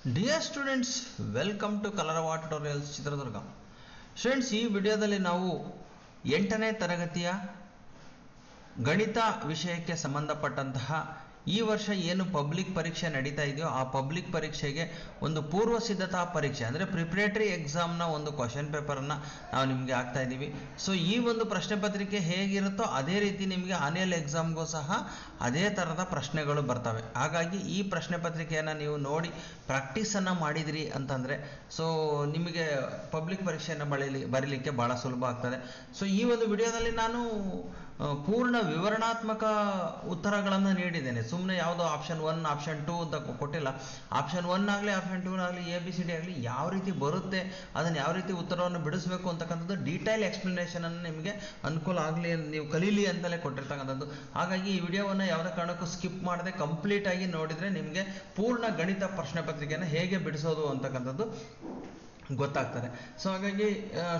Dear students, welcome to ಕಲರವ tutorials Chitradurga. Students, ಈ ವಿಡಿಯೋದಲ್ಲಿ ನಾವು 8ನೇ ತರಗತಿಯ ಗಣಿತ ವಿಷಯಕ್ಕೆ ಸಂಬಂಧಪಟ್ಟಂತಹ ಈ ವರ್ಷ ಏನು ಪಬ್ಲಿಕ್ ಪರೀಕ್ಷೆ ನಡೀತಾ ಇದೆಯೋ ಆ ಪಬ್ಲಿಕ್ ಪರೀಕ್ಷೆಗೆ ಒಂದು ಪೂರ್ವ ಸಿದ್ಧತಾ ಪರೀಕ್ಷೆ ಅಂದರೆ ಪ್ರಿಪರೇಟರಿ ಎಕ್ಸಾಮ್ನ ಒಂದು ಕ್ವಶನ್ ಪೇಪರನ್ನು ನಾವು ನಿಮಗೆ ಆಗ್ತಾ ಇದ್ದೀವಿ. ಸೊ ಈ ಒಂದು ಪ್ರಶ್ನೆ ಪತ್ರಿಕೆ ಹೇಗಿರುತ್ತೋ ಅದೇ ರೀತಿ ನಿಮಗೆ ಆನ್ಯುವಲ್ ಎಕ್ಸಾಮ್ಗೂ ಸಹ ಅದೇ ಥರದ ಪ್ರಶ್ನೆಗಳು ಬರ್ತವೆ. ಹಾಗಾಗಿ ಈ ಪ್ರಶ್ನೆ ಪತ್ರಿಕೆಯನ್ನು ನೀವು ನೋಡಿ ಪ್ರಾಕ್ಟೀಸನ್ನು ಮಾಡಿದಿರಿ ಅಂತಂದರೆ ಸೊ ನಿಮಗೆ ಪಬ್ಲಿಕ್ ಪರೀಕ್ಷೆಯನ್ನು ಬರೀಲಿಕ್ಕೆ ಭಾಳ ಸುಲಭ ಆಗ್ತದೆ. ಸೊ ಈ ಒಂದು ವಿಡಿಯೋದಲ್ಲಿ ನಾನು ಪೂರ್ಣ ವಿವರಣಾತ್ಮಕ ಉತ್ತರಗಳನ್ನು ನೀಡಿದ್ದೇನೆ. ಸುಮ್ಮನೆ ಯಾವುದೋ ಆಪ್ಷನ್ 1 ಆಪ್ಷನ್ 2 ಅಂತ ಕೊಟ್ಟಿಲ್ಲ. ಆಪ್ಷನ್ 1 ಆಗಲಿ ಆಪ್ಷನ್ 2 ಆಗಲಿ ABCD ಆಗಲಿ ಯಾವ ರೀತಿ ಬರುತ್ತೆ, ಅದನ್ನು ಯಾವ ರೀತಿ ಉತ್ತರವನ್ನು ಬಿಡಿಸಬೇಕು ಅಂತಕ್ಕಂಥದ್ದು ಡೀಟೇಲ್ ಎಕ್ಸ್ಪ್ಲನೇಷನನ್ನು ನಿಮಗೆ ಅನುಕೂಲ ಆಗಲಿ, ನೀವು ಕಲೀಲಿ ಅಂತಲೇ ಕೊಟ್ಟಿರ್ತಕ್ಕಂಥದ್ದು. ಹಾಗಾಗಿ ಈ ವಿಡಿಯೋವನ್ನು ಯಾವುದೇ ಕಾರಣಕ್ಕೂ ಸ್ಕಿಪ್ ಮಾಡದೆ ಕಂಪ್ಲೀಟಾಗಿ ನೋಡಿದರೆ ನಿಮಗೆ ಪೂರ್ಣ ಗಣಿತ ಪ್ರಶ್ನೆ ಪತ್ರಿಕೆಯನ್ನು ಹೇಗೆ ಬಿಡಿಸೋದು ಅಂತಕ್ಕಂಥದ್ದು ಗೊತ್ತಾಗ್ತದೆ. ಸೊ ಹಾಗಾಗಿ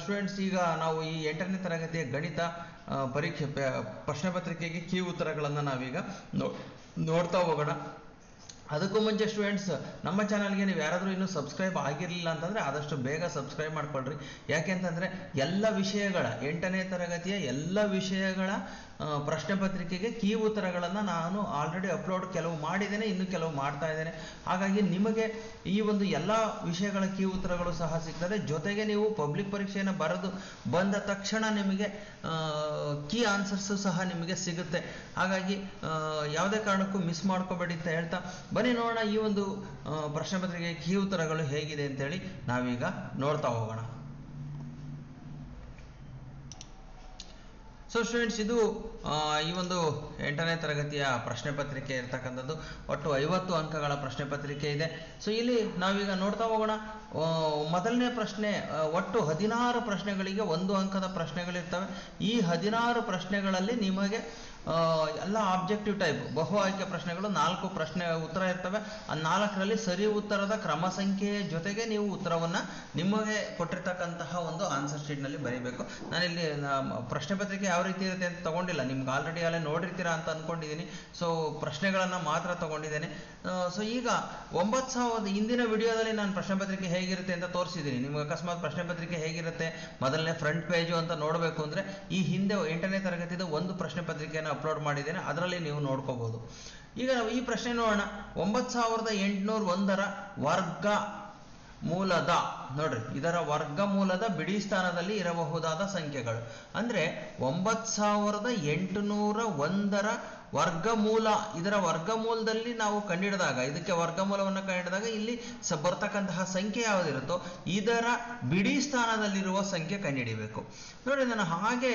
ಸ್ಟೂಡೆಂಟ್ಸ್, ಈಗ ನಾವು ಈ 8ನೇ ತರಗತಿಯ ಗಣಿತ ಪರೀಕ್ಷೆ ಪ್ರಶ್ನೆ ಪತ್ರಿಕೆಗೆ ಕೀ ಉತ್ತರಗಳನ್ನು ನಾವೀಗ ನೋಡ್ತಾ ಹೋಗೋಣ. ಅದಕ್ಕೂ ಮುಂಚೆ ಸ್ಟೂಡೆಂಟ್ಸ್, ನಮ್ಮ ಚಾನಲ್ಗೆ ನೀವು ಯಾರಾದರೂ ಇನ್ನೂ ಸಬ್ಸ್ಕ್ರೈಬ್ ಆಗಿರಲಿಲ್ಲ ಅಂತಂದರೆ ಆದಷ್ಟು ಬೇಗ ಸಬ್ಸ್ಕ್ರೈಬ್ ಮಾಡ್ಕೊಳ್ರಿ. ಯಾಕೆಂತಂದರೆ ಎಲ್ಲ ವಿಷಯಗಳ 8ನೇ ತರಗತಿಯ ಎಲ್ಲ ವಿಷಯಗಳ ಪ್ರಶ್ನೆ ಪತ್ರಿಕೆಗೆ ಕೀ ಉತ್ತರಗಳನ್ನು ನಾನು ಆಲ್ರೆಡಿ ಅಪ್ಲೋಡ್ ಕೆಲವು ಮಾಡಿದ್ದೇನೆ, ಇನ್ನು ಕೆಲವು ಮಾಡ್ತಾ ಇದ್ದೇನೆ. ಹಾಗಾಗಿ ನಿಮಗೆ ಈ ಒಂದು ಎಲ್ಲ ವಿಷಯಗಳ ಕೀ ಉತ್ತರಗಳು ಸಹ ಸಿಗ್ತದೆ. ಜೊತೆಗೆ ನೀವು ಪಬ್ಲಿಕ್ ಪರೀಕ್ಷೆಯನ್ನು ಬರೆದು ಬಂದ ತಕ್ಷಣ ನಿಮಗೆ ಕೀ ಆನ್ಸರ್ಸು ಸಹ ನಿಮಗೆ ಸಿಗುತ್ತೆ. ಹಾಗಾಗಿ ಯಾವುದೇ ಕಾರಣಕ್ಕೂ ಮಿಸ್ ಮಾಡ್ಕೋಬೇಡಿ ಅಂತ ಹೇಳ್ತಾ ಬನ್ನಿ ನೋಡೋಣ ಈ ಒಂದು ಪ್ರಶ್ನೆ ಪತ್ರಿಕೆ ಕೀ ಉತ್ತರಗಳು ಹೇಗಿದೆ ಅಂತೇಳಿ ನಾವೀಗ ನೋಡ್ತಾ ಹೋಗೋಣ. ಸೊ ಸ್ಟೂಡೆಂಟ್ಸ್, ಇದು ಈ ಒಂದು 8ನೇ ತರಗತಿಯ ಪ್ರಶ್ನೆ ಪತ್ರಿಕೆ ಇರ್ತಕ್ಕಂಥದ್ದು. ಒಟ್ಟು 50 ಅಂಕಗಳ ಪ್ರಶ್ನೆ ಪತ್ರಿಕೆ ಇದೆ. ಸೊ ಇಲ್ಲಿ ನಾವೀಗ ನೋಡ್ತಾ ಹೋಗೋಣ. ಮೊದಲನೇ ಪ್ರಶ್ನೆ, ಒಟ್ಟು 16 ಪ್ರಶ್ನೆಗಳಿಗೆ 1 ಅಂಕದ ಪ್ರಶ್ನೆಗಳಿರ್ತವೆ. ಈ 16 ಪ್ರಶ್ನೆಗಳಲ್ಲಿ ನಿಮಗೆ ಎಲ್ಲ ಆಬ್ಜೆಕ್ಟಿವ್ ಟೈಪ್ ಬಹು ಆಯ್ಕೆ ಪ್ರಶ್ನೆಗಳು 4 ಪ್ರಶ್ನೆ ಉತ್ತರ ಇರ್ತವೆ. ಆ 4ರಲ್ಲಿ ಸರಿ ಉತ್ತರದ ಕ್ರಮ ಸಂಖ್ಯೆಯ ಜೊತೆಗೆ ನೀವು ಉತ್ತರವನ್ನು ನಿಮಗೆ ಕೊಟ್ಟಿರ್ತಕ್ಕಂತಹ ಒಂದು ಆನ್ಸರ್ ಶೀಟ್ನಲ್ಲಿ ಬರೀಬೇಕು. ನಾನಿಲ್ಲಿ ಪ್ರಶ್ನೆ ಪತ್ರಿಕೆ ಯಾವ ರೀತಿ ಇರುತ್ತೆ ಅಂತ ತಗೊಂಡಿಲ್ಲ, ನಿಮ್ಗೆ ಆಲ್ರೆಡಿ ಅಲ್ಲೇ ನೋಡಿರ್ತೀರಾ ಅಂತ ಅಂದ್ಕೊಂಡಿದ್ದೀನಿ. ಸೊ ಪ್ರಶ್ನೆಗಳನ್ನು ಮಾತ್ರ ತಗೊಂಡಿದ್ದೇನೆ. ಸೊ ಈಗ 9,000 ಹಿಂದಿನ ವಿಡಿಯೋದಲ್ಲಿ ನಾನು ಪ್ರಶ್ನೆ ಪತ್ರಿಕೆ ಹೇಗಿರುತ್ತೆ ಅಂತ ತೋರಿಸಿದ್ದೀನಿ. ನಿಮ್ಗೆ ಅಕಸ್ಮಾತ್ ಪ್ರಶ್ನೆ ಪತ್ರಿಕೆ ಹೇಗಿರುತ್ತೆ ಮೊದಲನೇ ಫ್ರಂಟ್ ಪೇಜು ಅಂತ ನೋಡಬೇಕು ಅಂದರೆ ಈ ಹಿಂದೆ 8ನೇ ತರಗತಿದ ಒಂದು ಪ್ರಶ್ನೆ ಪತ್ರಿಕೆಯನ್ನು ಅಪ್ಲೋಡ್ ಮಾಡಿದ್ದೇನೆ, ಅದರಲ್ಲಿ ನೀವು ನೋಡ್ಕೋಬಹುದು. ಈಗ ನಾವು ಈ ಪ್ರಶ್ನೆ ನೋಡೋಣ. 9,801ರ ವರ್ಗ ಮೂಲದ, ನೋಡ್ರಿ, ಇದರ ವರ್ಗಮೂಲದ ಬಿಡಿ ಸ್ಥಾನದಲ್ಲಿ ಇರಬಹುದಾದ ಸಂಖ್ಯೆಗಳು ಅಂದರೆ 9,801ರ ವರ್ಗಮೂಲ. ಇದರ ವರ್ಗಮೂಲದಲ್ಲಿ ನಾವು ಕಂಡಿಡಿದಾಗ, ಇದಕ್ಕೆ ವರ್ಗಮೂಲವನ್ನು ಕಂಡಿಡಿದಾಗ ಇಲ್ಲಿ ಬರ್ತಕ್ಕಂತಹ ಸಂಖ್ಯೆ ಯಾವುದಿರುತ್ತೋ ಇದರ ಬಿಡಿ ಸ್ಥಾನದಲ್ಲಿರುವ ಸಂಖ್ಯೆ ಕಂಡುಹಿಡಿಬೇಕು. ನೋಡಿ, ನಾನು ಹಾಗೆ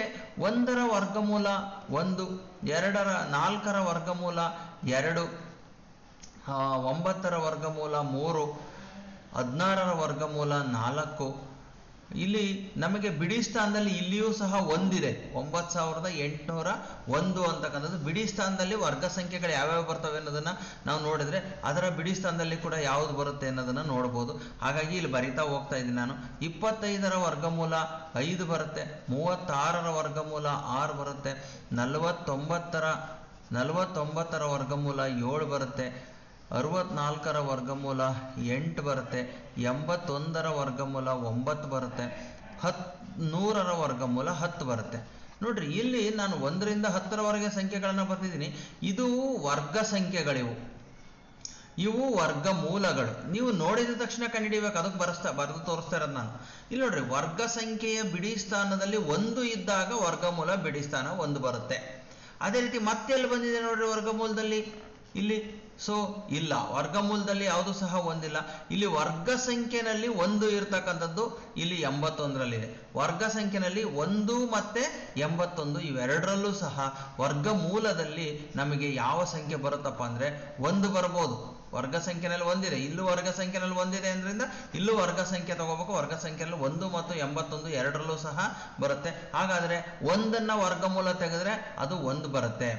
1ರ ವರ್ಗಮೂಲ 1, 2ರ 4ರ ವರ್ಗಮೂಲ 2, 9ರ ವರ್ಗಮೂಲ 3, 16ರ ವರ್ಗಮೂಲ 4. ಇಲ್ಲಿ ನಮಗೆ ಬಿಡಿ ಸ್ಥಾನದಲ್ಲಿ ಇಲ್ಲಿಯೂ ಸಹ ಒಂದಿದೆ, 9,801 ಅಂತಕ್ಕಂಥದ್ದು ಬಿಡಿ ಸ್ಥಾನದಲ್ಲಿ ವರ್ಗ ಸಂಖ್ಯೆಗಳು ಯಾವ್ಯಾವ ಬರ್ತವೆ ಅನ್ನೋದನ್ನು ನಾವು ನೋಡಿದ್ರೆ ಅದರ ಬಿಡಿ ಸ್ಥಾನದಲ್ಲಿ ಕೂಡ ಯಾವುದು ಬರುತ್ತೆ ಅನ್ನೋದನ್ನು ನೋಡ್ಬೋದು. ಹಾಗಾಗಿ ಇಲ್ಲಿ ಬರಿತಾ ಹೋಗ್ತಾ ಇದ್ದೀನಿ ನಾನು. 25ರ ವರ್ಗಮೂಲ 5 ಬರುತ್ತೆ, 36ರ ವರ್ಗಮೂಲ 6 ಬರುತ್ತೆ, 49ರ ವರ್ಗಮೂಲ 7 ಬರುತ್ತೆ, 64ರ ವರ್ಗಮೂಲ 8 ಬರುತ್ತೆ, 81ರ ವರ್ಗಮೂಲ 9 ಬರುತ್ತೆ, 100ರ ವರ್ಗಮೂಲ 10 ಬರುತ್ತೆ. ನೋಡ್ರಿ, ಇಲ್ಲಿ ನಾನು 1ರಿಂದ 10ರವರೆಗೆ ಸಂಖ್ಯೆಗಳನ್ನು ಬರ್ತಿದ್ದೀನಿ. ಇದು ವರ್ಗ ಸಂಖ್ಯೆಗಳಿವು, ಇವು ವರ್ಗಮೂಲಗಳು. ನೀವು ನೋಡಿದ ತಕ್ಷಣ ಕಂಡುಹಿಡಿಯಬೇಕು, ಅದಕ್ಕೆ ಬರೆದು ತೋರಿಸ್ತಾ ಇರೋದು ನಾನು. ಇಲ್ಲಿ ನೋಡ್ರಿ, ವರ್ಗ ಸಂಖ್ಯೆಯ ಬಿಡಿ ಸ್ಥಾನದಲ್ಲಿ 1 ಇದ್ದಾಗ ವರ್ಗಮೂಲ ಬಿಡಿ ಸ್ಥಾನ 1 ಬರುತ್ತೆ. ಅದೇ ರೀತಿ ಮತ್ತೆ ಎಲ್ಲಿ ಬಂದಿದೆ ನೋಡ್ರಿ ವರ್ಗಮೂಲದಲ್ಲಿ, ಇಲ್ಲಿ ಸೊ ಇಲ್ಲ, ವರ್ಗಮೂಲದಲ್ಲಿ ಯಾವುದು ಸಹ ಒಂದಿಲ್ಲ. ಇಲ್ಲಿ ವರ್ಗ ಸಂಖ್ಯೆನಲ್ಲಿ 1 ಇರ್ತಕ್ಕಂಥದ್ದು ಇಲ್ಲಿ 81ರಲ್ಲಿದೆ. ವರ್ಗ ಸಂಖ್ಯೆನಲ್ಲಿ 1 ಮತ್ತೆ 81 ಇವೆರಡರಲ್ಲೂ ಸಹ ವರ್ಗಮೂಲದಲ್ಲಿ ನಮಗೆ ಯಾವ ಸಂಖ್ಯೆ ಬರುತ್ತಪ್ಪ ಅಂದರೆ 1 ಬರ್ಬೋದು. ವರ್ಗ ಸಂಖ್ಯೆನಲ್ಲಿ 1 ಇದೆ, ಇಲ್ಲೂ ವರ್ಗ ಸಂಖ್ಯೆನಲ್ಲಿ 1 ಇದೆ ಅಂದ್ರಿಂದ ಇಲ್ಲೂ ವರ್ಗ ಸಂಖ್ಯೆ ತಗೋಬೇಕು. ವರ್ಗ ಸಂಖ್ಯೆಯಲ್ಲಿ 1 ಮತ್ತು 81 ಎರಡರಲ್ಲೂ ಸಹ ಬರುತ್ತೆ. ಹಾಗಾದರೆ 1ನ್ನ ವರ್ಗಮೂಲ ತೆಗೆದ್ರೆ ಅದು 1 ಬರುತ್ತೆ.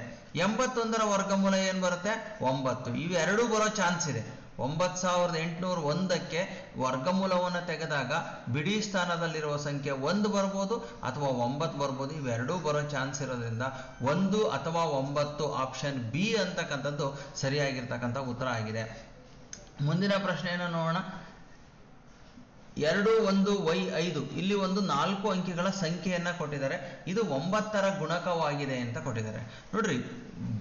81ರ ವರ್ಗಮೂಲ ಏನು ಬರುತ್ತೆ? 9. ಇವೆರಡೂ ಬರೋ ಚಾನ್ಸ್ ಇದೆ. 9,801ಕ್ಕೆ ವರ್ಗಮೂಲವನ್ನು ತೆಗೆದಾಗ ಬಿಡಿ ಸ್ಥಾನದಲ್ಲಿರುವ ಸಂಖ್ಯೆ 1 ಬರ್ಬೋದು ಅಥವಾ 9 ಬರ್ಬೋದು. ಇವೆರಡೂ ಬರೋ ಚಾನ್ಸ್ ಇರೋದ್ರಿಂದ 1 ಅಥವಾ 9 ಆಪ್ಷನ್ ಬಿ ಅಂತಕ್ಕಂಥದ್ದು ಸರಿಯಾಗಿರ್ತಕ್ಕಂಥ ಉತ್ತರ ಆಗಿದೆ. ಮುಂದಿನ ಪ್ರಶ್ನೆಯನ್ನು ನೋಡೋಣ. 2 1 y 5 ಇಲ್ಲಿ ಒಂದು 4 ಅಂಕಿಗಳ ಸಂಖ್ಯೆಯನ್ನ ಕೊಟ್ಟಿದ್ದಾರೆ. ಇದು 9ರ ಗುಣಕವಾಗಿದೆ ಅಂತ ಕೊಟ್ಟಿದ್ದಾರೆ. ನೋಡ್ರಿ,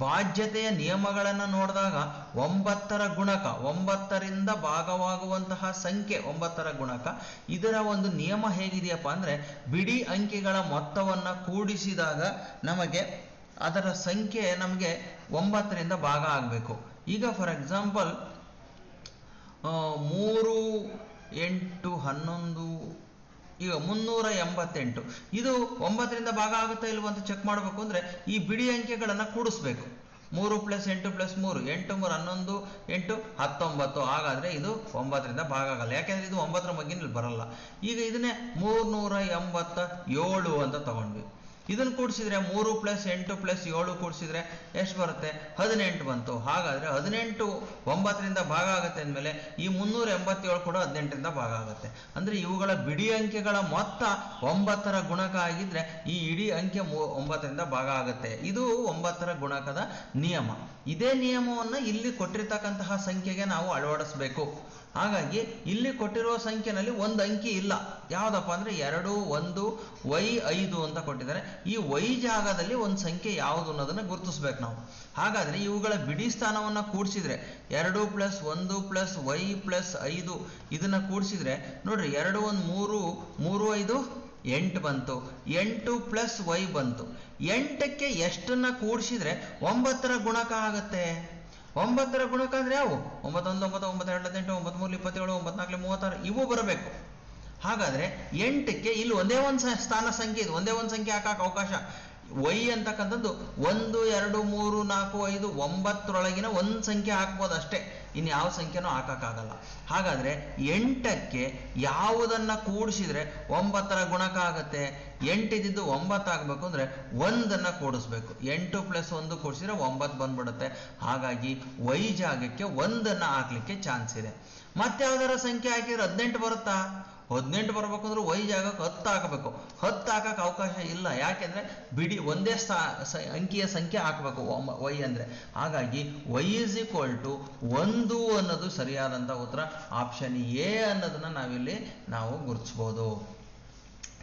ಬಾಧ್ಯತೆಯ ನಿಯಮಗಳನ್ನು ನೋಡಿದಾಗ 9ರ ಗುಣಕ, 9ರಿಂದ ಭಾಗವಾಗುವಂತಹ ಸಂಖ್ಯೆ 9ರ ಗುಣಕ. ಇದರ ಒಂದು ನಿಯಮ ಹೇಗಿದೆಯಪ್ಪ ಅಂದ್ರೆ, ಬಿಡಿ ಅಂಕಿಗಳ ಮೊತ್ತವನ್ನು ಕೂಡಿಸಿದಾಗ ನಮಗೆ ಅದರ ಸಂಖ್ಯೆ ನಮಗೆ 9ರಿಂದ ಭಾಗ ಆಗಬೇಕು. ಈಗ ಫಾರ್ ಎಕ್ಸಾಂಪಲ್ 3 8 11 ಈಗ 388 ಇದು 9ರಿಂದ ಭಾಗ ಆಗುತ್ತಾ ಇಲ್ವ ಅಂತ ಚೆಕ್ ಮಾಡಬೇಕು ಅಂದ್ರೆ ಈ ಬಿಡಿ ಅಂಕೆಗಳನ್ನು ಕೂಡಿಸ್ಬೇಕು. 3 + 8 + 3 8 3 11 8 19 ಹಾಗಾದ್ರೆ ಇದು 9ರಿಂದ ಭಾಗ ಆಗಲ್ಲ, ಯಾಕೆಂದ್ರೆ ಇದು 9ರ ಮಗ್ಗಿನಲ್ಲಿ ಬರಲ್ಲ. ಈಗ ಇದನ್ನೇ 387 ಅಂತ ತಗೊಂಡ್ವಿ. ಇದನ್ನು ಕೂಡಿಸಿದ್ರೆ 3 + 8 + 7 ಕೂಡಿಸಿದ್ರೆ ಎಷ್ಟು ಬರುತ್ತೆ? 18 ಬಂತು. ಹಾಗಾದ್ರೆ 18 9ರಿಂದ ಭಾಗ ಆಗುತ್ತೆ ಅಂದಮೇಲೆ ಈ 387 ಕೂಡ 18ರಿಂದ ಭಾಗ ಆಗುತ್ತೆ. ಅಂದ್ರೆ ಇವುಗಳ ಬಿಡಿ ಅಂಕೆಗಳ ಮೊತ್ತ 9ರ ಗುಣಕ ಆಗಿದ್ರೆ ಈ ಇಡೀ ಅಂಕೆ 9ರಿಂದ ಭಾಗ ಆಗುತ್ತೆ. ಇದು 9ರ ಗುಣಕದ ನಿಯಮ. ಇದೇ ನಿಯಮವನ್ನು ಇಲ್ಲಿ ಕೊಟ್ಟಿರ್ತಕ್ಕಂತಹ ಸಂಖ್ಯೆಗೆ ನಾವು ಅಳವಡಿಸಬೇಕು. ಹಾಗಾಗಿ ಇಲ್ಲಿ ಕೊಟ್ಟಿರುವ ಸಂಖ್ಯೆನಲ್ಲಿ ಒಂದು ಅಂಕಿ ಇಲ್ಲ. ಯಾವುದಪ್ಪ ಅಂದ್ರೆ 2 1 y 5 ಅಂತ ಕೊಟ್ಟಿದ್ದಾರೆ. ಈ y ಜಾಗದಲ್ಲಿ ಒಂದು ಸಂಖ್ಯೆ ಯಾವುದು ಅನ್ನೋದನ್ನ ಗುರುತಿಸ್ಬೇಕು ನಾವು. ಹಾಗಾದ್ರೆ ಇವುಗಳ ಬಿಡಿ ಸ್ಥಾನವನ್ನ ಕೂಡಿಸಿದ್ರೆ 2 + 1 + y + 5 ಇದನ್ನ ಕೂಡಿಸಿದ್ರೆ ನೋಡ್ರಿ 2 1 3 3 5 8 ಬಂತು. 8 + y ಬಂತು. 8ಕ್ಕೆ ಎಷ್ಟನ್ನ ಕೂಡಿಸಿದ್ರೆ 9ರ ಗುಣಕ ಆಗುತ್ತೆ? 9ರ ಗುಣಕ ಅಂದ್ರೆ ಯಾವ? 9 1 9 9 2 18 9 3 27 9 4 36 ಇವು ಬರಬೇಕು. ಹಾಗಾದ್ರೆ 8ಕ್ಕೆ ಇಲ್ಲಿ ಒಂದೇ ಒಂದು ಸ್ಥಾನ ಸಂಖ್ಯೆ ಇದೆ, ಒಂದೇ ಒಂದು ಸಂಖ್ಯೆ ಹಾಕಕ್ಕೆ ಅವಕಾಶ. y ಅಂತಕ್ಕಂಥದ್ದು 1 2 3 4 5 9ರೊಳಗಿನ ಒಂದು ಸಂಖ್ಯೆ ಹಾಕ್ಬೋದು ಅಷ್ಟೇ, ಇನ್ನು ಯಾವ ಸಂಖ್ಯೆನೂ ಹಾಕಕ್ಕಾಗಲ್ಲ. ಹಾಗಾದ್ರೆ 8ಕ್ಕೆ ಯಾವುದನ್ನ ಕೂಡಿಸಿದ್ರೆ 9ರ ಗುಣಕ ಆಗುತ್ತೆ? 8 ಇದ್ದಿದ್ದು 9 ಆಗಬೇಕು ಅಂದ್ರೆ 1ಅನ್ನ ಕೂಡಿಸ್ಬೇಕು. 8 + 1 ಕೂಡಿಸಿದ್ರೆ 9 ಬಂದ್ಬಿಡುತ್ತೆ. ಹಾಗಾಗಿ y ಜಾಗಕ್ಕೆ 1ಅನ್ನ ಹಾಕ್ಲಿಕ್ಕೆ ಚಾನ್ಸ್ ಇದೆ. ಮತ್ತೆ ಯಾವ್ದಾರ ಸಂಖ್ಯೆ ಹಾಕಿದ್ರೆ 18 ಬರುತ್ತಾ? 18 ಬರ್ಬೇಕು ಅಂದ್ರೆ y ಜಾಗಕ್ಕೆ 10 ಹಾಕಬೇಕು. 10 ಹಾಕಕ್ಕೆ ಅವಕಾಶ ಇಲ್ಲ, ಯಾಕೆಂದ್ರೆ ಬಿಡಿ ಒಂದೇ ಅಂಕಿಯ ಸಂಖ್ಯೆ ಹಾಕಬೇಕು y ಅಂದ್ರೆ. ಹಾಗಾಗಿ y = 1 ಅನ್ನೋದು ಸರಿಯಾದಂತ ಉತ್ತರ. ಆಪ್ಷನ್ ಎ ಅನ್ನೋದನ್ನ ನಾವು ಗುರುತಿಸಬಹುದು.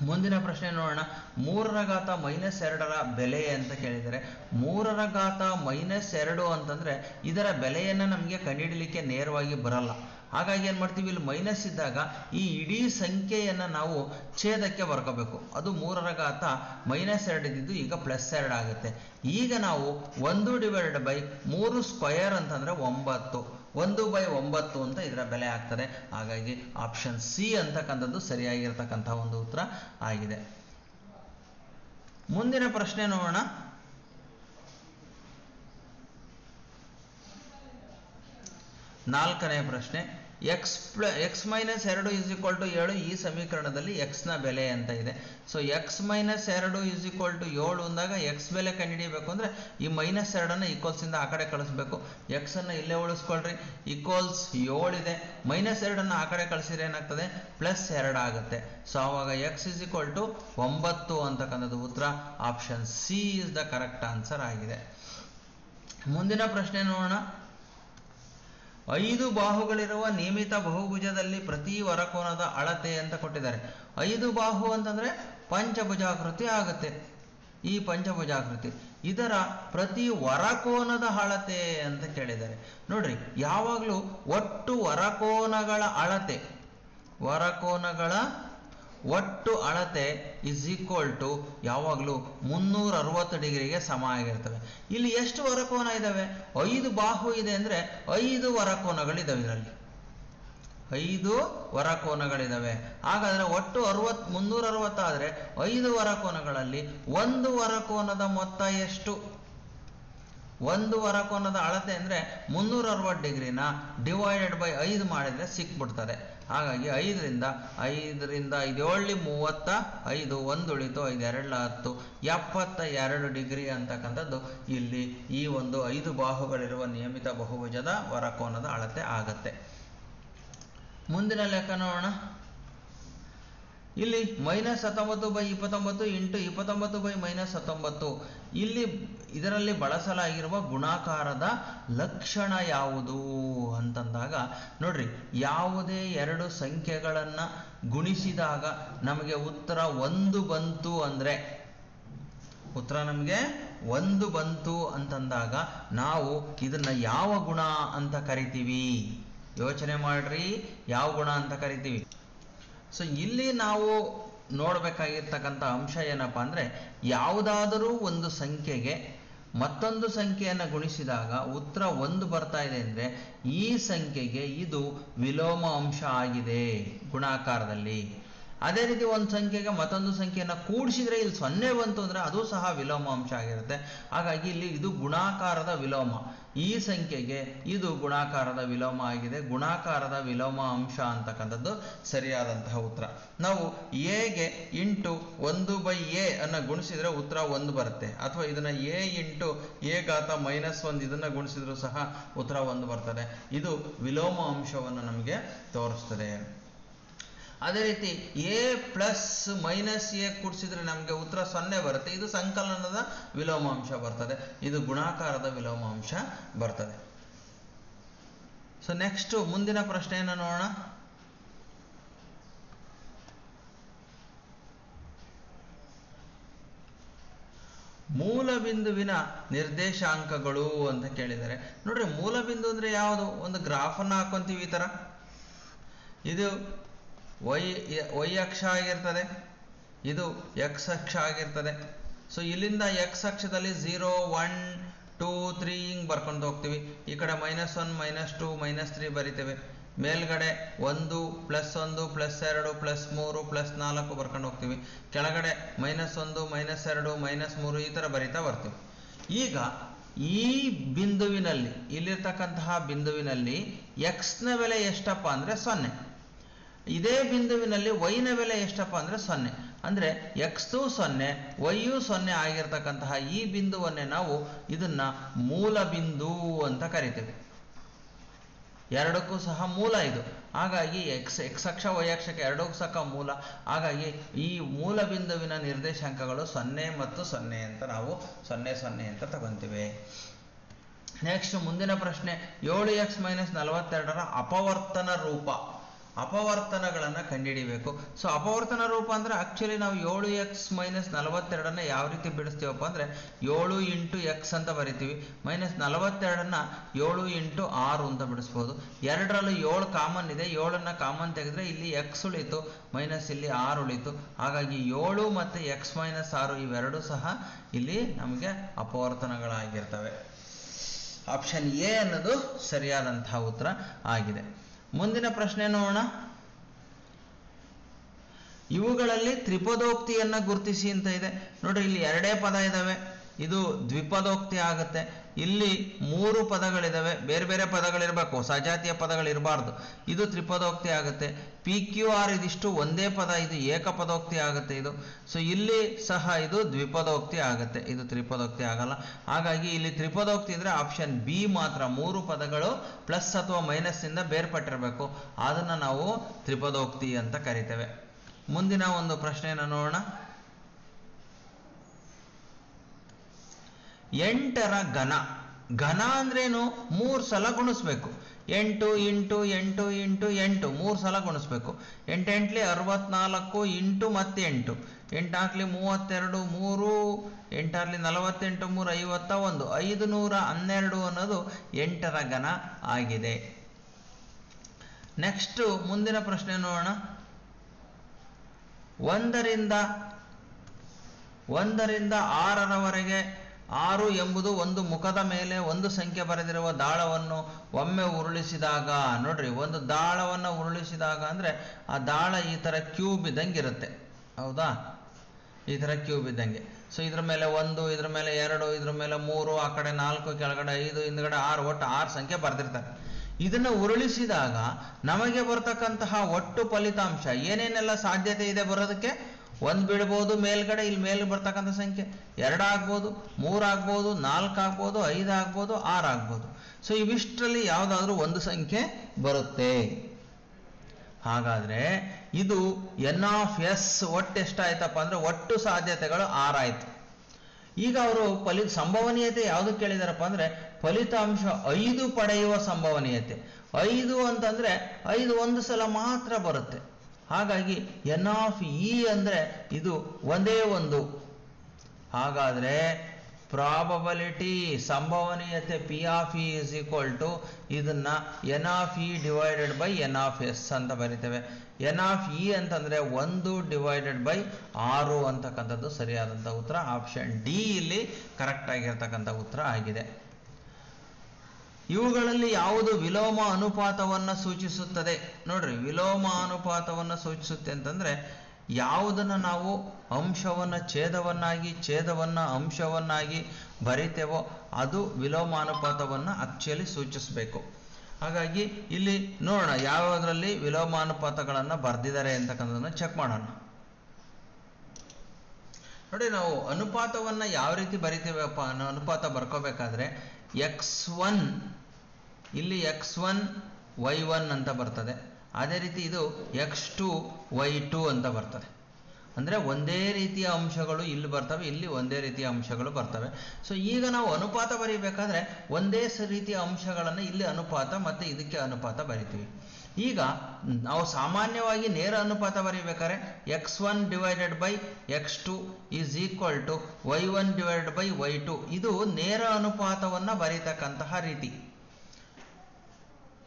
ಮುಂದಿನ ಪ್ರಶ್ನೆ ನೋಡೋಣ. 3 ರ ಘಾತ -2ರ ಬೆಲೆ ಅಂತ ಕೇಳಿದರೆ, 3 ರ ಘಾತ -2 ಅಂತಂದ್ರೆ ಇದರ ಬೆಲೆಯನ್ನ ನಮಗೆ ಕಂಡುಹಿಡಿಯಲಿಕ್ಕೆ ನೇರವಾಗಿ ಬರಲ್ಲ. ಹಾಗಾಗಿ ಏನ್ ಮಾಡ್ತೀವಿ, ಇಲ್ಲಿ ಮೈನಸ್ ಇದ್ದಾಗ ಈ ಇಡೀ ಸಂಖ್ಯೆಯನ್ನ ನಾವು ಛೇದಕ್ಕೆ ಬರ್ಕೋಬೇಕು. ಅದು 3 ರ ಘಾತ -2 ಇದ್ದಿದ್ದು ಈಗ +2 ಆಗುತ್ತೆ. ಈಗ ನಾವು 1/3² ಅಂತಂದ್ರೆ 9, 1/9 ಅಂತ ಇದರ ಬೆಲೆ ಆಗ್ತದೆ. ಹಾಗಾಗಿ ಆಪ್ಷನ್ ಸಿ ಅಂತಕ್ಕಂಥದ್ದು ಸರಿಯಾಗಿರ್ತಕ್ಕಂತಹ ಒಂದು ಉತ್ತರ ಆಗಿದೆ. ಮುಂದಿನ ಪ್ರಶ್ನೆ ನೋಡೋಣ. 4ನೇ ಪ್ರಶ್ನೆ. x - 2 = 7 ಈ ಸಮೀಕರಣದಲ್ಲಿ x ನ ಬೆಲೆ ಅಂತ ಇದೆ. ಸೊ x - 2 = 7 ಅಂದಾಗ x ಬೆಲೆ ಕಂಡುಹಿಡಿಯಬೇಕು ಅಂದ್ರೆ ಈ -2ಅನ್ನ ಈಕ್ವಲ್ಸಿಂದ ಆ ಕಡೆ ಕಳಿಸ್ಬೇಕು. x ಅನ್ನ ಇಲ್ಲೇ ಉಳಿಸ್ಕೊಳ್ರಿ. =7 ಇದೆ. -2ಅನ್ನ ಆ ಕಡೆ ಕಳಿಸಿದ್ರೆ ಏನಾಗ್ತದೆ? +2 ಆಗುತ್ತೆ. ಸೊ ಆವಾಗ x = 9 ಅಂತಕ್ಕಂಥದ್ದು ಉತ್ತರ. Option C is the correct answer ಆಗಿದೆ. ಮುಂದಿನ ಪ್ರಶ್ನೆ ನೋಡೋಣ. 5 ಬಾಹುಗಳಿರುವ ನಿಯಮಿತ ಬಹುಭುಜದಲ್ಲಿ ಪ್ರತಿ ವರಕೋನದ ಅಳತೆ ಅಂತ ಕೊಟ್ಟಿದ್ದಾರೆ. 5 ಬಾಹು ಅಂತಂದ್ರೆ ಪಂಚಭುಜಾಕೃತಿ ಆಗುತ್ತೆ. ಈ ಪಂಚಭುಜಾಕೃತಿ ಇದರ ಪ್ರತಿ ವರಕೋನದ ಅಳತೆ ಅಂತ ಕೇಳಿದ್ದಾರೆ. ನೋಡ್ರಿ, ಯಾವಾಗಲೂ ಒಟ್ಟು ವರಕೋನಗಳ ಅಳತೆ ಒಟ್ಟು ಅಳತೆ = ಯಾವಾಗಲೂ 360 ಡಿಗ್ರಿಗೆ ಸಮ ಆಗಿರ್ತವೆ. ಇಲ್ಲಿ ಎಷ್ಟು ವರಕೋನ ಇದಾವೆ? 5 ಬಾಹು ಇದೆ ಅಂದ್ರೆ 5 ವರಕೋನಗಳಿದಾವೆ. ಇದರಲ್ಲಿ 5 ವರಕೋನಗಳಿದಾವೆ. ಹಾಗಾದ್ರೆ ಒಟ್ಟು 360 ಆದ್ರೆ 5 ವರಕೋನಗಳಲ್ಲಿ ಒಂದು ವರಕೋನದ ಮೊತ್ತ ಎಷ್ಟು? ಒಂದು ವರಕೋನದ ಅಳತೆ ಅಂದ್ರೆ 360 ಡಿಗ್ರಿನ /5 ಮಾಡಿದ್ರೆ ಸಿಕ್ಬಿಡ್ತದೆ. ಹಾಗಾಗಿ 5ರಿಂದ 5 7 35, 1 ಉಳಿತು 5 2 10, 72 ಡಿಗ್ರಿ ಅಂತಕ್ಕಂಥದ್ದು ಇಲ್ಲಿ ಈ ಒಂದು 5 ಬಾಹುಗಳಿರುವ ನಿಯಮಿತ ಬಹುಭುಜದ ವರಕೋನದ ಅಳತೆ ಆಗತ್ತೆ. ಮುಂದಿನ ಲೆಕ್ಕ ನೋಡೋಣ. ಇಲ್ಲಿ -19/29 ಇಂಟು 29/-19 ಇಲ್ಲಿ ಇದರಲ್ಲಿ ಬಳಸಲಾಗಿರುವ ಗುಣಾಕಾರದ ಲಕ್ಷಣ ಯಾವುದು ಅಂತಂದಾಗ ನೋಡ್ರಿ, ಯಾವುದೇ ಎರಡು ಸಂಖ್ಯೆಗಳನ್ನು ಗುಣಿಸಿದಾಗ ನಮಗೆ ಉತ್ತರ 1 ಬಂತು ಅಂದರೆ, ಉತ್ತರ ನಮಗೆ 1 ಬಂತು ಅಂತಂದಾಗ ನಾವು ಇದನ್ನ ಯಾವ ಗುಣ ಅಂತ ಕರಿತೀವಿ? ಯೋಚನೆ ಮಾಡ್ರಿ, ಯಾವ ಗುಣ ಅಂತ ಕರಿತೀವಿ? ಸೊ ಇಲ್ಲಿ ನಾವು ನೋಡಬೇಕಾಗಿರ್ತಕ್ಕಂಥ ಅಂಶ ಏನಪ್ಪ ಅಂದರೆ, ಯಾವುದಾದರೂ ಒಂದು ಸಂಖ್ಯೆಗೆ ಮತ್ತೊಂದು ಸಂಖ್ಯೆಯನ್ನು ಗುಣಿಸಿದಾಗ ಉತ್ತರ 1 ಬರ್ತಾ ಇದೆ ಅಂದರೆ ಈ ಸಂಖ್ಯೆಗೆ ಇದು ವಿಲೋಮ ಅಂಶ ಆಗಿದೆ ಗುಣಾಕಾರದಲ್ಲಿ. ಅದೇ ರೀತಿ ಒಂದು ಸಂಖ್ಯೆಗೆ ಮತ್ತೊಂದು ಸಂಖ್ಯೆಯನ್ನು ಕೂಡಿಸಿದ್ರೆ ಇಲ್ಲಿ 0 ಬಂತು ಅಂದರೆ ಅದು ಸಹ ವಿಲೋಮ ಅಂಶ ಆಗಿರುತ್ತೆ. ಹಾಗಾಗಿ ಇಲ್ಲಿ ಇದು ಗುಣಾಕಾರದ ವಿಲೋಮ, ಈ ಸಂಖ್ಯೆಗೆ ಇದು ಗುಣಾಕಾರದ ವಿಲೋಮ ಆಗಿದೆ. ಗುಣಾಕಾರದ ವಿಲೋಮ ಅಂಶ ಅಂತಕ್ಕಂಥದ್ದು ಸರಿಯಾದಂತಹ ಉತ್ತರ. ನಾವು ಎಗೆ ಇಂಟು 1/a ಅನ್ನು ಗುಣಿಸಿದ್ರೆ ಉತ್ತರ 1 ಬರುತ್ತೆ, ಅಥವಾ ಇದನ್ನ a ಇಂಟು a⁻−1 ಇದನ್ನ ಗುಣಿಸಿದ್ರು ಸಹ ಉತ್ತರ 1 ಬರ್ತದೆ. ಇದು ವಿಲೋಮ ಅಂಶವನ್ನು ನಮಗೆ ತೋರಿಸ್ತದೆ. ಅದೇ ರೀತಿ a + -a ಕೂಡಿಸಿದ್ರೆ ನಮಗೆ ಉತ್ತರ 0 ಬರುತ್ತೆ, ಇದು ಸಂಕಲನದ ವಿಲೋಮಾಂಶ ಬರ್ತದೆ, ಇದು ಗುಣಾಕಾರದ ವಿಲೋಮಾಂಶ ಬರ್ತದೆ. ಸೊ ನೆಕ್ಸ್ಟ್ ಮುಂದಿನ ಪ್ರಶ್ನೆಯನ್ನು ನೋಡೋಣ. ಮೂಲ ಬಿಂದುವಿನ ನಿರ್ದೇಶಾಂಕಗಳು ಅಂತ ಕೇಳಿದರೆ, ನೋಡ್ರಿ ಮೂಲ ಬಿಂದು ಅಂದ್ರೆ ಯಾವುದು? ಒಂದು ಗ್ರಾಫನ್ನು ಹಾಕೊಂತೀವಿ ಈ ತರ, ಇದು y ಅಕ್ಷ ಆಗಿರ್ತದೆ, ಇದು x ಅಕ್ಷ ಆಗಿರ್ತದೆ. ಸೊ ಇಲ್ಲಿಂದ x ಅಕ್ಷದಲ್ಲಿ 0 1 2 3 ಹಿಂಗ್ ಬರ್ಕೊಂಡು ಹೋಗ್ತೀವಿ. ಈ ಕಡೆ -1 -2 -3 ಬರಿತೇವೆ. ಮೇಲ್ಗಡೆ 1 +1 +2 +3 +4 ಬರ್ಕೊಂಡು ಹೋಗ್ತೀವಿ. ಕೆಳಗಡೆ -1 -2 -3 ಈ ತರ ಬರಿತಾ ಬರ್ತೀವಿ. ಈಗ ಈ ಬಿಂದುವಿನಲ್ಲಿ, ಇಲ್ಲಿರ್ತಕ್ಕಂತಹ ಬಿಂದುವಿನಲ್ಲಿ x ನ ಬೆಲೆ ಎಷ್ಟಪ್ಪ ಅಂದ್ರೆ 0. ಇದೇ ಬಿಂದುವಿನಲ್ಲಿ y ನ ಬೆಲೆ ಎಷ್ಟಪ್ಪ ಅಂದ್ರೆ 0. ಅಂದ್ರೆ x 0 y 0 ಆಗಿರ್ತಕ್ಕಂತಹ ಈ ಬಿಂದುವನ್ನೇ ನಾವು ಇದನ್ನ ಮೂಲ ಬಿಂದು ಅಂತ ಕರಿತೇವೆ. ಎರಡಕ್ಕೂ ಸಹ ಮೂಲ ಇದು. ಹಾಗಾಗಿ x ಅಕ್ಷ y ಅಕ್ಷಕ್ಕೆ ಎರಡಕ್ಕೂ ಸಹ ಮೂಲ. ಹಾಗಾಗಿ ಈ ಮೂಲ ಬಿಂದುವಿನ ನಿರ್ದೇಶಾಂಕಗಳು 0 ಮತ್ತು 0 ಅಂತ ನಾವು 0 0 ಅಂತ ತಗೊಂತೀವಿ. ನೆಕ್ಸ್ಟ್ ಮುಂದಿನ ಪ್ರಶ್ನೆ, 7x - 42ರ ಅಪವರ್ತನ ರೂಪ. ಅಪವರ್ತನಗಳನ್ನು ಕಂಡುಹಿಡಿಬೇಕು. ಸೊ ಅಪವರ್ತನ ರೂಪ ಅಂದ್ರೆ ಆಕ್ಚುಲಿ ನಾವು 7x - 42ನ್ನ ಯಾವ ರೀತಿ ಬಿಡಿಸ್ತೀವಪ್ಪ ಅಂದ್ರೆ 7 × x ಅಂತ ಬರಿತೀವಿ. -42ನ್ನ 7 × 6 ಅಂತ ಬಿಡಿಸ್ಬೋದು. ಎರಡರಲ್ಲೂ 7 ಕಾಮನ್ ಇದೆ, 7ನ್ನ ಕಾಮನ್ ತೆಗೆದ್ರೆ ಇಲ್ಲಿ x ಉಳಿತು, ಮೈನಸ್ ಇಲ್ಲಿ 6 ಉಳಿತು. ಹಾಗಾಗಿ 7 ಮತ್ತು x - 6 ಇವೆರಡೂ ಸಹ ಇಲ್ಲಿ ನಮಗೆ ಅಪವರ್ತನಗಳಾಗಿರ್ತವೆ. ಆಪ್ಷನ್ ಎ ಅನ್ನೋದು ಸರಿಯಾದಂತಹ ಉತ್ತರ ಆಗಿದೆ. ಮುಂದಿನ ಪ್ರಶ್ನೆ ನೋಡೋಣ. ಇವುಗಳಲ್ಲಿ ತ್ರಿಪದೋಕ್ತಿಯನ್ನ ಗುರುತಿಸಿ ಅಂತ ಇದೆ. ನೋಡ್ರಿ, ಇಲ್ಲಿ ಎರಡೇ ಪದ ಇದಾವೆ, ಇದು ದ್ವಿಪದೋಕ್ತಿ ಆಗುತ್ತೆ. ಇಲ್ಲಿ 3 ಪದಗಳಿದಾವೆ, ಬೇರೆ ಬೇರೆ ಪದಗಳಿರ್ಬೇಕು, ಸಜಾತಿಯ ಪದಗಳಿರಬಾರ್ದು. ಇದು ತ್ರಿಪದೋಕ್ತಿ ಆಗುತ್ತೆ. PQR ಇದಿಷ್ಟು ಒಂದೇ ಪದ, ಇದು ಏಕಪದೋಕ್ತಿ ಆಗುತ್ತೆ ಇದು. ಸೊ ಇಲ್ಲಿ ಸಹ ಇದು ದ್ವಿಪದೋಕ್ತಿ ಆಗುತ್ತೆ, ಇದು ತ್ರಿಪದೋಕ್ತಿ ಆಗಲ್ಲ. ಹಾಗಾಗಿ ಇಲ್ಲಿ ತ್ರಿಪದೋಕ್ತಿ ಇದ್ರೆ ಆಪ್ಷನ್ ಬಿ ಮಾತ್ರ, 3 ಪದಗಳು ಪ್ಲಸ್ ಅಥವಾ ಮೈನಸ್ ಇಂದ ಬೇರ್ಪಟ್ಟಿರಬೇಕು, ಅದನ್ನ ನಾವು ತ್ರಿಪದೋಕ್ತಿ ಅಂತ ಕರಿತೇವೆ. ಮುಂದಿನ ಒಂದು ಪ್ರಶ್ನೆಯನ್ನು ನೋಡೋಣ. 8ರ ಘನ. ಘನ ಅಂದ್ರೇನು? 3 ಸಲ ಗುಣಿಸ್ಬೇಕು. 8 × 8 × 8 3 ಸಲ ಗುಣಿಸ್ಬೇಕು. 8 8 64 ಇಂಟು ಮತ್ತೆ 8 8 ಹಾಕ್ಲಿ 32 3 8 ಹಾಕ್ಲಿ 48 3 51 512 ಅನ್ನೋದು 8ರ ಘನ ಆಗಿದೆ. ನೆಕ್ಸ್ಟ್ ಮುಂದಿನ ಪ್ರಶ್ನೆ ನೋಡೋಣ. 1 ರಿಂದ 6ರವರೆಗೆ 6 ಎಂಬುದು ಒಂದು ಮುಖದ ಮೇಲೆ ಒಂದು ಸಂಖ್ಯೆ ಬರೆದಿರುವ ದಾಳವನ್ನು ಒಮ್ಮೆ ಉರುಳಿಸಿದಾಗ, ನೋಡ್ರಿ, ಒಂದು ದಾಳವನ್ನು ಉರುಳಿಸಿದಾಗ ಅಂದ್ರೆ ಆ ದಾಳ ಈ ತರ ಕ್ಯೂಬ್ ಇದ್ದಂಗೆ ಇರುತ್ತೆ, ಹೌದಾ? ಈ ತರ ಕ್ಯೂಬ್ ಇದ್ದಂಗೆ. ಸೊ ಇದ್ರ ಮೇಲೆ 1, ಇದ್ರ ಮೇಲೆ 2, ಇದ್ರ ಮೇಲೆ 3, ಆ ಕಡೆ 4, ಕೆಳಗಡೆ 5, ಹಿಂದ್ಗಡೆ 6, ಒಟ್ಟು 6 ಸಂಖ್ಯೆ ಬರ್ದಿರ್ತಾರೆ. ಇದನ್ನ ಉರುಳಿಸಿದಾಗ ನಮಗೆ ಬರ್ತಕ್ಕಂತಹ ಒಟ್ಟು ಫಲಿತಾಂಶ ಏನೇನೆಲ್ಲ ಸಾಧ್ಯತೆ ಇದೆ ಬರೋದಕ್ಕೆ? 1 ಬಿಡ್ಬೋದು ಮೇಲ್ಗಡೆ, ಇಲ್ಲಿ ಮೇಲೆ ಬರ್ತಕ್ಕಂಥ ಸಂಖ್ಯೆ 2 ಆಗ್ಬೋದು, 3 ಆಗ್ಬೋದು, 4 ಆಗ್ಬೋದು, 5 ಆಗ್ಬೋದು, 6 ಆಗ್ಬೋದು. ಸೊ ಇವಿಷ್ಟರಲ್ಲಿ ಯಾವುದಾದ್ರೂ ಒಂದು ಸಂಖ್ಯೆ ಬರುತ್ತೆ. ಹಾಗಾದ್ರೆ ಇದು ಎನ್ ಆಫ್ ಎಸ್ ಒಟ್ಟು ಎಷ್ಟಾಯ್ತಪ್ಪ ಅಂದ್ರೆ ಒಟ್ಟು ಸಾಧ್ಯತೆಗಳು 6 ಆಯ್ತು. ಈಗ ಅವರು ಸಂಭವನೀಯತೆ ಯಾವುದು ಕೇಳಿದಾರಪ್ಪ ಅಂದ್ರೆ ಫಲಿತಾಂಶ 5 ಪಡೆಯುವ ಸಂಭವನೀಯತೆ. 5 ಅಂತಂದ್ರೆ 5 ಒಂದು ಸಲ ಮಾತ್ರ ಬರುತ್ತೆ. ಹಾಗಾಗಿ ಎನ್ ಆಫ್ ಇ ಅಂದ್ರೆ ಇದು ಒಂದೇ ಒಂದು. ಹಾಗಾದ್ರೆ ಪ್ರಾಬಬಿಲಿಟಿ ಸಂಭವನೀಯತೆ P of E is equal to ಇದನ್ನ N of E divided by N of S ಅಂತ ಬರಿತೇವೆ. ಎನ್ ಆಫ್ ಇ ಅಂತಂದ್ರೆ 1 ಡಿವೈಡೆಡ್ ಬೈ 6 ಅಂತಕ್ಕಂಥದ್ದು ಸರಿಯಾದಂಥ ಉತ್ತರ. ಆಪ್ಷನ್ ಡಿ ಇಲ್ಲಿ ಕರೆಕ್ಟ್ ಆಗಿರ್ತಕ್ಕಂಥ ಉತ್ತರ ಆಗಿದೆ. ಇವುಗಳಲ್ಲಿ ಯಾವುದು ವಿಲೋಮ ಅನುಪಾತವನ್ನು ಸೂಚಿಸುತ್ತದೆ? ನೋಡ್ರಿ, ವಿಲೋಮ ಅನುಪಾತವನ್ನು ಸೂಚಿಸುತ್ತೆ ಅಂತಂದ್ರೆ ಯಾವುದನ್ನು ನಾವು ಅಂಶವನ್ನು ಛೇದವನ್ನಾಗಿ ಛೇದವನ್ನು ಅಂಶವನ್ನಾಗಿ ಬರಿತೇವೋ ಅದು ವಿಲೋಮಾನುಪಾತವನ್ನು ಆಕ್ಚುಲಿ ಸೂಚಿಸಬೇಕು. ಹಾಗಾಗಿ ಇಲ್ಲಿ ನೋಡೋಣ ಯಾವುದರಲ್ಲಿ ವಿಲೋಮಾನುಪಾತಗಳನ್ನು ಬರೆದಿದ್ದಾರೆ ಅಂತಕ್ಕಂಥದ್ದನ್ನು ಚೆಕ್ ಮಾಡೋಣ. ನೋಡಿ, ನಾವು ಅನುಪಾತವನ್ನು ಯಾವ ರೀತಿ ಬರಿತೇವಪ್ಪ ಅನ್ನೋ ಅನುಪಾತ ಬರ್ಕೋಬೇಕಾದ್ರೆ x1 ಇಲ್ಲಿ x1 y1 ಅಂತ ಬರ್ತದೆ. ಅದೇ ರೀತಿ ಇದು x2 y2 ಅಂತ ಬರ್ತದೆ. ಅಂದರೆ ಒಂದೇ ರೀತಿಯ ಅಂಶಗಳು ಇಲ್ಲಿ ಬರ್ತವೆ, ಇಲ್ಲಿ ಒಂದೇ ರೀತಿಯ ಅಂಶಗಳು ಬರ್ತವೆ. ಸೊ ಈಗ ನಾವು ಅನುಪಾತ ಬರೀಬೇಕಾದ್ರೆ ಒಂದೇ ರೀತಿಯ ಅಂಶಗಳನ್ನು ಇಲ್ಲಿ ಅನುಪಾತ ಮತ್ತು ಇದಕ್ಕೆ ಅನುಪಾತ ಬರಿತೀವಿ. ಈಗ ನಾವು ಸಾಮಾನ್ಯವಾಗಿ ನೇರ ಅನುಪಾತ ಬರೀಬೇಕಾದ್ರೆ x1 divided by x2 is equal to y1 divided by y2. ಇದು ನೇರ ಅನುಪಾತವನ್ನು ಬರೀತಕ್ಕಂತಹ ರೀತಿ.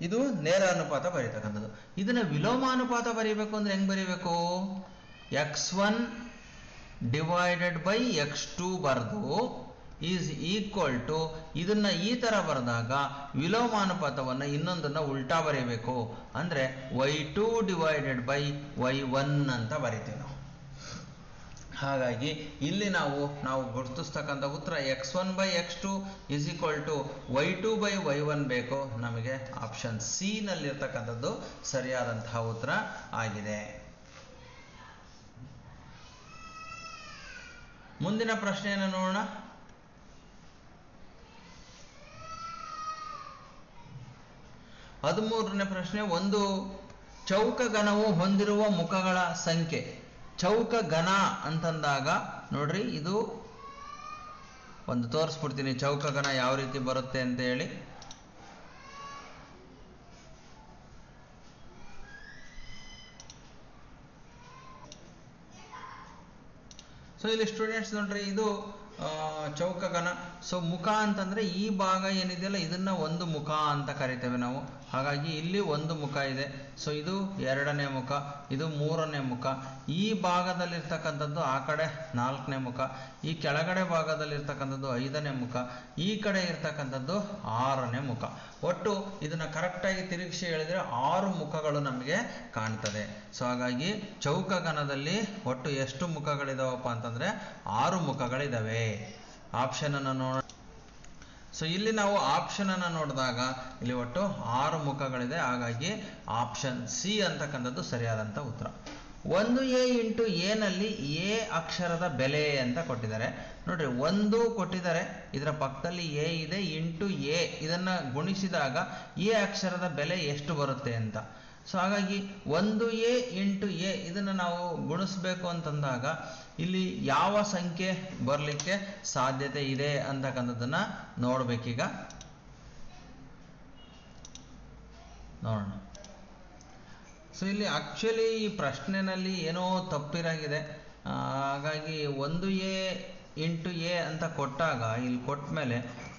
ಇದು ನೇರ ಅನುಪಾತ ಬರೀತಕ್ಕಂಥದ್ದು. ಇದನ್ನ ವಿಲೋಮಾನುಪಾತ ಬರೀಬೇಕು ಅಂದ್ರೆ ಹೆಂಗ್ ಬರೀಬೇಕು? x1 ಡಿವೈಡೆಡ್ ಬೈ x2 ಬರೆದು ಈಸ್ ಈಕ್ವಲ್ ಟು ಇದನ್ನ ಈ ತರ ಬರೆದಾಗ ವಿಲೋಮಾನುಪಾತವನ್ನು ಇನ್ನೊಂದನ್ನ ಉಲ್ಟಾ ಬರೀಬೇಕು. ಅಂದ್ರೆ y2 ಡಿವೈಡೆಡ್ ಬೈ y1 ಅಂತ ಬರಿತೀವಿ ನಾವು. ಹಾಗಾಗಿ ಇಲ್ಲಿ ನಾವು ಗುರುತಿಸ್ತಕ್ಕಂಥ ಉತ್ತರ x1 by x2 is equal to y2 by y1 ಬೇಕು. ನಮಗೆ ಆಪ್ಷನ್ ಸಿ ನಲ್ಲಿರ್ತಕ್ಕಂಥದ್ದು ಸರಿಯಾದಂತಹ ಉತ್ತರ ಆಗಿದೆ. ಮುಂದಿನ ಪ್ರಶ್ನೆಯನ್ನು ನೋಡೋಣ. ಹದಿಮೂರನೇ ಪ್ರಶ್ನೆ, ಒಂದು ಚೌಕ ಘನವು ಹೊಂದಿರುವ ಮುಖಗಳ ಸಂಖ್ಯೆ. ಚೌಕ ಘನ ಅಂತಂದಾಗ ನೋಡ್ರಿ, ಇದು ಒಂದು ತೋರಿಸ್ಬಿಡ್ತೀನಿ ಚೌಕ ಘನ ಯಾವ ರೀತಿ ಬರುತ್ತೆ ಅಂತ ಹೇಳಿ. ಸೊ ಇಲ್ಲಿ ಸ್ಟೂಡೆಂಟ್ಸ್ ನೋಡ್ರಿ, ಇದು ಚೌಕ ಘನ. ಸೊ ಮುಖ ಅಂತಂದ್ರೆ ಈ ಭಾಗ ಏನಿದೆಯಲ್ಲ ಇದನ್ನ ಒಂದು ಮುಖ ಅಂತ ಕರಿತೇವೆ ನಾವು. ಹಾಗಾಗಿ ಇಲ್ಲಿ ಒಂದು ಮುಖ ಇದೆ. ಸೊ ಇದು ಎರಡನೇ ಮುಖ, ಇದು ಮೂರನೇ ಮುಖ. ಈ ಭಾಗದಲ್ಲಿರ್ತಕ್ಕಂಥದ್ದು ಆ ಕಡೆ ನಾಲ್ಕನೇ ಮುಖ, ಈ ಕೆಳಗಡೆ ಭಾಗದಲ್ಲಿರ್ತಕ್ಕಂಥದ್ದು ಐದನೇ ಮುಖ, ಈ ಕಡೆ ಇರ್ತಕ್ಕಂಥದ್ದು ಆರನೇ ಮುಖ. ಒಟ್ಟು ಇದನ್ನ ಕರೆಕ್ಟಾಗಿ ತಿರುಗಿಸಿ ಹೇಳಿದ್ರೆ 6 ಮುಖಗಳು ನಮಗೆ ಕಾಣ್ತದೆ. ಸೊ ಹಾಗಾಗಿ ಚೌಕ ಘನದಲ್ಲಿ ಒಟ್ಟು ಎಷ್ಟು ಮುಖಗಳಿದಾವಪ್ಪ ಅಂತಂದ್ರೆ 6 ಮುಖಗಳಿದಾವೆ. ಆಪ್ಷನ್ ಅನ್ನು ನೋಡೋಣ. ಸೊ ಇಲ್ಲಿ ನಾವು ಆಪ್ಷನ್ ಅನ್ನು ನೋಡಿದಾಗ ಇಲ್ಲಿ ಒಟ್ಟು 6 ಮುಖಗಳಿದೆ. ಹಾಗಾಗಿ ಆಪ್ಷನ್ ಸಿ ಅಂತಕ್ಕಂಥದ್ದು ಸರಿಯಾದಂಥ ಉತ್ತರ. 1a ಇಂಟು ಎ ನಲ್ಲಿ ಎ ಅಕ್ಷರದ ಬೆಲೆ ಅಂತ ಕೊಟ್ಟಿದ್ದಾರೆ. ನೋಡ್ರಿ, 1 ಕೊಟ್ಟಿದ್ದಾರೆ, ಇದರ ಪಕ್ಕದಲ್ಲಿ ಎ ಇದೆ, ಇಂಟು ಎ ಇದನ್ನ ಗುಣಿಸಿದಾಗ ಎ ಅಕ್ಷರದ ಬೆಲೆ ಎಷ್ಟು ಬರುತ್ತೆ ಅಂತ. ಸೊ ಹಾಗಾಗಿ 1a ಇಂಟು ಎ ಇದನ್ನು ನಾವು ಗುಣಿಸ್ಬೇಕು ಅಂತಂದಾಗ ಇಲ್ಲಿ ಯಾವ ಸಂಖ್ಯೆ ಬರಲಿಕ್ಕೆ ಸಾಧ್ಯತೆ ಇದೆ ಅಂತಕ್ಕಂಥದ್ದನ್ನ ನೋಡ್ಬೇಕೀಗ. ನೋಡೋಣ. ಸೊ ಇಲ್ಲಿ ಆಕ್ಚುಲಿ ಈ ಪ್ರಶ್ನೆನಲ್ಲಿ ಏನೋ ತಪ್ಪಿರಾಗಿದೆ. ಹಾಗಾಗಿ 1a ಇಂಟು ಎ ಅಂತ ಕೊಟ್ಟಾಗ ಇಲ್ಲಿ ಕೊಟ್ಟ ಮೇಲೆ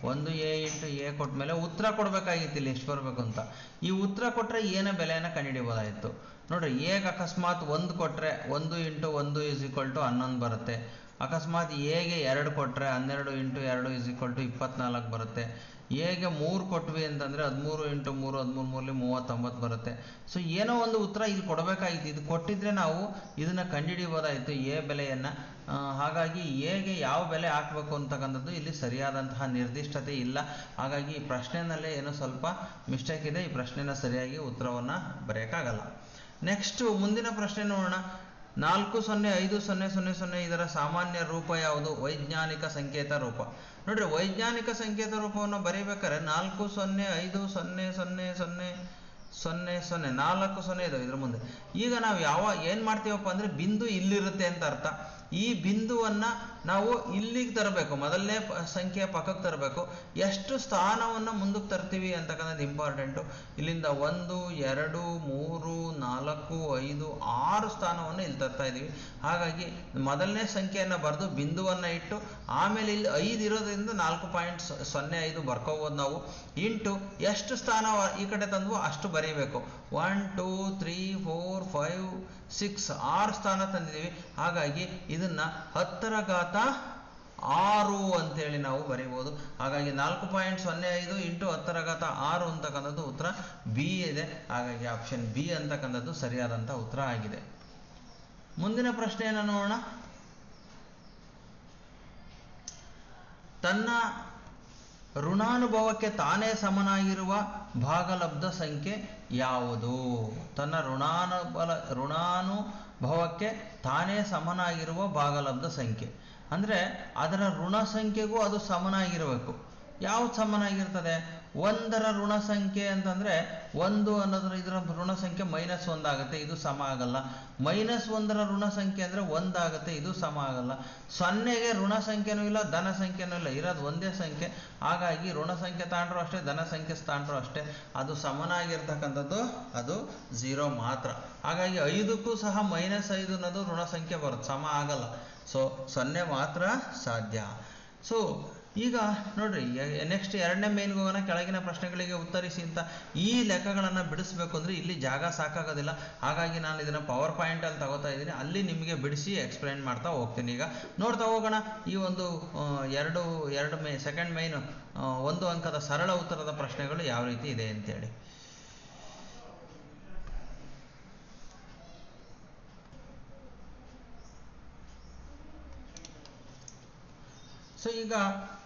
1a ಇಂಟು ಎ ಕೊಟ್ಟ ಮೇಲೆ ಉತ್ತರ ಕೊಡ್ಬೇಕಾಗಿತ್ತು ಇಲ್ಲಿ ಎಷ್ಟು ಬರಬೇಕು ಅಂತ. ಈ ಉತ್ತರ ಕೊಟ್ಟರೆ ಏನ ಬೆಲೆಯನ್ನು ಕಂಡುಹಿಡಿಬೋದಾಯಿತು. ನೋಡ್ರಿ, ಎಗೆ ಅಕಸ್ಮಾತ್ 1 ಕೊಟ್ಟರೆ 1 ಇಂಟು 1 ಈಸ್ ಈಕ್ವಲ್ ಟು 11 ಬರುತ್ತೆ. ಅಕಸ್ಮಾತ್ ಎಗೆ 2 ಕೊಟ್ಟರೆ 12 ಇಂಟು 2 ಈಸ್ ಈಕ್ವಲ್ ಟು 24 ಬರುತ್ತೆ. ಎಗೆ 3 ಕೊಟ್ವಿ ಅಂತಂದರೆ 13 ಇಂಟು 3 13 39 ಬರುತ್ತೆ. ಸೊ ಏನೋ ಒಂದು ಉತ್ತರ ಇಲ್ಲಿ ಕೊಡಬೇಕಾಗಿತ್ತು. ಇದು ಕೊಟ್ಟಿದ್ರೆ ನಾವು ಇದನ್ನು ಕಂಡುಹಿಡಿಬೋದಾಯಿತು ಎ ಬೆಲೆಯನ್ನು. ಹಾಗಾಗಿ ಎಗೆ ಯಾವ ಬೆಲೆ ಹಾಕಬೇಕು ಅಂತಕ್ಕಂಥದ್ದು ಇಲ್ಲಿ ಸರಿಯಾದಂತಹ ನಿರ್ದಿಷ್ಟತೆ ಇಲ್ಲ. ಹಾಗಾಗಿ ಈ ಪ್ರಶ್ನೆಯಲ್ಲೇ ಏನೋ ಸ್ವಲ್ಪ ಮಿಸ್ಟೇಕ್ ಇದೆ. ಈ ಪ್ರಶ್ನೆನ ಸರಿಯಾಗಿ ಉತ್ತರವನ್ನು ಬರೆಯೋಕ್ಕಾಗಲ್ಲ. ನೆಕ್ಸ್ಟ್ ಮುಂದಿನ ಪ್ರಶ್ನೆ ನೋಡೋಣ. 405000 ಇದರ ಸಾಮಾನ್ಯ ರೂಪ ಯಾವುದು? ವೈಜ್ಞಾನಿಕ ಸಂಕೇತ ರೂಪ. ನೋಡ್ರಿ, ವೈಜ್ಞಾನಿಕ ಸಂಕೇತ ರೂಪವನ್ನು ಬರೀಬೇಕಾದ್ರೆ 405000 0 0 4 0 ಇದಾವೆ ಇದ್ರ ಮುಂದೆ. ಈಗ ನಾವು ಏನು ಮಾಡ್ತೀವಪ್ಪ ಅಂದರೆ ಬಿಂದು ಇಲ್ಲಿರುತ್ತೆ ಅಂತ ಅರ್ಥ. ಈ ಬಿಂದುವನ್ನು ನಾವು ಇಲ್ಲಿಗೆ ತರಬೇಕು, ಮೊದಲನೇ ಸಂಖ್ಯೆಯ ಪಕ್ಕಕ್ಕೆ ತರಬೇಕು. ಎಷ್ಟು ಸ್ಥಾನವನ್ನು ಮುಂದಕ್ಕೆ ತರ್ತೀವಿ ಅಂತಕ್ಕಂಥದ್ದು ಇಂಪಾರ್ಟೆಂಟು. ಇಲ್ಲಿಂದ 1 2 3 4 5 6 ಸ್ಥಾನವನ್ನು ಇಲ್ಲಿ ತರ್ತಾ ಇದ್ದೀವಿ. ಹಾಗಾಗಿ ಮೊದಲನೇ ಸಂಖ್ಯೆಯನ್ನು ಬರೆದು ಬಿಂದುವನ್ನು ಇಟ್ಟು ಆಮೇಲೆ ಇಲ್ಲಿ 5 ಇರೋದ್ರಿಂದ 4.05 ಬರ್ಕೋಬೋದು ನಾವು. ಇಂಟು ಎಷ್ಟು ಸ್ಥಾನ ಈ ಕಡೆ ತಂದು ಅಷ್ಟು ಬರೀಬೇಕು. 1 2 3 4 5 6 6 ಸ್ಥಾನ ತಂದಿದ್ದೀವಿ. ಹಾಗಾಗಿ ಇದನ್ನು 10⁻6 ಅಂತೇಳಿ ನಾವು ಬರೀಬೋದು. ಹಾಗಾಗಿ 4.05 ಇಂಟು 10⁻6 ಅಂತಕ್ಕಂಥದ್ದು ಉತ್ತರ ಬಿ ಇದೆ. ಹಾಗಾಗಿ ಆಪ್ಷನ್ ಬಿ ಅಂತಕ್ಕಂಥದ್ದು ಸರಿಯಾದಂಥ ಉತ್ತರ ಆಗಿದೆ. ಮುಂದಿನ ಪ್ರಶ್ನೆಯನ್ನು ನೋಡೋಣ. ತನ್ನ ಋಣಾನುಭವಕ್ಕೆ ತಾನೇ ಸಮನಾಗಿರುವ ಭಾಗಲಬ್ಧ ಸಂಖ್ಯೆ ಯಾವುದು? ತನ್ನ ಋಣಾನುಭವಕ್ಕೆ ತಾನೇ ಸಮನಾಗಿರುವ ಭಾಗಲಬ್ಧ ಸಂಖ್ಯೆ ಅಂದರೆ ಅದರ ಋಣ ಸಂಖ್ಯೆಗೂ ಅದು ಸಮನಾಗಿರಬೇಕು. ಯಾವ್ದು ಸಮನಾಗಿರ್ತದೆ? 1ರ ಋಣ ಸಂಖ್ಯೆ ಅಂತಂದರೆ 1 ಅನ್ನೋದ್ರ ಇದರ ಋಣ ಸಂಖ್ಯೆ -1 ಆಗುತ್ತೆ, ಇದು ಸಮ ಆಗಲ್ಲ. -1ರ ಋಣ ಸಂಖ್ಯೆ ಅಂದರೆ 1 ಆಗುತ್ತೆ, ಇದು ಸಮ ಆಗಲ್ಲ. 0ಗೆ ಋಣ ಸಂಖ್ಯೆನೂ ಇಲ್ಲ, ಧನ ಸಂಖ್ಯೆನೂ ಇಲ್ಲ, ಇರೋದು ಒಂದೇ ಸಂಖ್ಯೆ. ಹಾಗಾಗಿ ಋಣ ಸಂಖ್ಯೆ ತಾಂಡ್ರೂ ಅಷ್ಟೇ, ಧನ ಸಂಖ್ಯೆ ತಾಂಡ್ರೂ ಅಷ್ಟೇ, ಅದು ಸಮನಾಗಿರ್ತಕ್ಕಂಥದ್ದು ಅದು 0 ಮಾತ್ರ. ಹಾಗಾಗಿ 5ಕ್ಕೂ ಸಹ -5 ಅನ್ನೋದು ಋಣ ಸಂಖ್ಯೆ ಬರುತ್ತೆ, ಸಮ ಆಗಲ್ಲ. ಸೊ 0 ಮಾತ್ರ ಸಾಧ್ಯ. ಸೊ ಈಗ ನೋಡ್ರಿ, ನೆಕ್ಸ್ಟ್ 2ನೇ ಮೇನ್ಗೆ ಹೋಗೋಣ. ಕೆಳಗಿನ ಪ್ರಶ್ನೆಗಳಿಗೆ ಉತ್ತರಿಸಿ ಅಂತ ಈ ಲೆಕ್ಕಗಳನ್ನು ಬಿಡಿಸ್ಬೇಕು ಅಂದರೆ ಇಲ್ಲಿ ಜಾಗ ಸಾಕಾಗೋದಿಲ್ಲ. ಹಾಗಾಗಿ ನಾನು ಇದನ್ನು ಪವರ್ ಪಾಯಿಂಟಲ್ಲಿ ತಗೋತಾ ಇದ್ದೀನಿ, ಅಲ್ಲಿ ನಿಮಗೆ ಬಿಡಿಸಿ ಎಕ್ಸ್ಪ್ಲೈನ್ ಮಾಡ್ತಾ ಹೋಗ್ತೀನಿ. ಈಗ ನೋಡ್ತಾ ಹೋಗೋಣ ಈ ಒಂದು ಸೆಕೆಂಡ್ ಮೈನ್ 1 ಅಂಕದ ಸರಳ ಉತ್ತರದ ಪ್ರಶ್ನೆಗಳು ಯಾವ ರೀತಿ ಇದೆ ಅಂತೇಳಿ. ಸೊ ಈಗ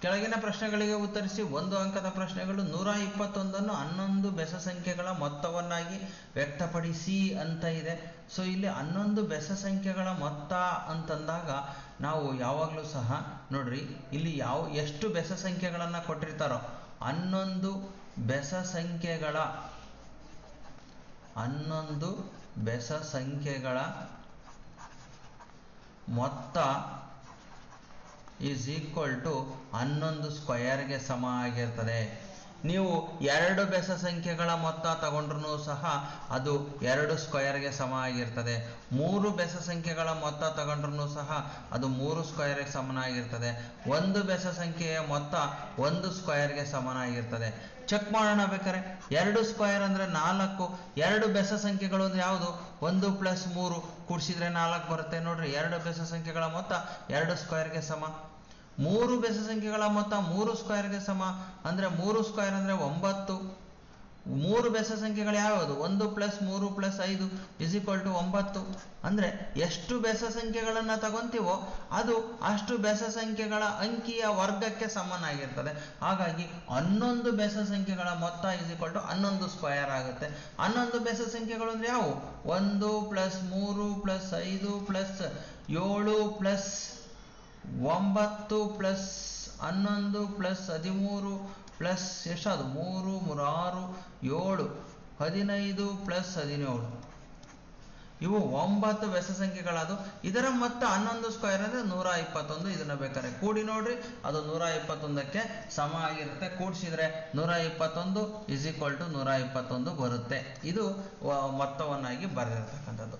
ಕೆಳಗಿನ ಪ್ರಶ್ನೆಗಳಿಗೆ ಉತ್ತರಿಸಿ 1 ಅಂಕದ ಪ್ರಶ್ನೆಗಳು. 121 11 ಬೆಸ ಸಂಖ್ಯೆಗಳ ಮೊತ್ತವನ್ನಾಗಿ ವ್ಯಕ್ತಪಡಿಸಿ ಅಂತ ಇದೆ. ಸೊ ಇಲ್ಲಿ 11 ಬೆಸ ಸಂಖ್ಯೆಗಳ ಮೊತ್ತ ಅಂತಂದಾಗ ನಾವು ಯಾವಾಗಲೂ ಸಹ ನೋಡ್ರಿ, ಇಲ್ಲಿ ಎಷ್ಟು ಬೆಸ ಸಂಖ್ಯೆಗಳನ್ನು ಕೊಟ್ಟಿರ್ತಾರೋ 11 ಬೆಸ ಸಂಖ್ಯೆಗಳ ಮೊತ್ತ ಈಸ್ ಈಕ್ವಲ್ ಟು 11 ಸ್ಕ್ವಯರ್ಗೆ ಸಮ ಆಗಿರ್ತದೆ. ನೀವು 2 ಬೆಸ ಸಂಖ್ಯೆಗಳ ಮೊತ್ತ ತಗೊಂಡ್ರೂ ಸಹ ಅದು 2 ಸ್ಕ್ವಯರ್ಗೆ ಸಮ ಆಗಿರ್ತದೆ. 3 ಬೆಸ ಸಂಖ್ಯೆಗಳ ಮೊತ್ತ ತಗೊಂಡ್ರೂ ಸಹ ಅದು 3 ಸ್ಕ್ವಯರ್ಗೆ ಸಮನಾಗಿರ್ತದೆ. 1 ಬೆಸ ಸಂಖ್ಯೆಯ ಮೊತ್ತ 1 ಸ್ಕ್ವಯರ್ಗೆ ಸಮನಾಗಿರ್ತದೆ. ಚೆಕ್ ಮಾಡೋಣ ಬೇಕಾರೆ. 2 ಸ್ಕ್ವಯರ್ ಅಂದರೆ 4. 2 ಬೆಸ ಸಂಖ್ಯೆಗಳು ಅಂದರೆ ಯಾವುದು? 1 + 3 ಕೂಡಿಸಿದ್ರೆ 4 ಬರುತ್ತೆ. ನೋಡ್ರಿ, 2 ಬೆಸ ಸಂಖ್ಯೆಗಳ ಮೊತ್ತ 2 ಸ್ಕ್ವಯರ್ಗೆ ಸಮ. 3 ಬೆಸ ಸಂಖ್ಯೆಗಳ ಮೊತ್ತ 3 ಸ್ಕ್ವಯರ್ಗೆ ಸಮ. ಅಂದರೆ 3 ಸ್ಕ್ವಯರ್ ಅಂದರೆ 9. 3 ಬೆಸ ಸಂಖ್ಯೆಗಳು ಯಾವುದು? 1 + 3 + 5 = 9. ಅಂದರೆ ಎಷ್ಟು ಬೆಸ ಸಂಖ್ಯೆಗಳನ್ನು ತಗೊಂತೀವೋ ಅದು ಅಷ್ಟು ಬೆಸ ಸಂಖ್ಯೆಗಳ ಅಂಕಿಯ ವರ್ಗಕ್ಕೆ ಸಮನಾಗಿರ್ತದೆ. ಹಾಗಾಗಿ 11 ಬೆಸ ಸಂಖ್ಯೆಗಳ ಮೊತ್ತ = 11 ಸ್ಕ್ವಯರ್ ಆಗುತ್ತೆ. 11 ಬೆಸ ಸಂಖ್ಯೆಗಳು ಅಂದರೆ ಯಾವುವು? 1 + 3 + 5 + 7 + 9 + 11 + 13 ಪ್ಲಸ್ ಎಷ್ಟದು? 3 3 6 7 15 + 17 ಇವು 9 ಬೆಸ ಸಂಖ್ಯೆಗಳದು. ಇದರ ಮೊತ್ತ 11 ಸ್ಕ್ವಯರ್ ಅಂದರೆ 121. ಇದನ್ನು ಬೇಕಾದ್ರೆ ಕೂಡಿ ನೋಡ್ರಿ, ಅದು 121ಕ್ಕೆ ಸಮ ಆಗಿರುತ್ತೆ. ಕೂಡಿಸಿದ್ರೆ 121 = 121 ಬರುತ್ತೆ. ಇದು ಮೊತ್ತವನ್ನಾಗಿ ಬರೆದಿರ್ತಕ್ಕಂಥದ್ದು.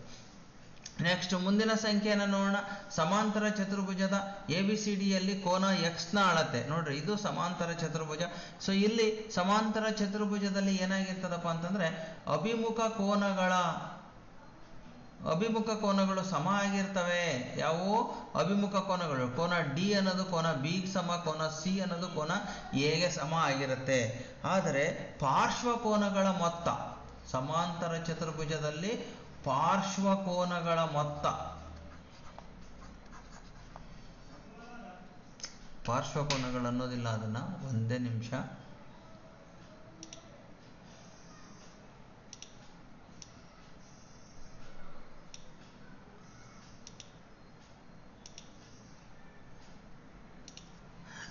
ನೆಕ್ಸ್ಟ್ ಮುಂದಿನ ಸಂಖ್ಯೆಯನ್ನು ನೋಡೋಣ. ಸಮಾಂತರ ಚತುರ್ಭುಜದ ABCDಯಲ್ಲಿ ಕೋನ X ನ ಅಳತೆ. ನೋಡ್ರಿ, ಇದು ಸಮಾಂತರ ಚತುರ್ಭುಜ. ಸೊ ಇಲ್ಲಿ ಸಮಾಂತರ ಚತುರ್ಭುಜದಲ್ಲಿ ಏನಾಗಿರ್ತದಪ್ಪ ಅಂತಂದ್ರೆ ಅಭಿಮುಖ ಕೋನಗಳು ಸಮ ಆಗಿರ್ತವೆ. ಯಾವುವು? ಅಭಿಮುಖ ಕೋನಗಳು. ಕೋನ D ಅನ್ನೋದು ಕೋನ B ಗೆ ಸಮ, ಕೋನ C ಅನ್ನೋದು ಕೋನ A ಗೆ ಸಮ ಆಗಿರುತ್ತೆ. ಆದರೆ ಪಾರ್ಶ್ವಕೋನಗಳ ಮೊತ್ತ, ಸಮಾಂತರ ಚತುರ್ಭುಜದಲ್ಲಿ ಪಾರ್ಶ್ವಕೋನಗಳ ಮೊತ್ತ, ಪಾರ್ಶ್ವಕೋನಗಳು ಅನ್ನೋದಿಲ್ಲ, ಅದನ್ನ ಒಂದೇ ನಿಮಿಷ.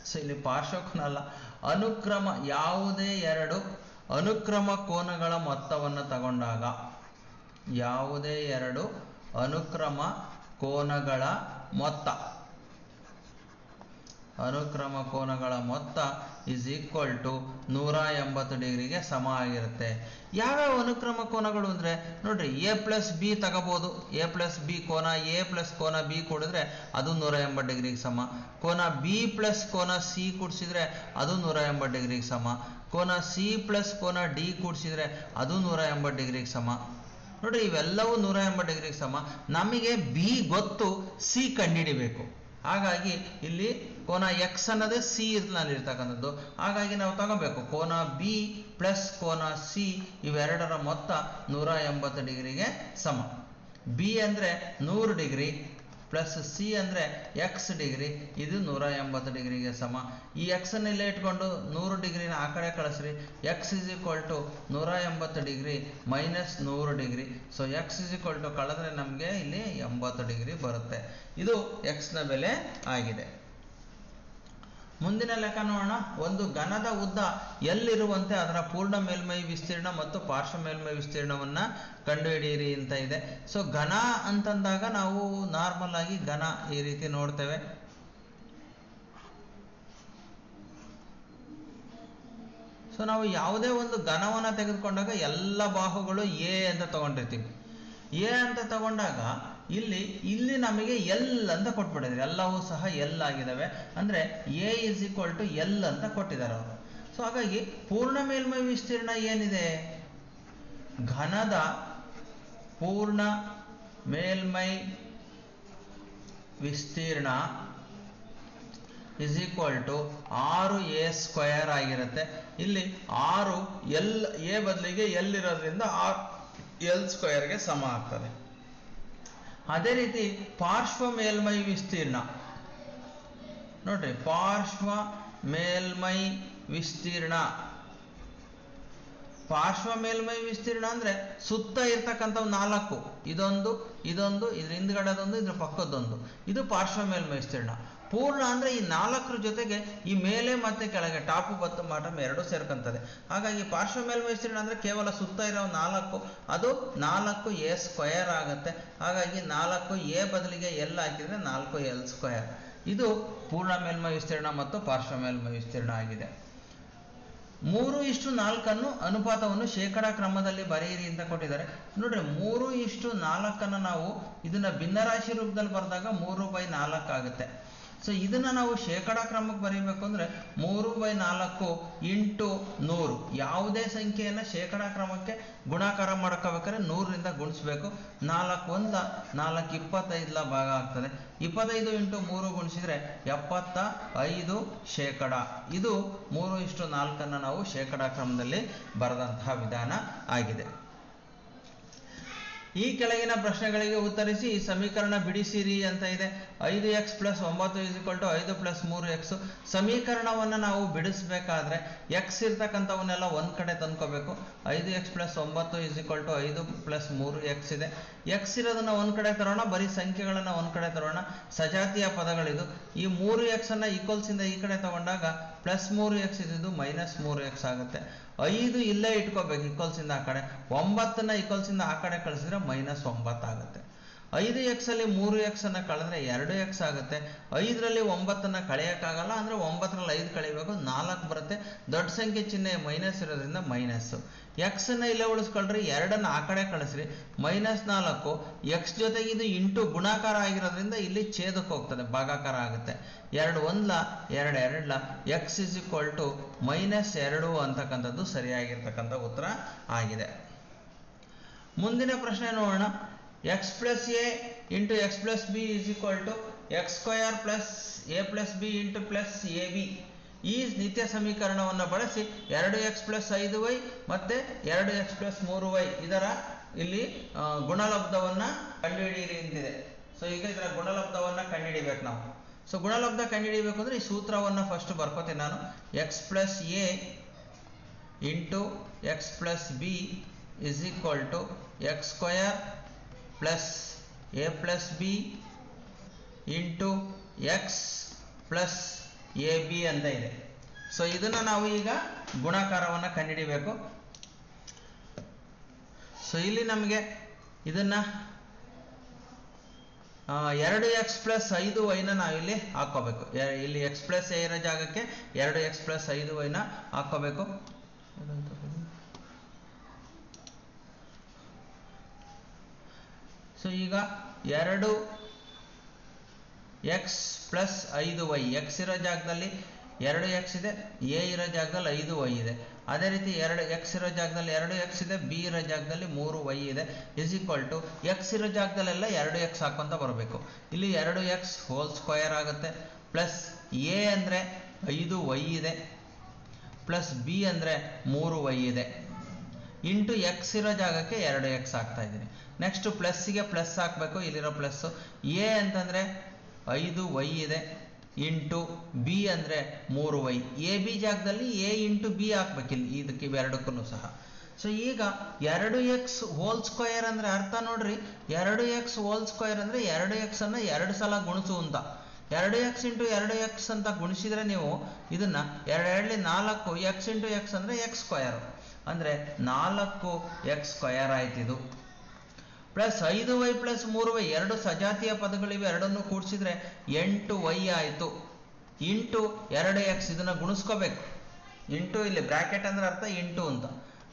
ಸೊ ಇಲ್ಲಿ ಪಾರ್ಶ್ವಕೋನ ಅಲ್ಲ, ಅನುಕ್ರಮ. ಯಾವುದೇ ಎರಡು ಅನುಕ್ರಮ ಕೋನಗಳ ಮೊತ್ತವನ್ನು ತಗೊಂಡಾಗ, ಯಾವುದೇ ಎರಡು ಅನುಕ್ರಮ ಕೋನಗಳ ಮೊತ್ತ, ಅನುಕ್ರಮ ಕೋನಗಳ ಮೊತ್ತ ಇಸ್ ಈಕ್ವಲ್ ಟು 180 ಡಿಗ್ರಿಗೆ ಸಮ ಆಗಿರುತ್ತೆ. ಯಾವ್ಯಾವ ಅನುಕ್ರಮ ಕೋನಗಳು ಅಂದರೆ ನೋಡ್ರಿ, ಎ ಪ್ಲಸ್ ಬಿ ತಗೋಬಹುದು. ಎ ಪ್ಲಸ್ ಬಿ ಕೋನ ಎ ಪ್ಲಸ್ ಕೋನ ಬಿ ಕೂಡಿದ್ರೆ ಅದು 180 ಡಿಗ್ರಿಗೆ ಸಮ. ಕೋನ ಬಿ ಪ್ಲಸ್ ಕೋನ ಸಿ ಕೂಡಿಸಿದ್ರೆ ಅದು 180 ಡಿಗ್ರಿಗೆ ಸಮ. ಕೋನ ಸಿ ಪ್ಲಸ್ ಕೋನ ಡಿ ಕೂಡಿಸಿದ್ರೆ ಅದು 180 ಡಿಗ್ರಿಗೆ ಸಮ. ನೋಡ್ರಿ, ಇವೆಲ್ಲವೂ 180 ಡಿಗ್ರಿಗೆ ಸಮ. ನಮಗೆ ಬಿ ಗೊತ್ತು, ಸಿ ಕಂಡುಹಿಡಿಬೇಕು. ಹಾಗಾಗಿ ಇಲ್ಲಿ ಕೋನ ಎಕ್ಸ್ ಅನ್ನೋದೇ ಸಿ ಇರ್ತಕ್ಕಂಥದ್ದು. ಹಾಗಾಗಿ ನಾವು ತಗೋಬೇಕು ಕೋನ ಬಿ ಪ್ಲಸ್ ಕೋನ ಸಿ ಇವೆರಡರ ಮೊತ್ತ 180 ಡಿಗ್ರಿಗೆ ಸಮ. ಬಿ ಅಂದರೆ 100 ಡಿಗ್ರಿ ಪ್ಲಸ್ ಸಿ ಅಂದರೆ ಎಕ್ಸ್ ಡಿಗ್ರಿ, ಇದು 180 ಡಿಗ್ರಿಗೆ ಸಮ. ಈ ಎಕ್ಸನ್ನೆಲ್ಲ ಇಟ್ಕೊಂಡು 100 ಡಿಗ್ರಿನ ಆ ಕಡೆ ಕಳಿಸ್ರಿ. X is equal to 180 degree minus 100 degree. So X is equal to ಕಳೆದ್ರೆ ನಮಗೆ ಇಲ್ಲಿ 80 ಡಿಗ್ರಿ ಬರುತ್ತೆ. ಇದು ಎಕ್ಸ್ನ ಬೆಲೆ ಆಗಿದೆ. ಮುಂದಿನ ಲೆಕ್ಕ ನೋಡೋಣ. ಒಂದು ಘನದ ಉದ್ದ ಎಲ್ಲಿರುವಂತೆ ಅದರ ಪೂರ್ಣ ಮೇಲ್ಮೈ ವಿಸ್ತೀರ್ಣ ಮತ್ತು ಪಾರ್ಶ್ವ ಮೇಲ್ಮೈ ವಿಸ್ತೀರ್ಣವನ್ನು ಕಂಡುಹಿಡಿಯಿರಿ ಅಂತ ಇದೆ. ಸೊ ಘನ ಅಂತಂದಾಗ ನಾವು ನಾರ್ಮಲ್ ಆಗಿ ಘನ ಈ ರೀತಿ ನೋಡ್ತೇವೆ. ಸೊ ನಾವು ಯಾವುದೇ ಒಂದು ಘನವನ್ನು ತೆಗೆದುಕೊಂಡಾಗ ಎಲ್ಲ ಬಾಹುಗಳು ಎ ಅಂತ ತಗೊಂಡಿರ್ತೀವಿ. ಎ ಅಂತ ತಗೊಂಡಾಗ ಇಲ್ಲಿ ನಮಗೆ ಎಲ್ ಅಂತ ಕೊಟ್ಬಿಟ್ಟಿದ್ದಾರೆ. ಎಲ್ಲವೂ ಸಹ ಎಲ್ ಆಗಿದ್ದಾವೆ. ಅಂದರೆ A is equal to L ಅಂತ ಕೊಟ್ಟಿದ್ದಾರೆ ಅವರು. ಸೊ ಹಾಗಾಗಿ ಪೂರ್ಣ ಮೇಲ್ಮೈ ವಿಸ್ತೀರ್ಣ ಏನಿದೆ, ಘನದ ಪೂರ್ಣ ಮೇಲ್ಮೈ ವಿಸ್ತೀರ್ಣ ಇಸ್ ಈಕ್ವಲ್ ಟು 6a² ಆಗಿರುತ್ತೆ. ಇಲ್ಲಿ 6 ಎಲ್ ಎ ಬದಲಿಗೆ ಎಲ್ ಇರೋದ್ರಿಂದ L² ಸಮ ಆಗ್ತದೆ. ಅದೇ ರೀತಿ ಪಾರ್ಶ್ವ ಮೇಲ್ಮೈ ವಿಸ್ತೀರ್ಣ ನೋಡ್ರಿ, ಪಾರ್ಶ್ವ ಮೇಲ್ಮೈ ವಿಸ್ತೀರ್ಣ, ಪಾರ್ಶ್ವ ಮೇಲ್ಮೈ ವಿಸ್ತೀರ್ಣ ಅಂದ್ರೆ ಸುತ್ತ ಇರ್ತಕ್ಕಂಥವು 4, ಇದೊಂದು ಇದೊಂದು ಇದ್ರ ಹಿಂದ್ಗಡೆದೊಂದು ಇದ್ರ ಪಕ್ಕದೊಂದು, ಇದು ಪಾರ್ಶ್ವ ಮೇಲ್ಮೈ ವಿಸ್ತೀರ್ಣ. ಪೂರ್ಣ ಅಂದ್ರೆ ಈ 4 ಜೊತೆಗೆ ಈ ಮೇಲೆ ಮತ್ತೆ ಕೆಳಗೆ ಟಾಪು ಮತ್ತು ಬಾಟಮ್ ಎರಡು ಸೇರ್ಕೊಂತದೆ. ಹಾಗಾಗಿ ಪಾರ್ಶ್ವ ಮೇಲ್ಮೈ ವಿಸ್ತೀರ್ಣ ಅಂದ್ರೆ ಕೇವಲ ಸುತ್ತ ಇರೋ 4, ಅದು 4a² ಆಗುತ್ತೆ. ಹಾಗಾಗಿ 4a ಬದಲಿಗೆ ಎಲ್ ಹಾಕಿದ್ರೆ 4l². ಇದು ಪೂರ್ಣ ಮೇಲ್ಮೈ ವಿಸ್ತೀರ್ಣ ಮತ್ತು ಪಾರ್ಶ್ವ ಮೇಲ್ಮೈ ವಿಸ್ತೀರ್ಣ ಆಗಿದೆ. 3:4 ಅನುಪಾತವನ್ನು ಶೇಕಡಾ ಕ್ರಮದಲ್ಲಿ ಬರೆಯಿರಿ ಅಂತ ಕೊಟ್ಟಿದ್ದಾರೆ. ನೋಡ್ರಿ, 3:4 ನಾವು ಇದನ್ನ ಭಿನ್ನರಾಶಿ ರೂಪದಲ್ಲಿ ಬರೆದಾಗ 3/4 ಆಗುತ್ತೆ. ಸೊ ಇದನ್ನ ನಾವು ಶೇಕಡಾ ಕ್ರಮಕ್ಕೆ ಬರೀಬೇಕು ಅಂದ್ರೆ 3/4 ಇಂಟು 100. ಯಾವುದೇ ಸಂಖ್ಯೆಯನ್ನ ಶೇಕಡಾ ಕ್ರಮಕ್ಕೆ ಗುಣಾಕಾರ ಮಾಡ್ಕೋಬೇಕಾದ್ರೆ 100ರಿಂದ ಗುಣಿಸ್ಬೇಕು. 4 1 4 25 ಭಾಗ ಆಗ್ತದೆ. 25 ಇಂಟು 3 ಗುಣಿಸಿದ್ರೆ 75%. ಇದು 3:4 ನಾವು ಶೇಕಡಾ ಕ್ರಮದಲ್ಲಿ ಬರೆದಂತಹ ವಿಧಾನ ಆಗಿದೆ. ಈ ಕೆಳಗಿನ ಪ್ರಶ್ನೆಗಳಿಗೆ ಉತ್ತರಿಸಿ ಈ ಸಮೀಕರಣ ಬಿಡಿಸಿರಿ ಅಂತ ಇದೆ. 5x + 9 = 5 + 3x. ಸಮೀಕರಣವನ್ನು ನಾವು ಬಿಡಿಸಬೇಕಾದ್ರೆ x ಇರ್ತಕ್ಕಂಥವನ್ನೆಲ್ಲ ಒಂದ್ ಕಡೆ ತಂದ್ಕೋಬೇಕು. 5x + 9 = 5 + 3x ಇದೆ. x ಇರೋದನ್ನ ಒಂದ್ ಕಡೆ ತರೋಣ, ಬರೀ ಸಂಖ್ಯೆಗಳನ್ನ ಒಂದ್ ಕಡೆ ತರೋಣ. ಸಜಾತಿಯ ಪದಗಳಿದು. ಈ 3x ಅನ್ನ ಈಕ್ವಲ್ಸ್ ಇಂದ ಈ ಕಡೆ ತಗೊಂಡಾಗ +3x ಇದ್ದು -3x ಆಗುತ್ತೆ. 5 ಇಲ್ಲೇ ಇಟ್ಕೋಬೇಕು ಈಕ್ವಲ್ಸ್ ಇಂದ ಆ ಕಡೆ. 9ನ್ನ ಈಕ್ವಲ್ಸ್ ಇಂದ ಆ ಕಡೆ ಕಳಿಸಿದ್ರೆ -9 ಆಗುತ್ತೆ. 5x ಅಲ್ಲಿ 3x ಅನ್ನ ಕಳೆದ್ರೆ 2x ಆಗುತ್ತೆ. 5ರಲ್ಲಿ 9ನ್ನ ಕಳೆಯಕ್ಕಾಗಲ್ಲ, ಅಂದ್ರೆ 9ರಲ್ಲಿ 5 ಕಳಿಬೇಕು, 4 ಬರುತ್ತೆ. ದೊಡ್ಡ ಸಂಖ್ಯೆ ಚಿಹ್ನೆ ಮೈನಸ್ ಇರೋದ್ರಿಂದ ಮೈನಸ್. x ಅನ್ನ ಇಲ್ಲೇ ಉಳಿಸ್ಕೊಳ್ರಿ, 2ನ್ನ ಆ ಕಡೆ ಕಳಿಸ್ರಿ, -4. x ಜೊತೆಗೆ ಇದು ಇಂಟು ಗುಣಾಕಾರ ಆಗಿರೋದ್ರಿಂದ ಇಲ್ಲಿ ಛೇದಕ್ಕೆ ಹೋಗ್ತದೆ, ಭಾಗಾಕಾರ ಆಗುತ್ತೆ. 2 1 2 2 x = -2 ಅಂತಕ್ಕಂಥದ್ದು ಸರಿಯಾಗಿರ್ತಕ್ಕಂಥ ಉತ್ತರ ಆಗಿದೆ. ಮುಂದಿನ ಪ್ರಶ್ನೆ ನೋಡೋಣ. x + a × x + b = x² + a + b + ab. ಈ ನಿತ್ಯ ಸಮೀಕರಣವನ್ನು ಬಳಸಿ 2x + 5y ಮತ್ತೆ 2x + 3y ಇದರ ಇಲ್ಲಿ ಗುಣಲಬ್ಧವನ್ನ ಕಂಡುಹಿಡಿಯಿರಿ ಅಂತಿದೆ. ಸೊ ಈಗ ಇದರ ಗುಣಲಬ್ಧವನ್ನ ಕಂಡುಹಿಡಿಬೇಕು ನಾವು. ಸೊ ಗುಣಲಬ್ಧ ಕಂಡುಹಿಡಿಬೇಕು ಅಂದ್ರೆ ಈ ಸೂತ್ರವನ್ನ ಫಸ್ಟ್ ಬರ್ಕೋತೀನಿ ನಾನು. x + a × x + b = x² + a + b × x + ab ಅಂತ ಇದೆ. ಸೊ ಇದನ್ನ ನಾವು ಈಗ ಗುಣಾಕಾರವನ್ನು ಕಂಡುಹಿಡಿಬೇಕು. ಸೊ ಇಲ್ಲಿ ನಮಗೆ ಇದನ್ನ 2x ಪ್ಲಸ್ 5y ನಾವಿಲ್ಲಿ ಹಾಕೋಬೇಕು. ಇಲ್ಲಿ x ಪ್ಲಸ್ a ಇರೋ ಜಾಗಕ್ಕೆ 2x ಪ್ಲಸ್ 5y ಹಾಕೋಬೇಕು. ಸೊ ಈಗ 2x ಪ್ಲಸ್ 5y, x ಇರೋ ಜಾಗದಲ್ಲಿ 2x ಇದೆ, a ಇರೋ ಜಾಗದಲ್ಲಿ 5y ಇದೆ. ಅದೇ ರೀತಿ 2x ಇರೋ ಜಾಗದಲ್ಲಿ 2x ಇದೆ, b ಇರೋ ಜಾಗದಲ್ಲಿ 3y ಇದೆ. ಇಸ್ ಈಕ್ವಲ್ ಟು x ಇರೋ ಜಾಗದಲ್ಲೆಲ್ಲ 2x ಹಾಕೊಂತ ಬರಬೇಕು. ಇಲ್ಲಿ 2x ಹೋಲ್ ಸ್ಕ್ವಯರ್ ಆಗುತ್ತೆ, ಪ್ಲಸ್ a ಅಂದರೆ 5y ಇದೆ, ಪ್ಲಸ್ b ಅಂದರೆ 3y ಇದೆ, ಇಂಟು x ಇರೋ ಜಾಗಕ್ಕೆ 2x ಹಾಕ್ತಾ ಇದ್ದೀನಿ. ನೆಕ್ಸ್ಟ್ ಪ್ಲಸ್ಸಿಗೆ ಪ್ಲಸ್ ಹಾಕಬೇಕು, ಇಲ್ಲಿರೋ ಪ್ಲಸ್. a ಅಂತಂದರೆ 5y ಇದೆ, ಇಂಟು ಬಿ ಅಂದರೆ 3y. ಎ ಬಿ ಜಾಗದಲ್ಲಿ a ಇಂಟು ಬಿ ಹಾಕ್ಬೇಕಿಲ್ಲ ಇದಕ್ಕೆ ಇವೆರಡಕ್ಕೂ ಸಹ. ಸೊ ಈಗ 2x ಹೋಲ್ ಸ್ಕ್ವಯರ್ ಅಂದರೆ ಅರ್ಥ ನೋಡ್ರಿ, 2x ಹೋಲ್ ಸ್ಕ್ವಯರ್ ಅಂದರೆ 2x ಅನ್ನು 2 ಸಲ ಗುಣಿಸು ಅಂತ. 2x ಇಂಟು 2x ಅಂತ ಗುಣಿಸಿದ್ರೆ ನೀವು ಇದನ್ನ 2 4 x ಇಂಟು x ಅಂದರೆ x ಸ್ಕ್ವಯರ್, ಅಂದರೆ 4x square ಆಯ್ತಿದು. Plus 5y plus 3y, ಎರಡು ಸಜಾತಿಯ ಪದಗಳಿವೆ, ಎರಡನ್ನು ಕೂಡಿಸಿದ್ರೆ 8y ಆಯಿತು. ಇಂಟು 2x ಇದನ್ನು ಗುಣಿಸ್ಕೋಬೇಕು, ಇಂಟು ಇಲ್ಲಿ ಬ್ರ್ಯಾಕೆಟ್ ಅಂದ್ರೆ ಅರ್ಥ ಇಂಟು ಅಂತ.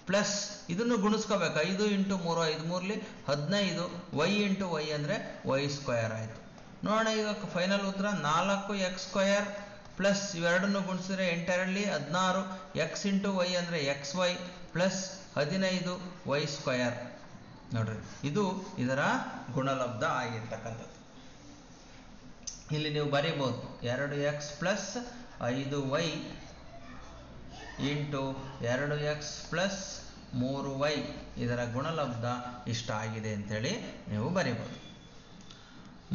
ಪ್ಲಸ್ ಇದನ್ನು ಗುಣಿಸ್ಕೋಬೇಕು, 5 ಇಂಟು 3 5 3ಲಿ 15, y ಇಂಟು y ಅಂದರೆ y ಸ್ಕ್ವಯರ್ ಆಯಿತು. ನೋಡೋಣ ಈಗ ಫೈನಲ್ ಉತ್ತರ 4x ಸ್ಕ್ವಯರ್ ಪ್ಲಸ್ ಇವೆರಡನ್ನು ಗುಣಿಸಿದ್ರೆ 8 2ಲಿ 16, x ಇಂಟು y ಅಂದರೆ xy ಪ್ಲಸ್ 15y ಸ್ಕ್ವಯರ್. ನೋಡ್ರಿ ಇದು ಇದರ ಗುಣಲಬ್ಧ ಆಗಿರ್ತಕ್ಕಂಥದ್ದು. ಇಲ್ಲಿ ನೀವು ಬರೀಬಹುದು 2x plus 5y into 2x plus 3y, ಇದರ ಗುಣಲಬ್ಧ ಇಷ್ಟ ಆಗಿದೆ ಅಂತೇಳಿ ನೀವು ಬರೀಬಹುದು.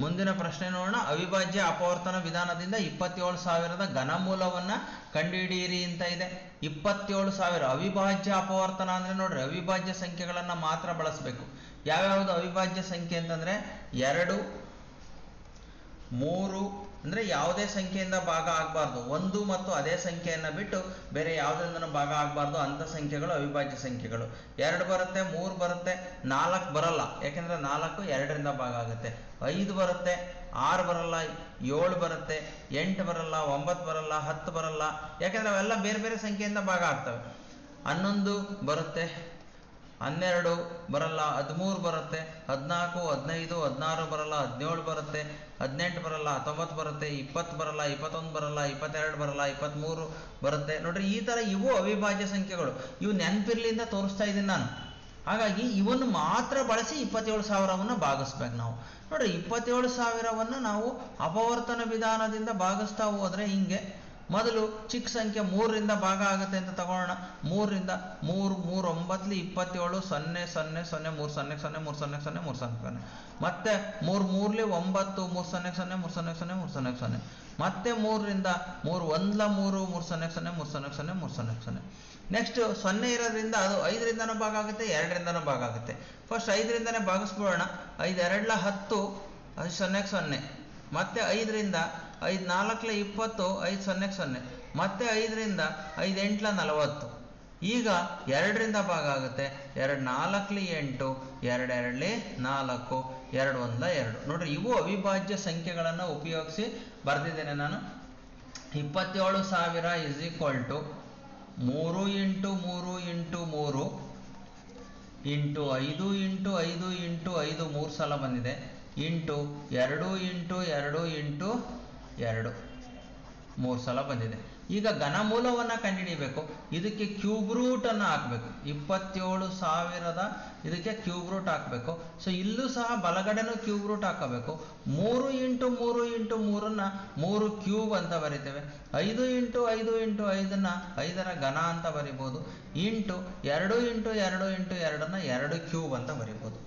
ಮುಂದಿನ ಪ್ರಶ್ನೆ ನೋಡೋಣ. ಅವಿಭಾಜ್ಯ ಅಪವರ್ತನ ವಿಧಾನದಿಂದ 27,000ದ ಘನಮೂಲವನ್ನ ಕಂಡುಹಿಡಿಯಿರಿ ಅಂತ ಇದೆ. 27,000 ಅವಿಭಾಜ್ಯ ಅಪವರ್ತನ ಅಂದ್ರೆ ನೋಡ್ರಿ, ಅವಿಭಾಜ್ಯ ಸಂಖ್ಯೆಗಳನ್ನ ಮಾತ್ರ ಬಳಸಬೇಕು. ಯಾವ್ಯಾವುದು ಅವಿಭಾಜ್ಯ ಸಂಖ್ಯೆ ಅಂತಂದ್ರೆ 2, 3 ಅಂದ್ರೆ ಯಾವುದೇ ಸಂಖ್ಯೆಯಿಂದ ಭಾಗ ಆಗಬಾರ್ದು, 1 ಮತ್ತು ಅದೇ ಸಂಖ್ಯೆಯನ್ನ ಬಿಟ್ಟು ಬೇರೆ ಯಾವುದರಿಂದ ಭಾಗ ಆಗಬಾರ್ದು ಅಂತ ಸಂಖ್ಯೆಗಳು ಅವಿಭಾಜ್ಯ ಸಂಖ್ಯೆಗಳು. 2 ಬರುತ್ತೆ, 3 ಬರುತ್ತೆ, 4 ಬರಲ್ಲ, ಯಾಕೆಂದ್ರೆ 4 2ರಿಂದ ಭಾಗ ಆಗುತ್ತೆ. 5 ಬರುತ್ತೆ, 6 ಬರಲ್ಲ, 7 ಬರುತ್ತೆ, 8 ಬರಲ್ಲ, 9 ಬರಲ್ಲ, 10 ಬರಲ್ಲ, ಯಾಕೆಂದ್ರೆ ಅವೆಲ್ಲ ಬೇರೆ ಬೇರೆ ಸಂಖ್ಯೆಯಿಂದ ಭಾಗ ಆಗ್ತವೆ. 11 ಬರುತ್ತೆ, 12 ಬರಲ್ಲ, 13 ಬರುತ್ತೆ, 14, 15, 16 ಬರಲ್ಲ, 17 ಬರುತ್ತೆ, 18 ಬರಲ್ಲ, 19 ಬರುತ್ತೆ, 20 ಬರಲ್ಲ, 21 ಬರಲ್ಲ, 22 ಬರಲ್ಲ, 23 ಬರುತ್ತೆ. ನೋಡ್ರಿ ಈ ತರ ಇವು ಅವಿಭಾಜ್ಯ ಸಂಖ್ಯೆಗಳು. ಇವು ನೆನಪಿರ್ಲಿಂದ ತೋರಿಸ್ತಾ ಇದ್ದೀನಿ ನಾನು. ಹಾಗಾಗಿ ಇವನ್ನು ಮಾತ್ರ ಬಳಸಿ 27,000ವನ್ನು ಭಾಗಿಸ್ಬೇಕು ನಾವು. ನೋಡ್ರಿ 27,000ವನ್ನು ನಾವು ಅಪವರ್ತನ ವಿಧಾನದಿಂದ ಭಾಗಿಸ್ತಾ ಹೋದ್ರೆ ಹಿಂಗೆ, ಮೊದಲು ಚಿಕ್ಕ ಸಂಖ್ಯೆ 3ರಿಂದ ಭಾಗ ಆಗುತ್ತೆ ಅಂತ ತಗೊಳ್ಳೋಣ. 3ರಿಂದ 3 3 9 27 0 0 0 3 0 0 3 0 0 3 0 0, ಮತ್ತೆ 3 3 9 3 0 0 3 0 0 3 0 0, ಮತ್ತೆ 3ರಿಂದ 3 1 3 3 0 0 3 0 0 3 0 0. ನೆಕ್ಸ್ಟ್ 0 ಇರೋದ್ರಿಂದ ಅದು 5ರಿಂದನೂ ಭಾಗ ಆಗುತ್ತೆ, 2ರಿಂದನೂ ಭಾಗ ಆಗುತ್ತೆ. ಫಸ್ಟ್ 5ರಿಂದನೇ ಭಾಗಿಸ್ಬಿಡೋಣ. 5 2 10, 0 0, ಮತ್ತೆ 5ರಿಂದ 5 4 20, 5 0 0, ಮತ್ತೆ 5ರಿಂದ 5 8 40. ಈಗ 2ರಿಂದ ಭಾಗ ಆಗುತ್ತೆ, 2 4 8, 2 2 4, 2 1 2. ನೋಡ್ರಿ ಇವು ಅವಿಭಾಜ್ಯ ಸಂಖ್ಯೆಗಳನ್ನು ಉಪಯೋಗಿಸಿ ಬರೆದಿದ್ದೇನೆ ನಾನು. 27,000 is equal to 3 into 3 into 3 into 5 into 5 into 5 3 ಸಲ ಬಂದಿದೆ, ಇಂಟು 2 ಇಂಟು 2 ಇಂಟು 2 3 ಸಲ ಬಂದಿದೆ. ಈಗ ಘನಮೂಲವನ್ನು ಕಂಡುಹಿಡಿಯಬೇಕು. ಇದಕ್ಕೆ ಕ್ಯೂಬ್ ರೂಟ್ ಅನ್ನು ಹಾಕಬೇಕು. 27,000 ಇದಕ್ಕೆ ಕ್ಯೂಬ್ ರೂಟ್ ಹಾಕಬೇಕು. ಸೊ ಇಲ್ಲೂ ಸಹ ಬಲಗಡೆನೂ ಕ್ಯೂಬ್ ರೂಟ್ ಹಾಕಬೇಕು. 3 ಇಂಟು 3 ಇಂಟು 3ನ್ನ 3 ಕ್ಯೂಬ್ ಅಂತ ಬರಿತೇವೆ. 5 ಇಂಟು 5 ಇಂಟು 5ನ್ನ 5ರ ಘನ ಅಂತ ಬರಿಬೋದು. ಇಂಟು 2 ಇಂಟು 2 ಇಂಟು 2ನ್ನ 2 ಕ್ಯೂಬ್ ಅಂತ ಬರಿಬೋದು.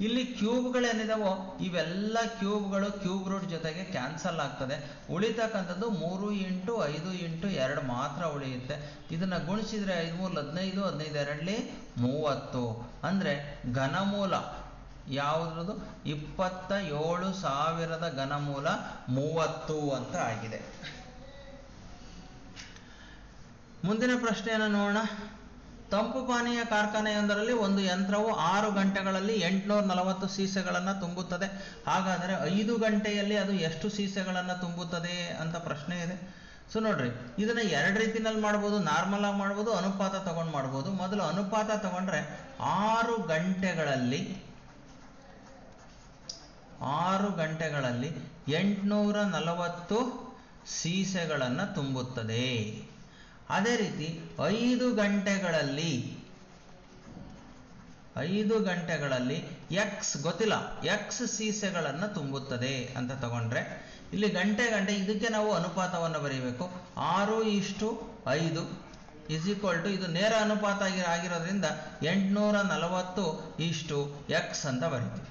ಇಲ್ಲಿ ಕ್ಯೂಬ್ಗಳೇನಿದಾವೋ ಇವೆಲ್ಲ ಕ್ಯೂಬ್ಗಳು ಕ್ಯೂಬ್ ರೂಟ್ ಜೊತೆಗೆ ಕ್ಯಾನ್ಸಲ್ ಆಗ್ತದೆ. ಉಳಿತಕ್ಕಂಥದ್ದು 3 ಇಂಟು 5 ಇಂಟು 2 ಮಾತ್ರ ಉಳಿಯುತ್ತೆ. ಇದನ್ನ ಗುಣಿಸಿದ್ರೆ 5 3 15, 15 2 30. ಅಂದ್ರೆ ಘನಮೂಲ ಯಾವುದ್ರದ್ದು? 27,000ದ ಘನಮೂಲ 30 ಅಂತ ಆಗಿದೆ. ಮುಂದಿನ ಪ್ರಶ್ನೆಯನ್ನು ನೋಡೋಣ. ತಂಪು ಪಾನೀಯ ಕಾರ್ಖಾನೆಯೊಂದರಲ್ಲಿ ಒಂದು ಯಂತ್ರವು 6 ಗಂಟೆಗಳಲ್ಲಿ 840 ಸೀಸೆಗಳನ್ನು ತುಂಬುತ್ತದೆ. ಹಾಗಾದರೆ 5 ಗಂಟೆಯಲ್ಲಿ ಅದು ಎಷ್ಟು ಸೀಸೆಗಳನ್ನು ತುಂಬುತ್ತದೆ ಅಂತ ಪ್ರಶ್ನೆ ಇದೆ. ಸೊ ನೋಡ್ರಿ, ಇದನ್ನ ಎರಡು ರೀತಿನಲ್ಲಿ ಮಾಡ್ಬೋದು, ನಾರ್ಮಲ್ ಆಗಿ ಮಾಡ್ಬೋದು, ಅನುಪಾತ ತಗೊಂಡು ಮಾಡ್ಬೋದು. ಮೊದಲು ಅನುಪಾತ ತಗೊಂಡ್ರೆ 6 ಗಂಟೆಗಳಲ್ಲಿ 840 ಸೀಸೆಗಳನ್ನು ತುಂಬುತ್ತದೆ. ಅದೇ ರೀತಿ 5 ಗಂಟೆಗಳಲ್ಲಿ ಎಕ್ಸ್ ಗೊತ್ತಿಲ್ಲ, ಎಕ್ಸ್ ಸೀಸೆಗಳನ್ನು ತುಂಬುತ್ತದೆ ಅಂತ ತಗೊಂಡ್ರೆ ಇಲ್ಲಿ ಗಂಟೆ ಇದಕ್ಕೆ ನಾವು ಅನುಪಾತವನ್ನು ಬರೀಬೇಕು. 6:5 ಇಸ್ ಈಕ್ವಲ್ ಟು, ಇದು ನೇರ ಅನುಪಾತ ಆಗಿರೋದ್ರಿಂದ 840 ಎಕ್ಸ್ ಅಂತ ಬರೀತೀವಿ.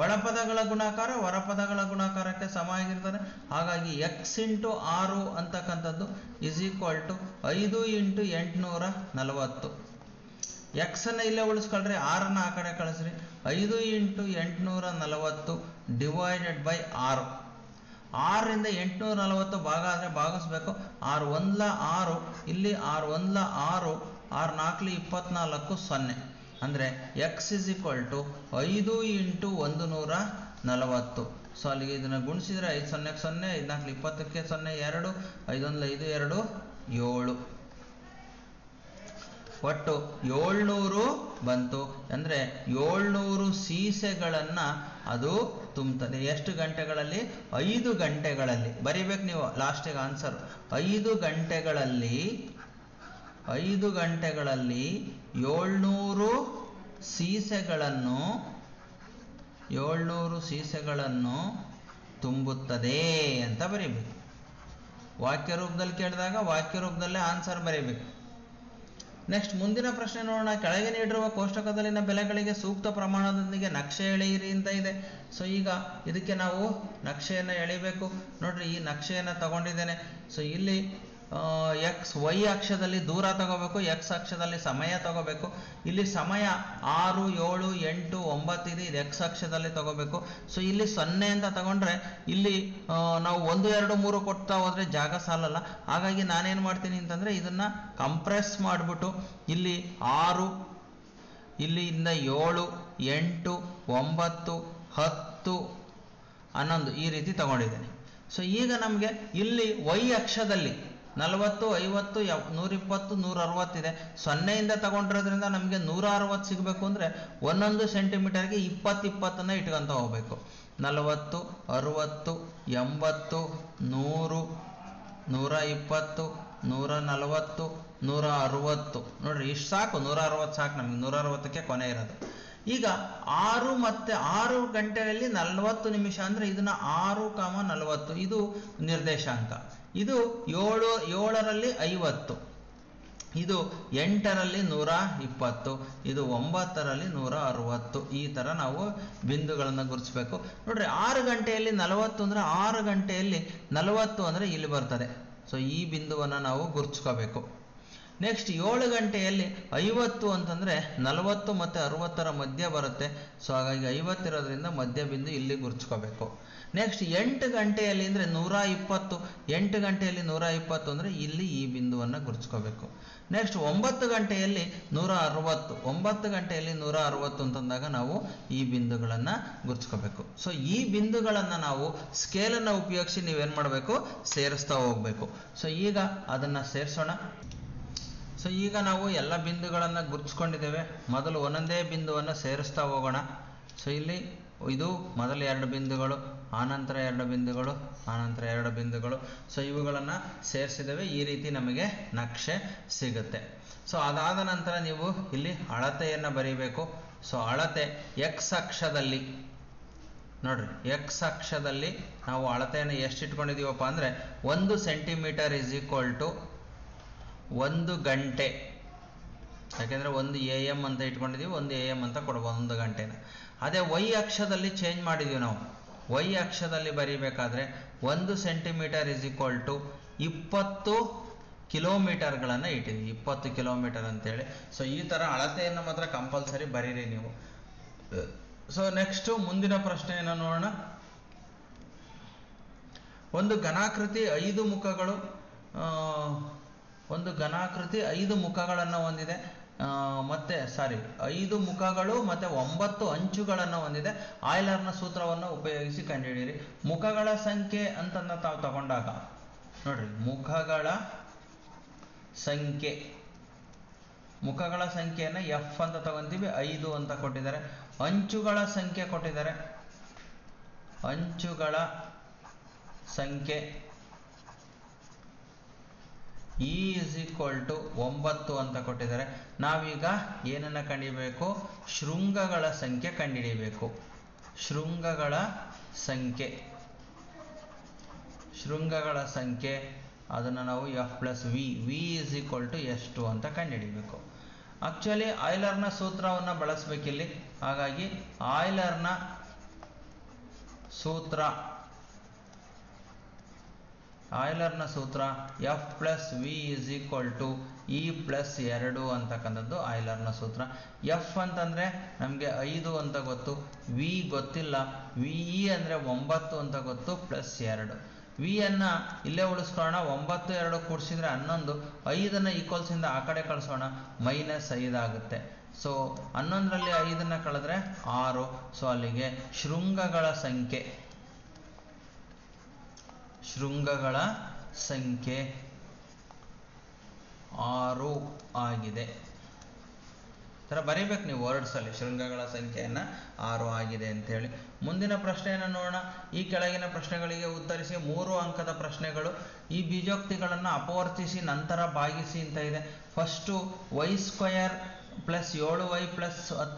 ಒಳಪದಗಳ ಗುಣಾಕಾರ ಹೊರಪದಗಳ ಗುಣಾಕಾರಕ್ಕೆ ಸಮ ಆಗಿರ್ತದೆ. ಹಾಗಾಗಿ ಎಕ್ಸ್ ಇಂಟು 6 ಅಂತಕ್ಕಂಥದ್ದು is equal to 5 into 840. X ಅನ್ನ ಇಲ್ಲೇ ಉಳಿಸ್ಕೊಳ್ರಿ, 6 ಆ ಕಡೆ ಕಳಿಸ್ರಿ. 5 ಇಂಟು 840 ಡಿವೈಡೆಡ್ ಬೈ 6. 6ರಿಂದ 840 ಭಾಗ ಆದರೆ ಭಾಗಿಸ್ಬೇಕು. 6 1 6, ಇಲ್ಲಿ 6 1 6, 6 4 24 0. ಅಂದರೆ X is equal to 5 into 140. So ಅಲ್ಲಿಗೆ ಇದನ್ನು ಗುಣಿಸಿದ್ರೆ 5 0 0, 5 4 20ಕ್ಕೆ 0 2, 5 1 5 2 7. ಒಟ್ಟು 700 ಬಂತು. ಅಂದರೆ 700 ಸೀಸೆಗಳನ್ನು ಅದು ತುಂಬುತ್ತದೆ. ಎಷ್ಟು ಗಂಟೆಗಳಲ್ಲಿ? 5 ಗಂಟೆಗಳಲ್ಲಿ. ಬರಿಬೇಕು ನೀವು ಲಾಸ್ಟಿಗೆ ಆನ್ಸರ್. 5 ಗಂಟೆಗಳಲ್ಲಿ 700 ಸೀಸೆಗಳನ್ನು ತುಂಬುತ್ತದೆ ಅಂತ ಬರೀಬೇಕು. ವಾಕ್ಯ ರೂಪದಲ್ಲಿ ಕೇಳಿದಾಗ ವಾಕ್ಯ ರೂಪದಲ್ಲೇ ಆನ್ಸರ್ ಬರೀಬೇಕು. ನೆಕ್ಸ್ಟ್ ಮುಂದಿನ ಪ್ರಶ್ನೆ ನೋಡೋಣ. ಕೆಳಗೆ ನೀಡಿರುವ ಕೋಷ್ಟಕದಲ್ಲಿನ ಬೆಲೆಗಳಿಗೆ ಸೂಕ್ತ ಪ್ರಮಾಣದೊಂದಿಗೆ ನಕ್ಷೆ ಎಳೆಯಿರಿ ಅಂತ ಇದೆ. ಸೊ ಈಗ ಇದಕ್ಕೆ ನಾವು ನಕ್ಷೆಯನ್ನು ಎಳಿಬೇಕು. ನೋಡ್ರಿ, ಈ ನಕ್ಷೆಯನ್ನು ತಗೊಂಡಿದ್ದೇನೆ. ಸೊ ಇಲ್ಲಿ ವೈ ಅಕ್ಷದಲ್ಲಿ ದೂರ ತಗೋಬೇಕು, ಎಕ್ಸ್ ಅಕ್ಷದಲ್ಲಿ ಸಮಯ ತಗೋಬೇಕು. ಇಲ್ಲಿ ಸಮಯ 6 7 8 9 ಇದೆ, ಇದು ಎಕ್ಸ್ ಅಕ್ಷದಲ್ಲಿ ತಗೋಬೇಕು. ಸೊ ಇಲ್ಲಿ 0 ಅಂತ ತಗೊಂಡ್ರೆ ಇಲ್ಲಿ ನಾವು 1 2 3 ಕೊಡ್ತಾ ಹೋದ್ರೆ ಜಾಗ ಸಾಲಲ್ಲ. ಹಾಗಾಗಿ ನಾನೇನು ಮಾಡ್ತೀನಿ ಅಂತಂದ್ರೆ ಇದನ್ನ ಕಂಪ್ರೆಸ್ ಮಾಡಿಬಿಟ್ಟು ಇಲ್ಲಿ 6, ಇಲ್ಲಿಂದ 7 8 9 10 11 ಈ ರೀತಿ ತಗೊಂಡಿದ್ದೇನೆ. ಸೊ ಈಗ ನಮಗೆ ಇಲ್ಲಿ ವೈ ಅಕ್ಷದಲ್ಲಿ 40 50 120 160 ಇದೆ. 0ಇಂದ ತಗೊಂಡಿರೋದ್ರಿಂದ ನಮಗೆ 160 ಸಿಗಬೇಕು ಅಂದರೆ ಒಂದೊಂದು ಸೆಂಟಿಮೀಟರ್ಗೆ 20 20 ಇಟ್ಕೊಂತ ಹೋಗ್ಬೇಕು. 40 60 80 100 120 140 160. ನೋಡ್ರಿ, ಇಷ್ಟು ಸಾಕು, 160 ಸಾಕು ನಮಗೆ. 160ಕ್ಕೆ ಕೊನೆ ಇರೋದು. ಈಗ 6 ಮತ್ತೆ 6 ಗಂಟೆಯಲ್ಲಿ 40 ನಿಮಿಷ ಅಂದರೆ ಇದನ್ನ 6,40 ಇದು ನಿರ್ದೇಶಾಂಕ. ಇದು 7ರಲ್ಲಿ 50, ಇದು 8ರಲ್ಲಿ 120, ಇದು 9ರಲ್ಲಿ 160. ಈ ಥರ ನಾವು ಬಿಂದುಗಳನ್ನು ಗುರುತಿಸಬೇಕು. ನೋಡ್ರಿ, 6 ಗಂಟೆಯಲ್ಲಿ 40 ಅಂದರೆ 6 ಗಂಟೆಯಲ್ಲಿ 40 ಅಂದರೆ ಇಲ್ಲಿ ಬರ್ತದೆ. ಸೊ ಈ ಬಿಂದುವನ್ನು ನಾವು ಗುರುತಿಸ್ಕೋಬೇಕು. ನೆಕ್ಸ್ಟ್ 7 ಗಂಟೆಯಲ್ಲಿ 50 ಅಂತಂದರೆ 40 ಮತ್ತು 60ರ ಮಧ್ಯ ಬರುತ್ತೆ. ಸೊ ಹಾಗಾಗಿ 50 ಇರೋದ್ರಿಂದ ಮಧ್ಯ ಬಿಂದು ಇಲ್ಲಿ ಗುರುತಿಸ್ಕೋಬೇಕು. ನೆಕ್ಸ್ಟ್ 8 ಗಂಟೆಯಲ್ಲಿ ಅಂದರೆ 120, 8 ಗಂಟೆಯಲ್ಲಿ 120 ಅಂದರೆ ಇಲ್ಲಿ ಈ ಬಿಂದುವನ್ನು ಗುರುತಿಸ್ಕೋಬೇಕು. ನೆಕ್ಸ್ಟ್ 9 ಗಂಟೆಯಲ್ಲಿ 160, 9 ಗಂಟೆಯಲ್ಲಿ 160 ಅಂತಂದಾಗ ನಾವು ಈ ಬಿಂದುಗಳನ್ನು ಗುರುತಿಸ್ಕೋಬೇಕು. ಸೊ ಈ ಬಿಂದುಗಳನ್ನು ನಾವು ಸ್ಕೇಲನ್ನು ಉಪಯೋಗಿಸಿ ನೀವೇನು ಮಾಡಬೇಕು? ಸೇರಿಸ್ತಾ ಹೋಗಬೇಕು. ಸೊ ಈಗ ಅದನ್ನು ಸೇರಿಸೋಣ. ಸೊ ಈಗ ನಾವು ಎಲ್ಲ ಬಿಂದುಗಳನ್ನು ಗುರುತಿಸ್ಕೊಂಡಿದ್ದೇವೆ. ಮೊದಲು ಒಂದೊಂದೇ ಬಿಂದುವನ್ನು ಸೇರಿಸ್ತಾ ಹೋಗೋಣ. ಸೊ ಇಲ್ಲಿ ಇದು ಮೊದಲು 2 ಬಿಂದುಗಳು, ಆನಂತರ 2 ಬಿಂದುಗಳು, ಆನಂತರ 2 ಬಿಂದುಗಳು. ಸೊ ಇವುಗಳನ್ನು ಸೇರಿಸಿದ್ದೇವೆ. ಈ ರೀತಿ ನಮಗೆ ನಕ್ಷೆ ಸಿಗುತ್ತೆ. ಸೊ ಅದಾದ ನಂತರ ನೀವು ಇಲ್ಲಿ ಅಳತೆಯನ್ನು ಬರೀಬೇಕು. ಸೊ ಅಳತೆ ಎಕ್ಸ್ ಅಕ್ಷದಲ್ಲಿ ನೋಡ್ರಿ, ಎಕ್ಸ್ ಅಕ್ಷದಲ್ಲಿ ನಾವು ಅಳತೆಯನ್ನು ಎಷ್ಟು ಇಟ್ಕೊಂಡಿದ್ದೀವಪ್ಪ ಅಂದರೆ 1 ಸೆಂಟಿಮೀಟರ್ ಇಸ್ ಈಕ್ವಲ್ ಟು 1 ಗಂಟೆ. ಯಾಕೆಂದರೆ 1 AM ಅಂತ ಇಟ್ಕೊಂಡಿದ್ದೀವಿ, 1 AM ಅಂತ ಕೊಡ್ಬೋದು 1 ಗಂಟೆನ. ಅದೇ ವೈ ಅಕ್ಷದಲ್ಲಿ ಚೇಂಜ್ ಮಾಡಿದ್ದೀವಿ ನಾವು. ವೈ ಅಕ್ಷದಲ್ಲಿ ಬರೀಬೇಕಾದ್ರೆ 1 ಸೆಂಟಿಮೀಟರ್ ಇಸ್ ಈಕ್ವಲ್ ಟು 20 ಕಿಲೋಮೀಟರ್ಗಳನ್ನು ಇಟ್ಟಿದ್ದೀವಿ, 20 ಕಿಲೋಮೀಟರ್ ಅಂತೇಳಿ. ಸೊ ಈ ಥರ ಅಳತೆಯನ್ನು ಮಾತ್ರ ಕಂಪಲ್ಸರಿ ಬರೀರಿ ನೀವು. ಸೊ ನೆಕ್ಸ್ಟು ಮುಂದಿನ ಪ್ರಶ್ನೆಯನ್ನು ನೋಡೋಣ. ಒಂದು ಘನಾಕೃತಿ 5 ಮುಖಗಳು, ಒಂದು ಘನಾಕೃತಿ 5 ಮುಖಗಳನ್ನು ಹೊಂದಿದೆ. ಮತ್ತೆ 5 ಮುಖಗಳು ಮತ್ತೆ 9 ಅಂಚುಗಳನ್ನು ಹೊಂದಿದೆ. ಆಯ್ಲರ್ನ ಸೂತ್ರವನ್ನು ಉಪಯೋಗಿಸಿ ಕಂಡುಹಿಡಿಯಿರಿ. ಮುಖಗಳ ಸಂಖ್ಯೆ ಅಂತಂದ ತಾವು ತಗೊಂಡಾಗ ನೋಡ್ರಿ, ಮುಖಗಳ ಸಂಖ್ಯೆಯನ್ನು ಎಫ್ ಅಂತ ತಗೊಂತೀವಿ, 5 ಅಂತ ಕೊಟ್ಟಿದ್ದಾರೆ. ಅಂಚುಗಳ ಸಂಖ್ಯೆ ಕೊಟ್ಟಿದ್ದಾರೆ, ಅಂಚುಗಳ ಸಂಖ್ಯೆ E = 9 ಅಂತ ಕೊಟ್ಟಿದ್ದಾರೆ. ನಾವೀಗ ಏನನ್ನ ಕಂಡುಹಿಡಿಯಬೇಕು? ಶೃಂಗಗಳ ಸಂಖ್ಯೆ ಕಂಡುಹಿಡಿಯಬೇಕು. ಶೃಂಗಗಳ ಸಂಖ್ಯೆ ಅದನ್ನು ನಾವು F+V ಎಷ್ಟು ಅಂತ ಕಂಡುಹಿಡಿಯಬೇಕು. ಆಕ್ಚುಲಿ ಆಯ್ಲರ್ನ ಸೂತ್ರವನ್ನು ಬಳಸಬೇಕಿಲ್ಲಿ. ಹಾಗಾಗಿ ಆಯ್ಲರ್ನ ಸೂತ್ರ F+V E+2 ಅಂತಕ್ಕಂಥದ್ದು ಆಯ್ಲರ್ನ ಸೂತ್ರ. F ಅಂತಂದ್ರೆ ನಮಗೆ 5 ಅಂತ ಗೊತ್ತು, V ಗೊತ್ತಿಲ್ಲ, VE ಅಂದ್ರೆ 9 ಅಂತ ಗೊತ್ತು, +2. V ಅನ್ನ ಇಲ್ಲೇ ಉಳಿಸ್ಕೊಳ್ಳೋಣ, 9 2 ಕೂಡಿಸಿದ್ರೆ 11, 5 ಈಕ್ವಲ್ಸ್ ಇಂದ ಆ ಕಡೆ ಕಳಿಸೋಣ, -5 ಆಗುತ್ತೆ. ಸೊ 11ರಲ್ಲಿ 5 ಕಳೆದ್ರೆ 6. ಸೊ ಅಲ್ಲಿಗೆ ಶೃಂಗಗಳ ಸಂಖ್ಯೆ 6 ಆಗಿದೆ. ತರ ಬರೀಬೇಕು ನೀವು ವರ್ಡ್ಸ್ ಅಲ್ಲಿ, ಶೃಂಗಗಳ ಸಂಖ್ಯೆಯನ್ನ 6 ಆಗಿದೆ ಅಂತ ಹೇಳಿ. ಮುಂದಿನ ಪ್ರಶ್ನೆಯನ್ನು ನೋಡೋಣ. ಈ ಕೆಳಗಿನ ಪ್ರಶ್ನೆಗಳಿಗೆ ಉತ್ತರಿಸಿ. 3 ಅಂಕದ ಪ್ರಶ್ನೆಗಳು. ಈ ಬೀಜೋಕ್ತಿಗಳನ್ನು ಅಪವರ್ತಿಸಿ ನಂತರ ಭಾಗಿಸಿ ಅಂತ ಇದೆ. ಫಸ್ಟು y² + 7y +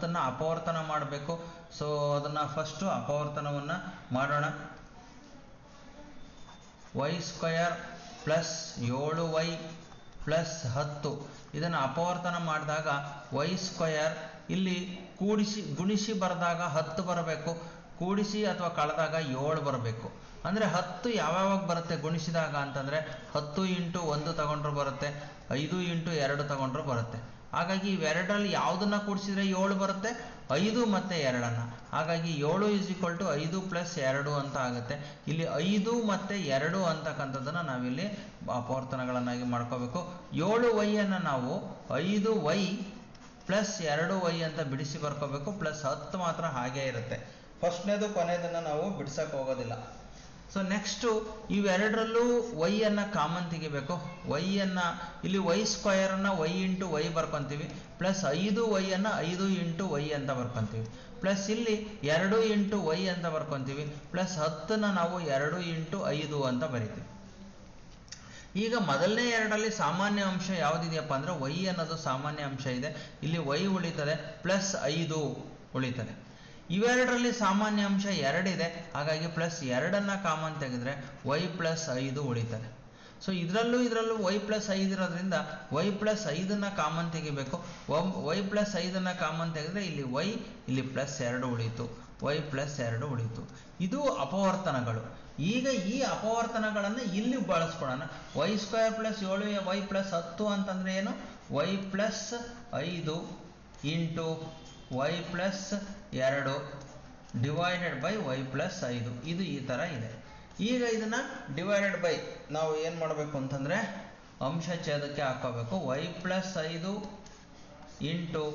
10 ಅಪವರ್ತನ ಮಾಡಬೇಕು. ಸೊ ಅದನ್ನ ಫಸ್ಟ್ ಅಪವರ್ತನವನ್ನ ಮಾಡೋಣ. y² + 7y + 10 ಇದನ್ನು ಅಪವರ್ತನ ಮಾಡಿದಾಗ y² ಇಲ್ಲಿ ಗುಣಿಸಿ ಬರೆದಾಗ 10 ಬರಬೇಕು, ಕೂಡಿಸಿ ಅಥವಾ ಕಳೆದಾಗ 7 ಬರಬೇಕು. ಅಂದರೆ 10 ಯಾವಾಗ ಬರುತ್ತೆ ಗುಣಿಸಿದಾಗ ಅಂತಂದರೆ 10 × 1 ತಗೊಂಡ್ರು ಬರುತ್ತೆ, 5 × 2 ತಗೊಂಡ್ರು ಬರುತ್ತೆ. ಹಾಗಾಗಿ ಇವೆರಡರಲ್ಲಿ ಯಾವುದನ್ನ ಕೂಡಿಸಿದ್ರೆ 7 ಬರುತ್ತೆ? 5 ಮತ್ತು 2. ಹಾಗಾಗಿ 7 = 5 + 2 ಅಂತ ಆಗುತ್ತೆ. ಇಲ್ಲಿ 5 ಮತ್ತು 2 ಅಂತಕ್ಕಂಥದ್ದನ್ನು ನಾವಿಲ್ಲಿ ಅಪವರ್ತನಗಳನ್ನಾಗಿ ಮಾಡ್ಕೋಬೇಕು. 7y ಅನ್ನು ನಾವು 5y + 2y ಅಂತ ಬಿಡಿಸಿ ಬರ್ಕೋಬೇಕು, +10 ಮಾತ್ರ ಹಾಗೇ ಇರುತ್ತೆ. ಫಸ್ಟ್ನೇದು ಕೊನೆಯದನ್ನು ನಾವು ಬಿಡ್ಸಕ್ಕೆ ಹೋಗೋದಿಲ್ಲ. ಸೊ ನೆಕ್ಸ್ಟು ಇವೆರಡರಲ್ಲೂ y ಅನ್ನು ಕಾಮನ್ ತೆಗಿಬೇಕು. y ಅನ್ನು ಇಲ್ಲಿ y² ಅನ್ನು y × y ಬರ್ಕೊಂತೀವಿ, +5y ಅನ್ನು 5 × y ಅಂತ ಬರ್ಕೊಂತೀವಿ, ಪ್ಲಸ್ ಇಲ್ಲಿ 2 × y ಅಂತ ಬರ್ಕೊಂತೀವಿ, +10ನ ನಾವು 2 × 5 ಅಂತ ಬರಿತೀವಿ. ಈಗ ಮೊದಲನೇ ಎರಡರಲ್ಲಿ ಸಾಮಾನ್ಯ ಅಂಶ ಯಾವುದಿದೆಯಪ್ಪ ಅಂದರೆ y ಅನ್ನೋದು ಸಾಮಾನ್ಯ ಅಂಶ ಇದೆ. ಇಲ್ಲಿ y ಉಳಿತದೆ, +5 ಉಳಿತದೆ. ಇವೆರಡರಲ್ಲಿ ಸಾಮಾನ್ಯ ಅಂಶ 2 ಇದೆ. ಹಾಗಾಗಿ +2ನ್ನ ಕಾಮನ್ ತೆಗೆದ್ರೆ y +5 ಉಳಿತದೆ. ಸೊ ಇದರಲ್ಲೂ y +5 ಇರೋದ್ರಿಂದ y +5ನ್ನ ಕಾಮನ್ ತೆಗಿಬೇಕು. y +5ನ್ನ ಕಾಮನ್ ತೆಗೆದ್ರೆ ಇಲ್ಲಿ y, ಇಲ್ಲಿ +2 ಉಳಿತು, y +2 ಉಳಿತು. ಇದು ಅಪವರ್ತನಗಳು. ಈಗ ಈ ಅಪವರ್ತನಗಳನ್ನು ಇಲ್ಲಿ ಬಳಸ್ಕೊಳ್ಳೋಣ. y² + 7y + 10 ಅಂತಂದ್ರೆ ಏನು? y +5 × y +2 divided by y +5. ಇದು ಈ ಥರ ಇದೆ. ಈಗ ಇದನ್ನ ಡಿವೈಡೆಡ್ ಬೈ ನಾವು ಏನು ಮಾಡಬೇಕು ಅಂತಂದರೆ ಅಂಶ ಛೇದಕ್ಕೆ ಹಾಕೋಬೇಕು. y +5 ×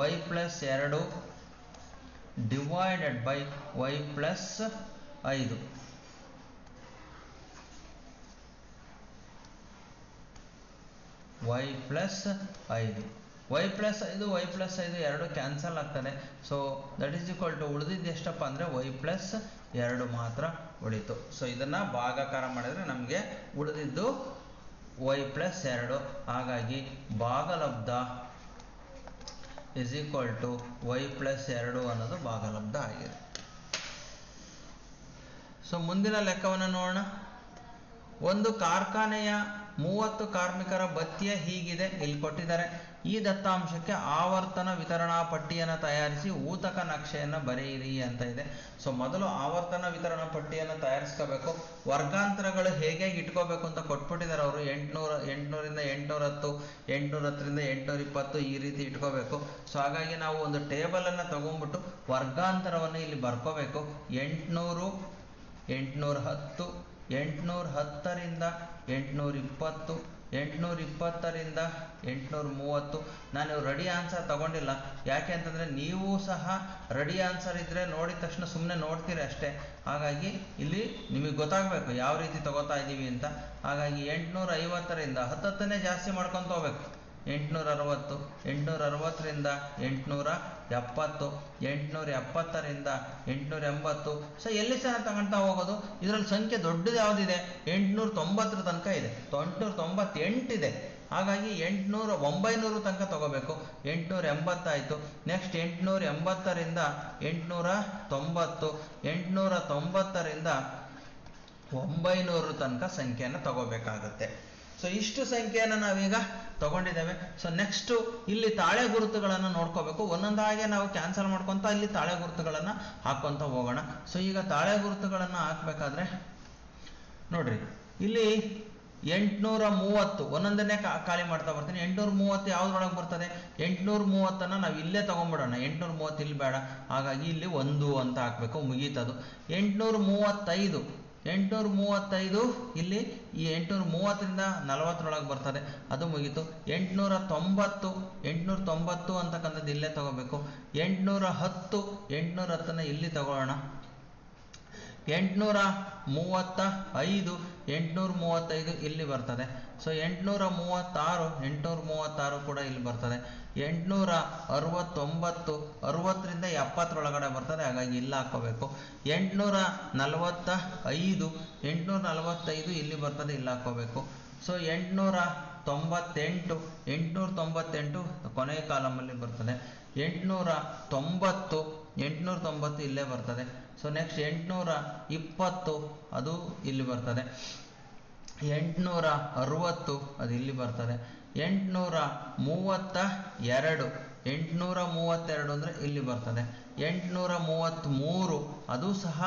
y +2 divided by y +5. y +5 y +5 ಎರಡು ಕ್ಯಾನ್ಸಲ್ ಆಗ್ತದೆ. So that is equal to ಉಳಿದಿದ್ದು ಎಷ್ಟಪ್ಪ ಅಂದರೆ y +2 ಮಾತ್ರ ಉಳಿತು. ಸೊ ಇದನ್ನು ಭಾಗಾಕಾರ ಮಾಡಿದರೆ ನಮಗೆ ಉಳಿದಿದ್ದು y +2. ಹಾಗಾಗಿ ಭಾಗಲಬ್ಧ ಇಸ್ ಈಕ್ವಲ್ ಟು y +2 ಅನ್ನೋದು ಭಾಗಲಬ್ಧ ಆಗಿದೆ. ಸೊ ಮುಂದಿನ ಲೆಕ್ಕವನ್ನು ನೋಡೋಣ. ಒಂದು ಕಾರ್ಖಾನೆಯ 30 ಕಾರ್ಮಿಕರ ಭತ್ಯೆ ಹೀಗಿದೆ, ಇಲ್ಲಿ ಕೊಟ್ಟಿದ್ದಾರೆ. ಈ ದತ್ತಾಂಶಕ್ಕೆ ಆವರ್ತನ ವಿತರಣಾ ಪಟ್ಟಿಯನ್ನು ತಯಾರಿಸಿ ಊತಕ ನಕ್ಷೆಯನ್ನು ಬರೆಯಿರಿ ಅಂತ ಇದೆ. ಸೊ ಮೊದಲು ಆವರ್ತನ ವಿತರಣಾ ಪಟ್ಟಿಯನ್ನು ತಯಾರಿಸ್ಕೋಬೇಕು. ವರ್ಗಾಂತರಗಳು ಹೇಗೆ ಇಟ್ಕೋಬೇಕು ಅಂತ ಕೊಟ್ಬಿಟ್ಟಿದ್ದಾರೆ ಅವರು. 800ರಿಂದ 810, 810ರಿಂದ 820 ಈ ರೀತಿ ಇಟ್ಕೋಬೇಕು. ಸೊ ಹಾಗಾಗಿ ನಾವು ಒಂದು ಟೇಬಲನ್ನು ತಗೊಂಡ್ಬಿಟ್ಟು ವರ್ಗಾಂತರವನ್ನು ಇಲ್ಲಿ ಬರ್ಕೋಬೇಕು. 800, 810, 810ರಿಂದ 820, 820ರಿಂದ 830. ನಾನು ರೆಡಿ ಆನ್ಸರ್ ತಗೊಂಡಿಲ್ಲ, ಯಾಕೆ ಅಂತಂದರೆ ನೀವು ಸಹ ರೆಡಿ ಆನ್ಸರ್ ಇದ್ದರೆ ನೋಡಿದ ತಕ್ಷಣ ಸುಮ್ಮನೆ ನೋಡ್ತೀರಿ ಅಷ್ಟೇ. ಹಾಗಾಗಿ ಇಲ್ಲಿ ನಿಮಗೆ ಗೊತ್ತಾಗಬೇಕು ಯಾವ ರೀತಿ ತಗೋತಾ ಇದ್ದೀವಿ ಅಂತ. ಹಾಗಾಗಿ 850ರಿಂದ 10 ಜಾಸ್ತಿ ಮಾಡ್ಕೊತ ಹೋಗ್ಬೇಕು. 860, 860ರಿಂದ 870, 870ರಿಂದ 880. ಸೊ ಎಲ್ಲಿ ಸಹ ತಗೊಳ್ತಾ ಹೋಗೋದು. ಇದರಲ್ಲಿ ಸಂಖ್ಯೆ ದೊಡ್ಡದು ಯಾವುದಿದೆ? 890 ತನಕ ಇದೆ, 898 ಇದೆ. ಹಾಗಾಗಿ 900 ತನಕ ತಗೋಬೇಕು. 880 ಆಯಿತು. ನೆಕ್ಸ್ಟ್ 880ರಿಂದ 890, 890ರಿಂದ 900 ತನಕ ಸಂಖ್ಯೆಯನ್ನು ತಗೋಬೇಕಾಗುತ್ತೆ. ಸೊ ಇಷ್ಟು ಸಂಖ್ಯೆಯನ್ನು ನಾವೀಗ ತಗೊಂಡಿದ್ದೇವೆ. ಸೊ ನೆಕ್ಸ್ಟು ಇಲ್ಲಿ ತಾಳೆ ಗುರುತುಗಳನ್ನು ನೋಡ್ಕೋಬೇಕು. ಒಂದೊಂದಾಗೆ ನಾವು ಕ್ಯಾನ್ಸಲ್ ಮಾಡ್ಕೊತ ಇಲ್ಲಿ ತಾಳೆ ಗುರುತುಗಳನ್ನು ಹಾಕ್ಕೊತ ಹೋಗೋಣ. ಸೊ ಈಗ ತಾಳೆ ಗುರುತುಗಳನ್ನು ಹಾಕಬೇಕಾದ್ರೆ ನೋಡ್ರಿ, ಇಲ್ಲಿ 830 ಒಂದೊಂದನ್ನೇ ಖಾಲಿ ಮಾಡ್ತಾ ಬರ್ತೀನಿ. 830 ಯಾವ್ದ್ರೊಳಗೆ ಬರ್ತದೆ? 830 ನಾವು ಇಲ್ಲೇ ತಗೊಂಡ್ಬಿಡೋಣ. 830 ಇಲ್ಲಿ ಬೇಡ, ಹಾಗಾಗಿ ಇಲ್ಲಿ 1 ಅಂತ ಹಾಕಬೇಕು, ಮುಗೀತದು. 835, 835 ಇಲ್ಲಿ ಈ 830ರಿಂದ 40ರೊಳಗೆ ಬರ್ತದೆ, ಅದು ಮುಗೀತು. 890, 890 ಅಂತಕ್ಕಂಥದ್ದು ಇಲ್ಲೇ ತಗೋಬೇಕು. 810, 810 ಇಲ್ಲಿ ತಗೊಳ್ಳೋಣ. 835, 835 ಇಲ್ಲಿ ಬರ್ತದೆ. ಸೊ 836, 836 ಕೂಡ ಇಲ್ಲಿ ಬರ್ತದೆ. 869, 60ರಿಂದ 70ರೊಳಗಡೆ ಬರ್ತದೆ, ಹಾಗಾಗಿ ಇಲ್ಲಿ ಹಾಕೋಬೇಕು. 845, 845 ಇಲ್ಲಿ ಬರ್ತದೆ, ಇಲ್ಲಿ ಹಾಕೋಬೇಕು. ಸೊ 898, 898 ಕೊನೆಯ ಕಾಲಮಲ್ಲಿ ಬರ್ತದೆ. 890, 890 ಇಲ್ಲೇ ಬರ್ತದೆ. ಸೊ ನೆಕ್ಸ್ಟ್ 820 ಅದು ಇಲ್ಲಿ ಬರ್ತದೆ. 860 ಅದು ಇಲ್ಲಿ ಬರ್ತದೆ. 832, 832 ಅಂದರೆ ಇಲ್ಲಿ ಬರ್ತದೆ. 833 ಅದು ಸಹ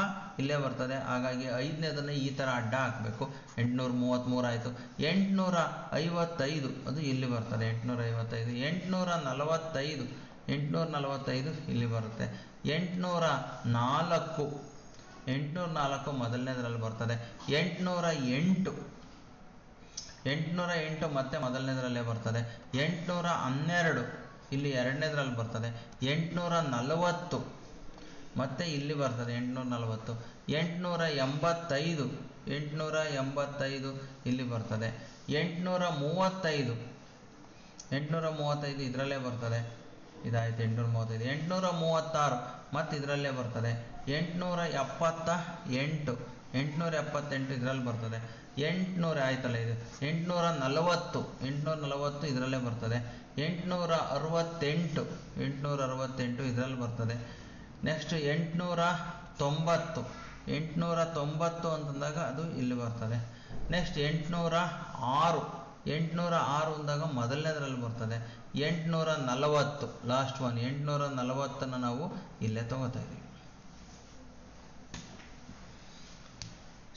ಇಲ್ಲೇ ಬರ್ತದೆ, ಹಾಗಾಗಿ 5ನೇದನ್ನು ಈ ಥರ ಅಡ್ಡ ಹಾಕಬೇಕು. 833 ಆಯಿತು. 855 ಅದು ಇಲ್ಲಿ ಬರ್ತದೆ. 855, 845, 845 ಇಲ್ಲಿ ಬರುತ್ತೆ. 804, 804 ಮೊದಲನೇದರಲ್ಲಿ ಬರ್ತದೆ. 808, 808 ಮತ್ತೆ ಮೊದಲನೇದರಲ್ಲೇ ಬರ್ತದೆ. 812 ಇಲ್ಲಿ ಎರಡನೇದರಲ್ಲಿ ಬರ್ತದೆ. 840 ಮತ್ತೆ ಇಲ್ಲಿ ಬರ್ತದೆ. 840, 885, 885 ಇಲ್ಲಿ ಬರ್ತದೆ. 835, 835 ಇದರಲ್ಲೇ ಬರ್ತದೆ. ಇದಾಯಿತು 835. 836 ಮತ್ತು ಇದರಲ್ಲೇ ಬರ್ತದೆ. 878, 878 ಇದರಲ್ಲಿ ಬರ್ತದೆ. 800 ಆಯ್ತಲ್ಲ ಇದು. 840, 840 ಇದರಲ್ಲೇ ಬರ್ತದೆ. 868, 868 ಇದರಲ್ಲಿ ಬರ್ತದೆ. ನೆಕ್ಸ್ಟ್ 890, 890 ಅಂತಂದಾಗ ಅದು ಇಲ್ಲಿ ಬರ್ತದೆ. ನೆಕ್ಸ್ಟ್ 806, 806 ಅಂದಾಗ ಮೊದಲನೇದರಲ್ಲಿ ಬರ್ತದೆ. 840 ಲಾಸ್ಟ್ ಒನ್. 840 ನಾವು ಇಲ್ಲೇ ತಗೋತಾ ಇದ್ದೀವಿ.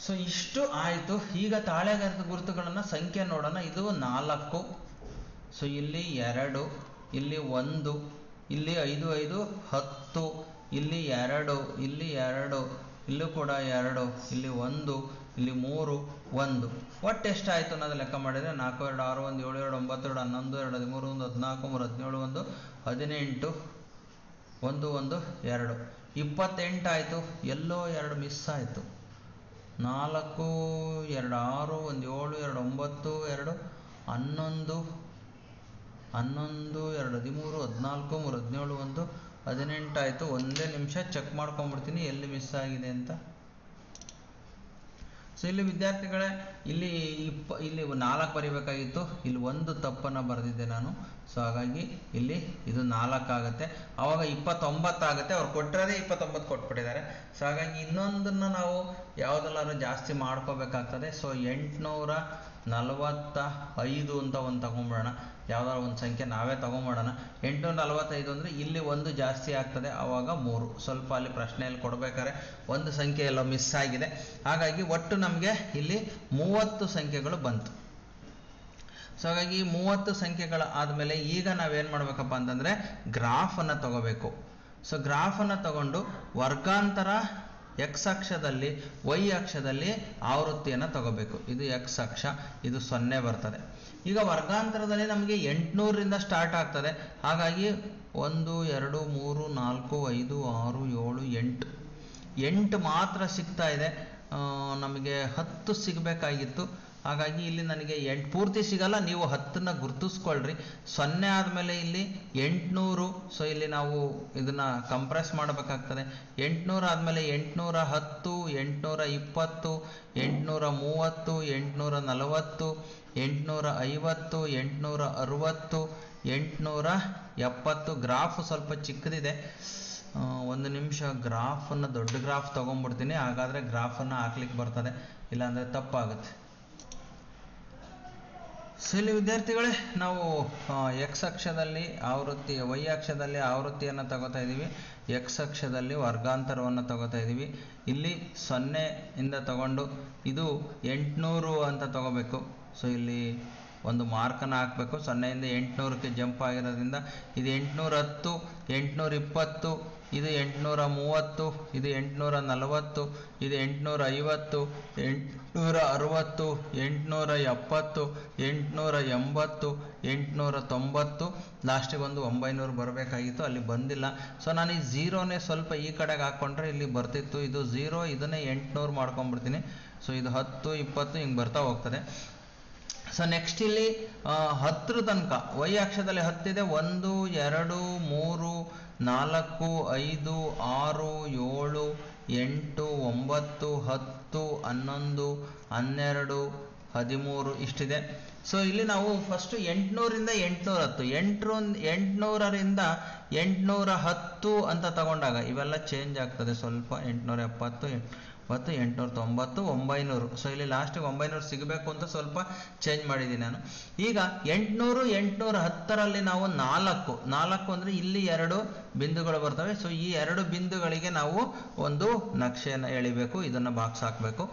ಸೊ ಇಷ್ಟು ಆಯಿತು. ಈಗ ತಾಳೆ ಗುರುತುಗಳನ್ನು ಸಂಖ್ಯೆ ನೋಡೋಣ. ಇದು 4. ಸೊ ಇಲ್ಲಿ 2, ಇಲ್ಲಿ 1, ಇಲ್ಲಿ 5, 5, 10, ಇಲ್ಲಿ 2, ಇಲ್ಲಿ 2, ಇಲ್ಲೂ ಕೂಡ 2, ಇಲ್ಲಿ 1, ಇಲ್ಲಿ 3, 1. ಒಟ್ಟು ಎಷ್ಟಾಯಿತು ಅನ್ನೋದು ಲೆಕ್ಕ ಮಾಡಿದರೆ 4, 2, 6, 1, 7, 2, 9, 2, 11, 2, 13, 1, 14, 3, 17, 1, 18, 1, 1, 2, 28 ಆಯಿತು. ಎಲ್ಲೋ 2 ಮಿಸ್ ಆಯಿತು. 4, 2, 6, 1, 7, 2, 9, 2, 11, 11, 2, 13, 14, 3, 17, 1, 18 ಆಯಿತು. ಒಂದೇ ನಿಮಿಷ ಚೆಕ್ ಮಾಡ್ಕೊಂಡ್ಬಿಡ್ತೀನಿ ಎಲ್ಲಿ ಮಿಸ್ ಆಗಿದೆ ಅಂತ. ಸೊ ಇಲ್ಲಿ ವಿದ್ಯಾರ್ಥಿಗಳೇ, ಇಲ್ಲಿ ಇಲ್ಲಿ 4 ಬರಿಬೇಕಾಗಿತ್ತು, ಇಲ್ಲಿ 1 ತಪ್ಪನ್ನು ಬರೆದಿದ್ದೆ ನಾನು. ಸೊ ಹಾಗಾಗಿ ಇಲ್ಲಿ ಇದು 4 ಆಗುತ್ತೆ. ಆವಾಗ 29 ಆಗುತ್ತೆ. ಅವ್ರು ಕೊಟ್ಟಿರೋದೇ 29 ಕೊಟ್ಬಿಟ್ಟಿದ್ದಾರೆ. ಸೊ ಹಾಗಾಗಿ ಇನ್ನೊಂದನ್ನು ನಾವು ಯಾವುದೆಲ್ಲಾದ್ರೂ ಜಾಸ್ತಿ ಮಾಡ್ಕೋಬೇಕಾಗ್ತದೆ. ಸೊ 845 ಅಂತ ಒಂದು ತಗೊಂಬಿಡೋಣ. ಯಾವ್ದಾದ್ರು ಒಂದು ಸಂಖ್ಯೆ ನಾವೇ ತಗೊಂಬಿಡೋಣ. 845 ಅಂದರೆ ಇಲ್ಲಿ 1 ಜಾಸ್ತಿ ಆಗ್ತದೆ, ಆವಾಗ 3. ಸ್ವಲ್ಪ ಅಲ್ಲಿ ಪ್ರಶ್ನೆಯಲ್ಲಿ ಕೊಡಬೇಕಾದ್ರೆ ಒಂದು ಸಂಖ್ಯೆ ಎಲ್ಲೋ ಮಿಸ್ ಆಗಿದೆ. ಹಾಗಾಗಿ ಒಟ್ಟು ನಮಗೆ ಇಲ್ಲಿ 30 ಸಂಖ್ಯೆಗಳು ಬಂತು. ಸೊ ಹಾಗಾಗಿ 30 ಸಂಖ್ಯೆಗಳು ಆದಮೇಲೆ ಈಗ ನಾವೇನು ಮಾಡಬೇಕಪ್ಪ ಅಂತಂದರೆ ಗ್ರಾಫನ್ನು ತಗೋಬೇಕು. ಸೊ ಗ್ರಾಫನ್ನು ತಗೊಂಡು ವರ್ಗಾಂತರ ಎಕ್ಸ್ ಅಕ್ಷದಲ್ಲಿ ವೈ ಅಕ್ಷದಲ್ಲಿ ಆವೃತ್ತಿಯನ್ನು ತಗೋಬೇಕು. ಇದು ಎಕ್ಸ್ ಅಕ್ಷ, ಇದು 0 ಬರ್ತದೆ. ಈಗ ವರ್ಗಾಂತರದಲ್ಲಿ ನಮಗೆ 800ರಿಂದ ಸ್ಟಾರ್ಟ್ ಆಗ್ತದೆ. ಹಾಗಾಗಿ 1 2 3 4 5 6 7 8 ಮಾತ್ರ ಸಿಗ್ತಾ ಇದೆ. ನಮಗೆ 10 ಸಿಗಬೇಕಾಗಿತ್ತು. ಹಾಗಾಗಿ ಇಲ್ಲಿ ನನಗೆ 8 ಪೂರ್ತಿ ಸಿಗಲ್ಲ. ನೀವು 10ನ್ನ ಗುರುತಿಸ್ಕೊಳ್ರಿ. 0 ಆದಮೇಲೆ ಇಲ್ಲಿ 800. ಸೊ ಇಲ್ಲಿ ನಾವು ಇದನ್ನ ಕಂಪ್ರೆಸ್ ಮಾಡಬೇಕಾಗ್ತದೆ. 800 ಆದಮೇಲೆ 810, 820, 830, 840, 850, 860, 870. ಗ್ರಾಫ್ ಸ್ವಲ್ಪ ಚಿಕ್ಕದಿದೆ. ಒಂದು ನಿಮಿಷ ಗ್ರಾಫನ್ನು ದೊಡ್ಡ ಗ್ರಾಫ್ ತೊಗೊಂಡ್ಬಿಡ್ತೀನಿ. ಹಾಗಾದರೆ ಗ್ರಾಫನ್ನು ಹಾಕ್ಲಿಕ್ಕೆ ಬರ್ತದೆ, ಇಲ್ಲಾಂದರೆ ತಪ್ಪಾಗುತ್ತೆ. ಸೊ ಇಲ್ಲಿ ವಿದ್ಯಾರ್ಥಿಗಳೇ, ನಾವು ಎಕ್ಸ್ ಅಕ್ಷದಲ್ಲಿ ಆವೃತ್ತಿ, ವೈ ಅಕ್ಷದಲ್ಲಿ ಆವೃತ್ತಿಯನ್ನು ತಗೋತಾ ಇದ್ದೀವಿ, ಎಕ್ಸ್ ಅಕ್ಷದಲ್ಲಿ ವರ್ಗಾಂತರವನ್ನು ತಗೋತಾ ಇದ್ದೀವಿ. ಇಲ್ಲಿ 0ಇಂದ ತಗೊಂಡು ಇದು 800 ಅಂತ ತಗೋಬೇಕು. ಸೊ ಇಲ್ಲಿ ಒಂದು ಮಾರ್ಕನ್ನು ಹಾಕಬೇಕು. 0ಇಂದ 800ಕ್ಕೆ ಜಂಪ್ ಆಗಿರೋದ್ರಿಂದ ಇದು 810, 820, ಇದು 830, ಇದು 840, ಇದು 850, 860, 870, 880, 890. ಲಾಸ್ಟಿಗೆ ಒಂದು 900 ಬರಬೇಕಾಗಿತ್ತು, ಅಲ್ಲಿ ಬಂದಿಲ್ಲ. ಸೊ ನಾನು ಈ 0ನೇ ಸ್ವಲ್ಪ ಈ ಕಡೆಗೆ ಹಾಕ್ಕೊಂಡ್ರೆ ಇಲ್ಲಿ ಬರ್ತಿತ್ತು. ಇದು 0, ಇದನ್ನೇ 800 ಮಾಡ್ಕೊಂಡ್ಬಿಡ್ತೀನಿ. ಸೊ ಇದು 10, 20 ಹಿಂಗೆ ಬರ್ತಾ ಹೋಗ್ತದೆ. ಸೊ ನೆಕ್ಸ್ಟ್ ಇಲ್ಲಿ 10 ತನಕ ವೈ ಅಕ್ಷದಲ್ಲಿ 10 ಇದೆ. 1 2 3 4 5 6 7 8 9 10 11 12 13 ಇಷ್ಟಿದೆ. ಸೊ ಇಲ್ಲಿ ನಾವು ಫಸ್ಟ್ 800ರಿಂದ 810, 800ರಿಂದ 810 ಅಂತ ತಗೊಂಡಾಗ ಇವೆಲ್ಲ ಚೇಂಜ್ ಆಗ್ತದೆ ಸ್ವಲ್ಪ. 870, 890, 900. ಸೊ ಇಲ್ಲಿ ಲಾಸ್ಟಿಗೆ 900 ಸಿಗಬೇಕು ಅಂತ ಸ್ವಲ್ಪ ಚೇಂಜ್ ಮಾಡಿದ್ದೀನಿ ನಾನು. ಈಗ 800, 810ರಲ್ಲಿ ನಾವು 4 ಅಂದರೆ ಇಲ್ಲಿ 2 ಬಿಂದುಗಳು ಬರ್ತವೆ. ಸೊ ಈ 2 ಬಿಂದುಗಳಿಗೆ ನಾವು ಒಂದು ನಕ್ಷೆಯನ್ನು ಎಳಿಬೇಕು, ಇದನ್ನು ಬಾಕ್ಸ್ ಹಾಕಬೇಕು.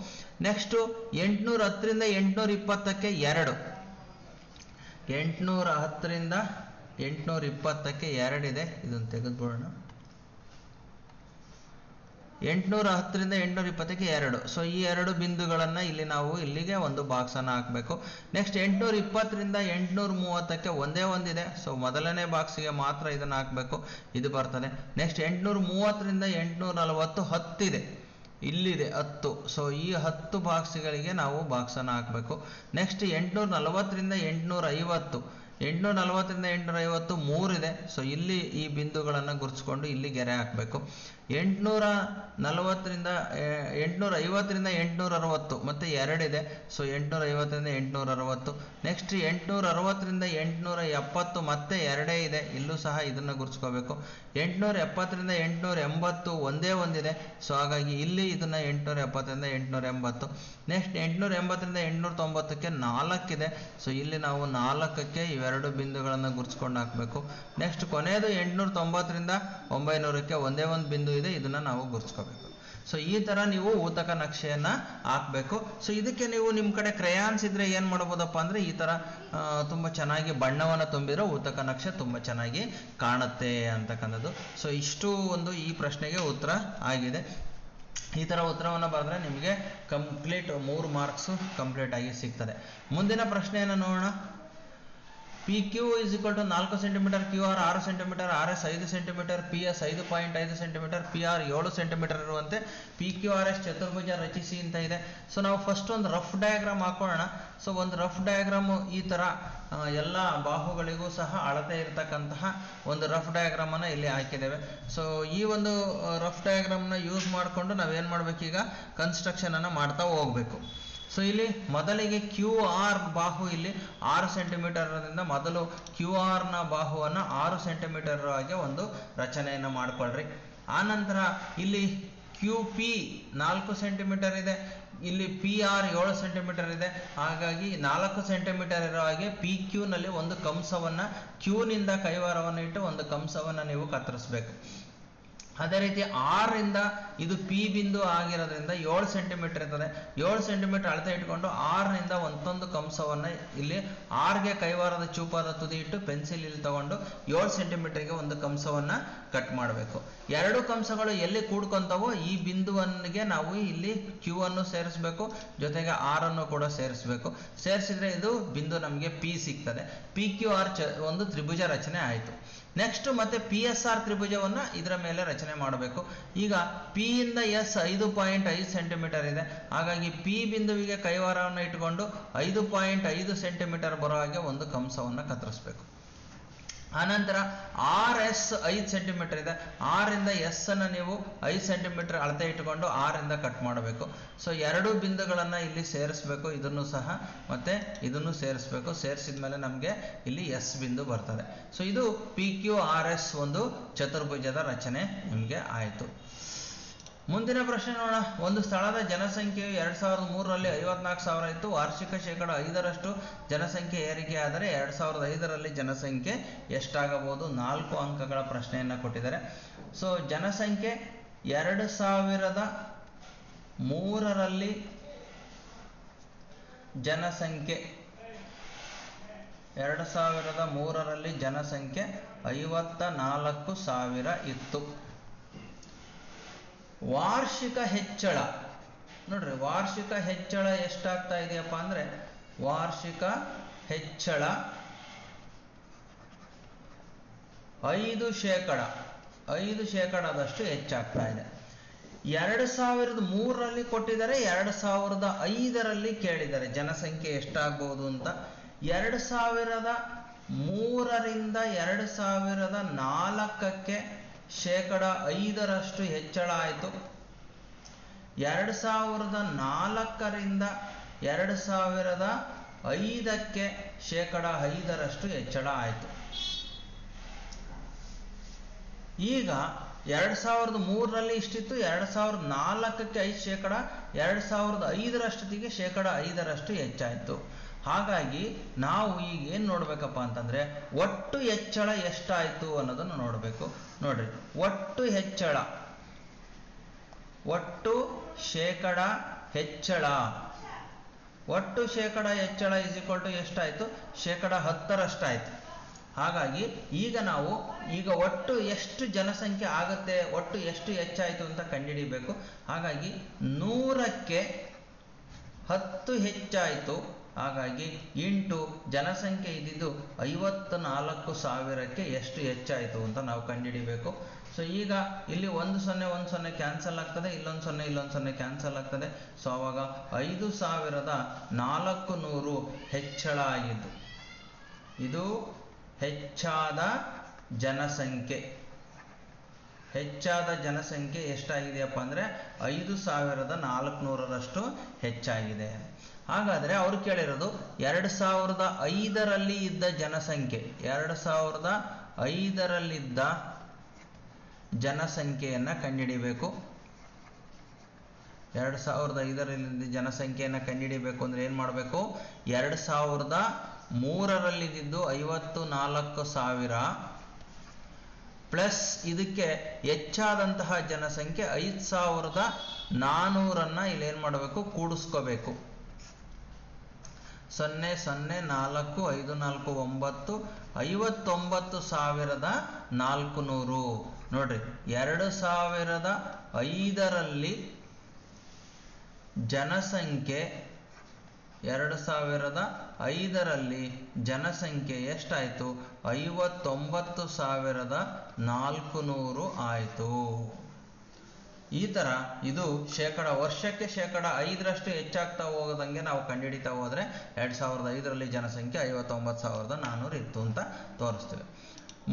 ನೆಕ್ಸ್ಟು 810ರಿಂದ 820ಕ್ಕೆ 2, 810ರಿಂದ 820ಕ್ಕೆ 2 ಇದೆ. ಇದನ್ನು ತೆಗೆದುಬಿಡೋಣ. 810ರಿಂದ 820ಕ್ಕೆ 2. ಸೊ ಈ 2 ಬಿಂದುಗಳನ್ನು ಇಲ್ಲಿ ನಾವು ಇಲ್ಲಿಗೆ ಒಂದು ಬಾಕ್ಸನ್ನು ಹಾಕಬೇಕು. ನೆಕ್ಸ್ಟ್ 820ರಿಂದ 830ಕ್ಕೆ ಒಂದೇ ಒಂದಿದೆ. ಸೊ ಮೊದಲನೇ ಬಾಕ್ಸಿಗೆ ಮಾತ್ರ ಇದನ್ನು ಹಾಕಬೇಕು, ಇದು ಬರ್ತದೆ. ನೆಕ್ಸ್ಟ್ 830ರಿಂದ 840 10 ಇದೆ, ಇಲ್ಲಿದೆ 10. ಸೊ ಈ 10 ಬಾಕ್ಸ್ಗಳಿಗೆ ನಾವು ಬಾಕ್ಸನ್ನು ಹಾಕಬೇಕು. ನೆಕ್ಸ್ಟ್ 840ರಿಂದ 850, 840ರಿಂದ 850 3 ಇದೆ. ಸೊ ಇಲ್ಲಿ ಈ ಬಿಂದುಗಳನ್ನು ಗುರುತಿಸ್ಕೊಂಡು ಇಲ್ಲಿ ಗೆರೆ ಹಾಕಬೇಕು. 840ರಿಂದ 850ರಿಂದ 860 ಮತ್ತೆ 2 ಇದೆ. ಸೊ 850ರಿಂದ 860. ನೆಕ್ಸ್ಟ್ 860ರಿಂದ 870 ಮತ್ತೆ 2 ಇದೆ, ಇಲ್ಲೂ ಸಹ ಇದನ್ನು ಗುರುತಿಸ್ಕೋಬೇಕು. 870ರಿಂದ 880 ಒಂದೇ ಒಂದಿದೆ. ಸೊ ಹಾಗಾಗಿ ಇಲ್ಲಿ ಇದನ್ನು 870ರಿಂದ 880. ನೆಕ್ಸ್ಟ್ 880ರಿಂದ 890ಕ್ಕೆ 4 ಇದೆ. ಸೊ ಇಲ್ಲಿ ನಾವು 4ಕ್ಕೆ ಇವೆರಡು ಬಿಂದುಗಳನ್ನು ಗುರುತಿಸ್ಕೊಂಡು ಹಾಕಬೇಕು. ನೆಕ್ಸ್ಟ್ ಕೊನೆಯದು 890ರಿಂದ 900ಕ್ಕೆ ಒಂದೇ ಒಂದು ಬಿಂದು ಇದೆ, ಇದನ್ನು ನಾವು ಗುರುತಿಸ್ಕೋಬೇಕು. ಸೊ ಈ ಥರ ನೀವು ಊತಕ ನಕ್ಷೆಯನ್ನು ಹಾಕಬೇಕು. ಸೊ ಇದಕ್ಕೆ ನೀವು ನಿಮ್ಮ ಕಡೆ ಕ್ರಯಾನ್ಸ್ ಇದ್ದರೆ ಏನು ಮಾಡ್ಬೋದಪ್ಪ ಅಂದರೆ ಈ ಥರ ತುಂಬ ಚೆನ್ನಾಗಿ ಬಣ್ಣವನ್ನು ತುಂಬಿದ್ರೆ ಊತಕ ನಕ್ಷೆ ತುಂಬ ಚೆನ್ನಾಗಿ ಕಾಣುತ್ತೆ ಅಂತಕ್ಕಂಥದ್ದು. ಸೊ ಇಷ್ಟು ಒಂದು ಈ ಪ್ರಶ್ನೆಗೆ ಉತ್ತರ ಆಗಿದೆ. ಈ ಥರ ಉತ್ತರವನ್ನು ಬರೆದ್ರೆ ನಿಮಗೆ ಕಂಪ್ಲೀಟ್ 3 ಮಾರ್ಕ್ಸು ಕಂಪ್ಲೀಟ್ ಆಗಿ ಸಿಗ್ತದೆ. ಮುಂದಿನ ಪ್ರಶ್ನೆಯನ್ನು ನೋಡೋಣ. PQ is equal to 4 cm, QR 6 cm, RS 5 cm, PS 5.5 cm, PR 7 cm ಇರುವಂತೆ PQRS ಚತುರ್ಭುಜ ರಚಿಸಿ ಅಂತ ಇದೆ. ಸೊ ನಾವು ಫಸ್ಟ್ ಒಂದು ರಫ್ ಡಯಾಗ್ರಾಮ್ ಹಾಕೋಣ. ಸೊ ಒಂದು ರಫ್ ಡಯಾಗ್ರಾಮ್ ಈ ಥರ ಎಲ್ಲ ಬಾಹುಗಳಿಗೂ ಸಹ ಅಳತೆ ಇರತಕ್ಕಂತಹ ಒಂದು ರಫ್ ಡಯಾಗ್ರಾಮನ್ನು ಇಲ್ಲಿ ಹಾಕಿದ್ದೇವೆ. ಸೊ ಈ ಒಂದು ರಫ್ ಡಯಾಗ್ರಾಮ್ನ ಯೂಸ್ ಮಾಡಿಕೊಂಡು ನಾವೇನು ಮಾಡಬೇಕೀಗ ಕನ್ಸ್ಟ್ರಕ್ಷನನ್ನು ಮಾಡ್ತಾ ಹೋಗಬೇಕು. ಸೊ ಇಲ್ಲಿ ಮೊದಲಿಗೆ QR ಬಾಹು ಇಲ್ಲಿ 6 ಸೆಂಟಿಮೀಟರ್ದಿಂದ ಮೊದಲು QR ಬಾಹುವನ್ನು 6 ಸೆಂಟಿಮೀಟರ್ ಆಗಿ ಒಂದು ರಚನೆಯನ್ನು ಮಾಡಿಕೊಳ್ಳ್ರಿ. ಆನಂತರ ಇಲ್ಲಿ QP 4 ಸೆಂಟಿಮೀಟರ್ ಇದೆ, ಇಲ್ಲಿ PR 7 ಸೆಂಟಿಮೀಟರ್ ಇದೆ. ಹಾಗಾಗಿ 4 ಸೆಂಟಿಮೀಟರ್ ಇರೋ ಹಾಗೆ PQ ನಲ್ಲಿ ಒಂದು ಕಂಸವನ್ನು Q ನಿಂದ ಕೈವಾರವನ್ನು ಇಟ್ಟು ಒಂದು ಕಂಸವನ್ನು ನೀವು ಕತ್ತರಿಸಬೇಕು. ಅದೇ ರೀತಿ ಆರಿಂದ ಇದು ಪಿ ಬಿಂದು ಆಗಿರೋದ್ರಿಂದ 7 ಸೆಂಟಿಮೀಟರ್ ಇರ್ತದೆ. 7 ಸೆಂಟಿಮೀಟರ್ ಅಳತೆ ಇಟ್ಕೊಂಡು ಆರ್ನಿಂದ ಒಂದೊಂದು ಕಂಸವನ್ನು ಇಲ್ಲಿ ಆರ್ಗೆ ಕೈವಾರದ ಚೂಪಾದ ತುದಿ ಇಟ್ಟು ಪೆನ್ಸಿಲ್ ಇಲ್ಲಿ ತಗೊಂಡು 7 ಸೆಂಟಿಮೀಟರ್ಗೆ ಒಂದು ಕಂಸವನ್ನು ಕಟ್ ಮಾಡಬೇಕು. ಎರಡು ಕಂಸಗಳು ಎಲ್ಲಿ ಕೂಡ್ಕೊಂತವೋ ಈ ಬಿಂದುವನ್ನಿಗೆ ನಾವು ಇಲ್ಲಿ ಕ್ಯೂ ಅನ್ನು ಸೇರಿಸಬೇಕು, ಜೊತೆಗೆ ಆರ್ ಅನ್ನು ಕೂಡ ಸೇರಿಸಬೇಕು. ಸೇರಿಸಿದ್ರೆ ಇದು ಬಿಂದು ನಮಗೆ ಪಿ ಸಿಗ್ತದೆ. ಪಿ ಕ್ಯೂ ಆರ್ ಒಂದು ತ್ರಿಭುಜ ರಚನೆ ಆಯಿತು. ನೆಕ್ಸ್ಟ್ ಮತ್ತೆ ಪಿ ಎಸ್ ಆರ್ ತ್ರಿಭುಜವನ್ನು ಇದರ ಮೇಲೆ ರಚನೆ ಮಾಡಬೇಕು. ಈಗ ಪಿ ಇಂದ ಎಸ್ 5.5 ಸೆಂಟಿಮೀಟರ್ ಇದೆ. ಹಾಗಾಗಿ ಪಿ ಬಿಂದುವಿಗೆ ಕೈವಾರವನ್ನು ಇಟ್ಟುಕೊಂಡು 5.5 ಸೆಂಟಿಮೀಟರ್ ಬರೋ ಹಾಗೆ ಒಂದು ಕಂಸವನ್ನು ಕತ್ತರಿಸಬೇಕು. ಆನಂತರ ಆರ್ ಎಸ್ 5 ಸೆಂಟಿಮೀಟರ್ ಇದೆ. ಆರಿಂದ ಎಸ್ ಅನ್ನು ನೀವು 5 ಸೆಂಟಿಮೀಟರ್ ಅಳತೆ ಇಟ್ಟುಕೊಂಡು ಆರಿಂದ ಕಟ್ ಮಾಡಬೇಕು. ಸೊ ಎರಡು ಬಿಂದುಗಳನ್ನು ಇಲ್ಲಿ ಸೇರಿಸಬೇಕು, ಇದನ್ನು ಸಹ ಮತ್ತೆ ಇದನ್ನು ಸೇರಿಸಬೇಕು. ಸೇರಿಸಿದ ಮೇಲೆ ನಮಗೆ ಇಲ್ಲಿ ಎಸ್ ಬಿಂದು ಬರ್ತದೆ. ಸೊ ಇದು ಪಿ ಕ್ಯೂ ಆರ್ ಎಸ್ ಒಂದು ಚತುರ್ಭುಜದ ರಚನೆ ನಿಮಗೆ ಆಯಿತು. ಮುಂದಿನ ಪ್ರಶ್ನೆ ನೋಡೋಣ. ಒಂದು ಸ್ಥಳದ ಜನಸಂಖ್ಯೆಯು 2003ರಲ್ಲಿ 54,000 ಇತ್ತು. ವಾರ್ಷಿಕ ಶೇಕಡ 5ರಷ್ಟು ಜನಸಂಖ್ಯೆ ಏರಿಕೆ ಆದರೆ 2005ರಲ್ಲಿ ಜನಸಂಖ್ಯೆ ಎಷ್ಟಾಗಬಹುದು? 4 ಅಂಕಗಳ ಪ್ರಶ್ನೆಯನ್ನು ಕೊಟ್ಟಿದ್ದಾರೆ. ಸೊ ಜನಸಂಖ್ಯೆ 2003ರಲ್ಲಿ ಜನಸಂಖ್ಯೆ 54,000 ಇತ್ತು. ವಾರ್ಷಿಕ ಹೆಚ್ಚಳ ನೋಡ್ರಿ, ವಾರ್ಷಿಕ ಹೆಚ್ಚಳ ಎಷ್ಟಾಗ್ತಾ ಇದೆಯಪ್ಪ ಅಂದ್ರೆ ವಾರ್ಷಿಕ ಹೆಚ್ಚಳ 5% ಹೆಚ್ಚಾಗ್ತಾ ಇದೆ. 2003ರಲ್ಲಿ ಕೊಟ್ಟಿದ್ದಾರೆ, 2005ರಲ್ಲಿ ಕೇಳಿದ್ದಾರೆ ಜನಸಂಖ್ಯೆ ಎಷ್ಟಾಗಬಹುದು ಅಂತ. 2003ರಿಂದ 2004ಕ್ಕೆ ಶೇಕಡ 5ರಷ್ಟು ಹೆಚ್ಚಳ ಆಯಿತು. 2004ರಿಂದ 2005ಕ್ಕೆ ಶೇಕಡ 5ರಷ್ಟು ಹೆಚ್ಚಳ ಆಯಿತು. ಈಗ 2003ರಲ್ಲಿ ಇಷ್ಟಿತ್ತು, 2004ಕ್ಕೆ 5%, 2005ರಷ್ಟೊತ್ತಿಗೆ ಶೇಕಡ 5ರಷ್ಟು ಹೆಚ್ಚಾಯಿತು. ಹಾಗಾಗಿ ನಾವು ಈಗ ಏನು ನೋಡ್ಬೇಕಪ್ಪ ಅಂತಂದ್ರೆ ಒಟ್ಟು ಹೆಚ್ಚಳ ಎಷ್ಟಾಯಿತು ಅನ್ನೋದನ್ನು ನೋಡಬೇಕು. ನೋಡ್ರಿ, ಒಟ್ಟು ಹೆಚ್ಚಳ, ಒಟ್ಟು ಶೇಕಡ ಹೆಚ್ಚಳ, ಒಟ್ಟು ಶೇಕಡ ಹೆಚ್ಚಳ ಎಷ್ಟಾಯಿತು? ಶೇಕಡ 10ರಷ್ಟಾಯಿತು. ಹಾಗಾಗಿ ಈಗ ನಾವು ಒಟ್ಟು ಎಷ್ಟು ಜನಸಂಖ್ಯೆ ಆಗುತ್ತೆ, ಒಟ್ಟು ಎಷ್ಟು ಹೆಚ್ಚಾಯಿತು ಅಂತ ಕಂಡುಹಿಡಿಬೇಕು. ಹಾಗಾಗಿ 100ಕ್ಕೆ 10 ಹೆಚ್ಚಾಯಿತು. ಹಾಗಾಗಿ ಇಂಟು ಜನಸಂಖ್ಯೆ ಇದ್ದಿದ್ದು 54,000ಕ್ಕೆ ಎಷ್ಟು ಹೆಚ್ಚಾಯಿತು ಅಂತ ನಾವು ಕಂಡುಹಿಡಿಬೇಕು. ಸೊ ಈಗ ಇಲ್ಲಿ 1 0 ಕ್ಯಾನ್ಸಲ್ ಆಗ್ತದೆ, ಇಲ್ಲೊಂದು 0 ಕ್ಯಾನ್ಸಲ್ ಆಗ್ತದೆ. ಸೊ ಆವಾಗ 5,400 ಹೆಚ್ಚಳ ಆಗಿದ್ದು. ಇದು ಹೆಚ್ಚಾದ ಜನಸಂಖ್ಯೆ. ಹೆಚ್ಚಾದ ಜನಸಂಖ್ಯೆ ಎಷ್ಟಾಗಿದೆಯಪ್ಪ ಅಂದರೆ 5,400ರಷ್ಟು ಹೆಚ್ಚಾಗಿದೆ. ಹಾಗಾದರೆ ಅವರು ಕೇಳಿರೋದು 2005ರಲ್ಲಿ ಇದ್ದ ಜನಸಂಖ್ಯೆ, 2005ರಲ್ಲಿದ್ದ ಜನಸಂಖ್ಯೆಯನ್ನು ಕಂಡುಹಿಡಿಬೇಕು. 2005ರಲ್ಲಿ ಜನಸಂಖ್ಯೆಯನ್ನು ಕಂಡುಹಿಡಿಬೇಕು ಅಂದರೆ ಏನು ಮಾಡಬೇಕು? 2003ರಲ್ಲಿದ್ದು 54,000 ಪ್ಲಸ್ ಇದಕ್ಕೆ ಹೆಚ್ಚಾದಂತಹ ಜನಸಂಖ್ಯೆ 5,400 ಇಲ್ಲಿ ಏನು ಮಾಡಬೇಕು? ಕೂಡಿಸ್ಕೋಬೇಕು. 0 0 4 5 4 9 59,400. ನೋಡ್ರಿ, 2005ರಲ್ಲಿ ಜನಸಂಖ್ಯೆ 2005ರಲ್ಲಿ ಜನಸಂಖ್ಯೆ ಎಷ್ಟಾಯಿತು? 59,400 ಆಯಿತು. ಈ ಥರ ಇದು ವರ್ಷಕ್ಕೆ ಶೇಕಡ 5ರಷ್ಟು ಹೆಚ್ಚಾಗ್ತಾ ಹೋಗೋದಂಗೆ ನಾವು ಕಂಡುಹಿಡಿತಾ ಹೋದರೆ 2005ರಲ್ಲಿ ಜನಸಂಖ್ಯೆ 59,400 ಇತ್ತು ಅಂತ ತೋರಿಸ್ತೇವೆ.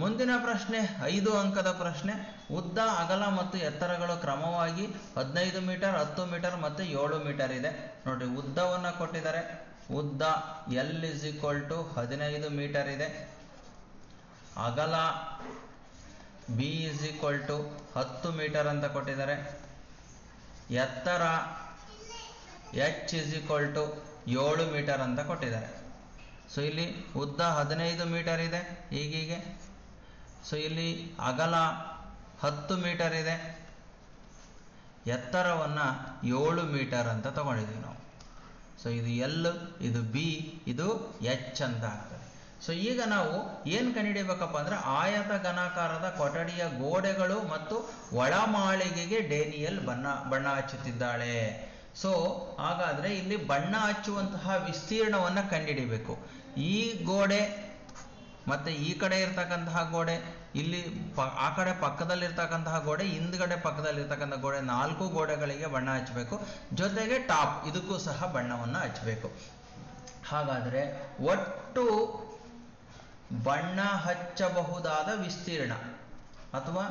ಮುಂದಿನ ಪ್ರಶ್ನೆ 5 ಅಂಕದ ಪ್ರಶ್ನೆ. ಉದ್ದ, ಅಗಲ ಮತ್ತು ಎತ್ತರಗಳು ಕ್ರಮವಾಗಿ 15 ಮೀಟರ್, 10 ಮೀಟರ್ ಮತ್ತು 7 ಮೀಟರ್ ಇದೆ. ನೋಡಿ, ಉದ್ದವನ್ನು ಕೊಟ್ಟಿದ್ದಾರೆ. ಉದ್ದ L = 15 ಮೀಟರ್ ಇದೆ. ಅಗಲ B = 10 ಮೀಟರ್ ಅಂತ ಕೊಟ್ಟಿದ್ದಾರೆ. ಎತ್ತರ H = 7 ಮೀಟರ್ ಅಂತ ಕೊಟ್ಟಿದ್ದಾರೆ. ಸೊ ಇಲ್ಲಿ ಉದ್ದ 15 ಮೀಟರ್ ಇದೆ ಹೀಗೀಗೆ. ಸೊ ಇಲ್ಲಿ ಅಗಲ 10 ಮೀಟರ್ ಇದೆ, ಎತ್ತರವನ್ನು 7 ಮೀಟರ್ ಅಂತ ತಗೊಂಡಿದ್ದೀವಿ ನಾವು. ಸೊ ಇದು ಎಲ್, ಇದು ಬಿ, ಇದು ಎಚ್ ಅಂತ ಆಗ್ತದೆ. ಸೊ ಈಗ ನಾವು ಏನು ಕಂಡುಹಿಡಿಯಬೇಕಪ್ಪ ಅಂದರೆ ಆಯತ ಘನಾಕಾರದ ಕೊಠಡಿಯ ಗೋಡೆಗಳು ಮತ್ತು ಒಳಮಾಳಿಗೆಗೆ ಡೇನಿಯಲ್ ಬಣ್ಣ ಹಚ್ಚುತ್ತಿದ್ದಾಳೆ. ಸೊ ಹಾಗಾದರೆ ಇಲ್ಲಿ ಬಣ್ಣ ಹಚ್ಚುವಂತಹ ವಿಸ್ತೀರ್ಣವನ್ನು ಕಂಡುಹಿಡಿಬೇಕು. ಈ ಗೋಡೆ ಮತ್ತು ಈ ಕಡೆ ಇರ್ತಕ್ಕಂತಹ ಗೋಡೆ, ಇಲ್ಲಿ ಆ ಕಡೆ ಪಕ್ಕದಲ್ಲಿರ್ತಕ್ಕಂತಹ ಗೋಡೆ, ಹಿಂದ್ಗಡೆ ಪಕ್ಕದಲ್ಲಿರ್ತಕ್ಕಂಥ ಗೋಡೆ, 4 ಗೋಡೆಗಳಿಗೆ ಬಣ್ಣ ಹಚ್ಚಬೇಕು. ಜೊತೆಗೆ ಟಾಪ್ ಇದಕ್ಕೂ ಸಹ ಬಣ್ಣವನ್ನು ಹಚ್ಚಬೇಕು. ಹಾಗಾದರೆ ಒಟ್ಟು ಬಣ್ಣ ಹಚ್ಚಬಹುದಾದ ವಿಸ್ತೀರ್ಣ ಅಥವಾ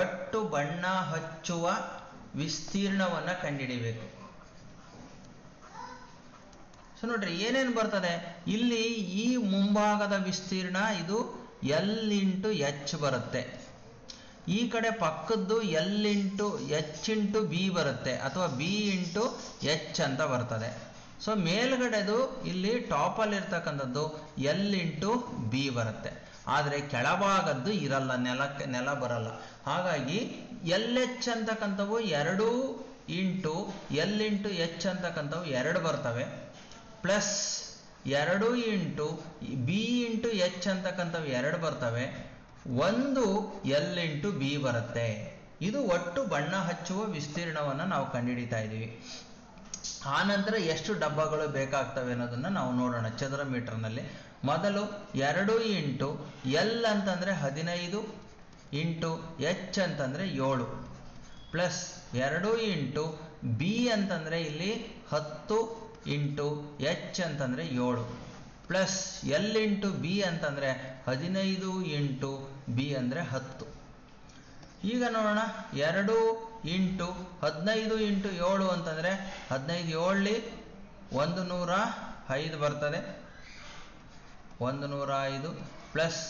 ಒಟ್ಟು ಬಣ್ಣ ಹಚ್ಚುವ ವಿಸ್ತೀರ್ಣವನ್ನು ಕಂಡುಹಿಡಿಯಬೇಕು. ಸೊ ನೋಡ್ರಿ ಏನೇನು ಬರ್ತದೆ ಇಲ್ಲಿ. ಈ ಮುಂಭಾಗದ ವಿಸ್ತೀರ್ಣ ಇದು ಎಲ್ ಇಂಟು ಎಚ್ ಬರುತ್ತೆ. ಈ ಕಡೆ ಪಕ್ಕದ್ದು L into H into B ಬರುತ್ತೆ ಅಥವಾ ಬಿ ಇಂಟು ಎಚ್ ಅಂತ ಬರ್ತದೆ. ಸೊ ಮೇಲ್ಗಡೆದು ಇಲ್ಲಿ ಟಾಪಲ್ಲಿ ಇರ್ತಕ್ಕಂಥದ್ದು ಎಲ್ ಇಂಟು ಬಿ ಬರುತ್ತೆ. ಆದರೆ ಕೆಳಭಾಗದ್ದು ಇರಲ್ಲ, ನೆಲ ಬರಲ್ಲ. ಹಾಗಾಗಿ ಎಲ್ ಎಚ್ ಅಂತಕ್ಕಂಥವು 2 ಇಂಟು ಎಲ್ ಇಂಟು ಎಚ್ ಅಂತಕ್ಕಂಥವು 2 ಬರ್ತವೆ, plus 2 into B into H ಅಂತಕ್ಕಂಥವು 2 ಬರ್ತವೆ, 1 ಎಲ್ ಇಂಟು ಬಿ ಬರುತ್ತೆ. ಇದು ಒಟ್ಟು ಬಣ್ಣ ಹಚ್ಚುವ ವಿಸ್ತೀರ್ಣವನ್ನು ನಾವು ಕಂಡುಹಿಡಿತಾ ಇದ್ದೀವಿ. ಆನಂತರ ಎಷ್ಟು ಡಬ್ಬಗಳು ಬೇಕಾಗ್ತವೆ ಅನ್ನೋದನ್ನು ನಾವು ನೋಡೋಣ ಚದರ ಮೀಟರ್ನಲ್ಲಿ. ಮೊದಲು 2 ಇಂಟು ಎಲ್ ಅಂತಂದರೆ 15 ಇಂಟು ಎಚ್ ಅಂತಂದರೆ 7 ಪ್ಲಸ್ 2 ಇಂಟು ಬಿ ಅಂತಂದರೆ ಇಲ್ಲಿ 10 ಇಂಟು ಎಚ್ ಅಂತಂದರೆ 7 ಪ್ಲಸ್ ಎಲ್ ಇಂಟು ಬಿ ಅಂತಂದರೆ 15 ಇಂಟು ಬಿ ಅಂದರೆ 10. ಈಗ ನೋಡೋಣ 2 ಇಂಟು 15 ಇಂಟು 7 ಅಂತಂದರೆ 15 7 105 ಬರ್ತದೆ, 105 ಪ್ಲಸ್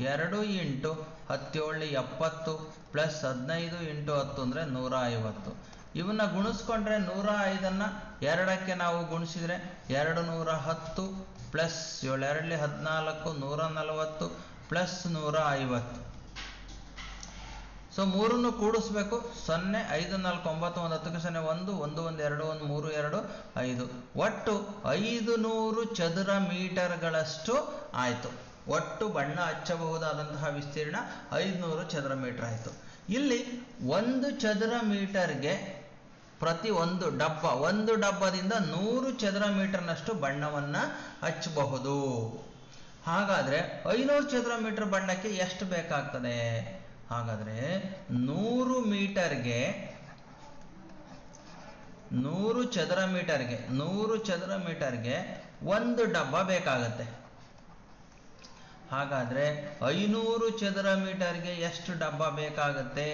2 ಇಂಟು 17 70 ಪ್ಲಸ್ 15 ಇಂಟು 10 ಅಂದರೆ 150. ಇವನ್ನ ಗುಣಿಸ್ಕೊಂಡ್ರೆ 105ಅನ್ನು 2ಕ್ಕೆ ನಾವು ಗುಣಿಸಿದರೆ 210 ಪ್ಲಸ್ 7 2 14 140 ಪ್ಲಸ್ 150. ಸೊ 3 ಕೂಡಿಸ್ಬೇಕು. 0 5 4 9 1 10 0 1 1 1 2 1 3 2 5 ಒಟ್ಟು 500 ಚದರ ಮೀಟರ್ಗಳಷ್ಟು ಆಯಿತು. ಒಟ್ಟು ಬಣ್ಣ ಹಚ್ಚಬಹುದಾದಂತಹ ವಿಸ್ತೀರ್ಣ 500 ಚದರ ಮೀಟರ್ ಆಯಿತು. ಇಲ್ಲಿ 1 ಚದರ ಮೀಟರ್ಗೆ ಪ್ರತಿ ಒಂದು ಡಬ್ಬದಿಂದ 100 ಚದರ ಮೀಟರ್ನಷ್ಟು ಬಣ್ಣವನ್ನು ಹಚ್ಚಬಹುದು. ಹಾಗಾದರೆ 500 ಚದರ ಮೀಟರ್ ಬಣ್ಣಕ್ಕೆ ಎಷ್ಟು ಬೇಕಾಗ್ತದೆ? ಹಾಗಾದರೆ 100 ಮೀಟರ್ಗೆ 100 ಚದರ ಮೀಟರ್ಗೆ 1 ಡಬ್ಬ ಬೇಕಾಗತ್ತೆ. ಹಾಗಾದರೆ 500 ಚದರ ಮೀಟರ್ಗೆ ಎಷ್ಟು ಡಬ್ಬ ಬೇಕಾಗುತ್ತೆ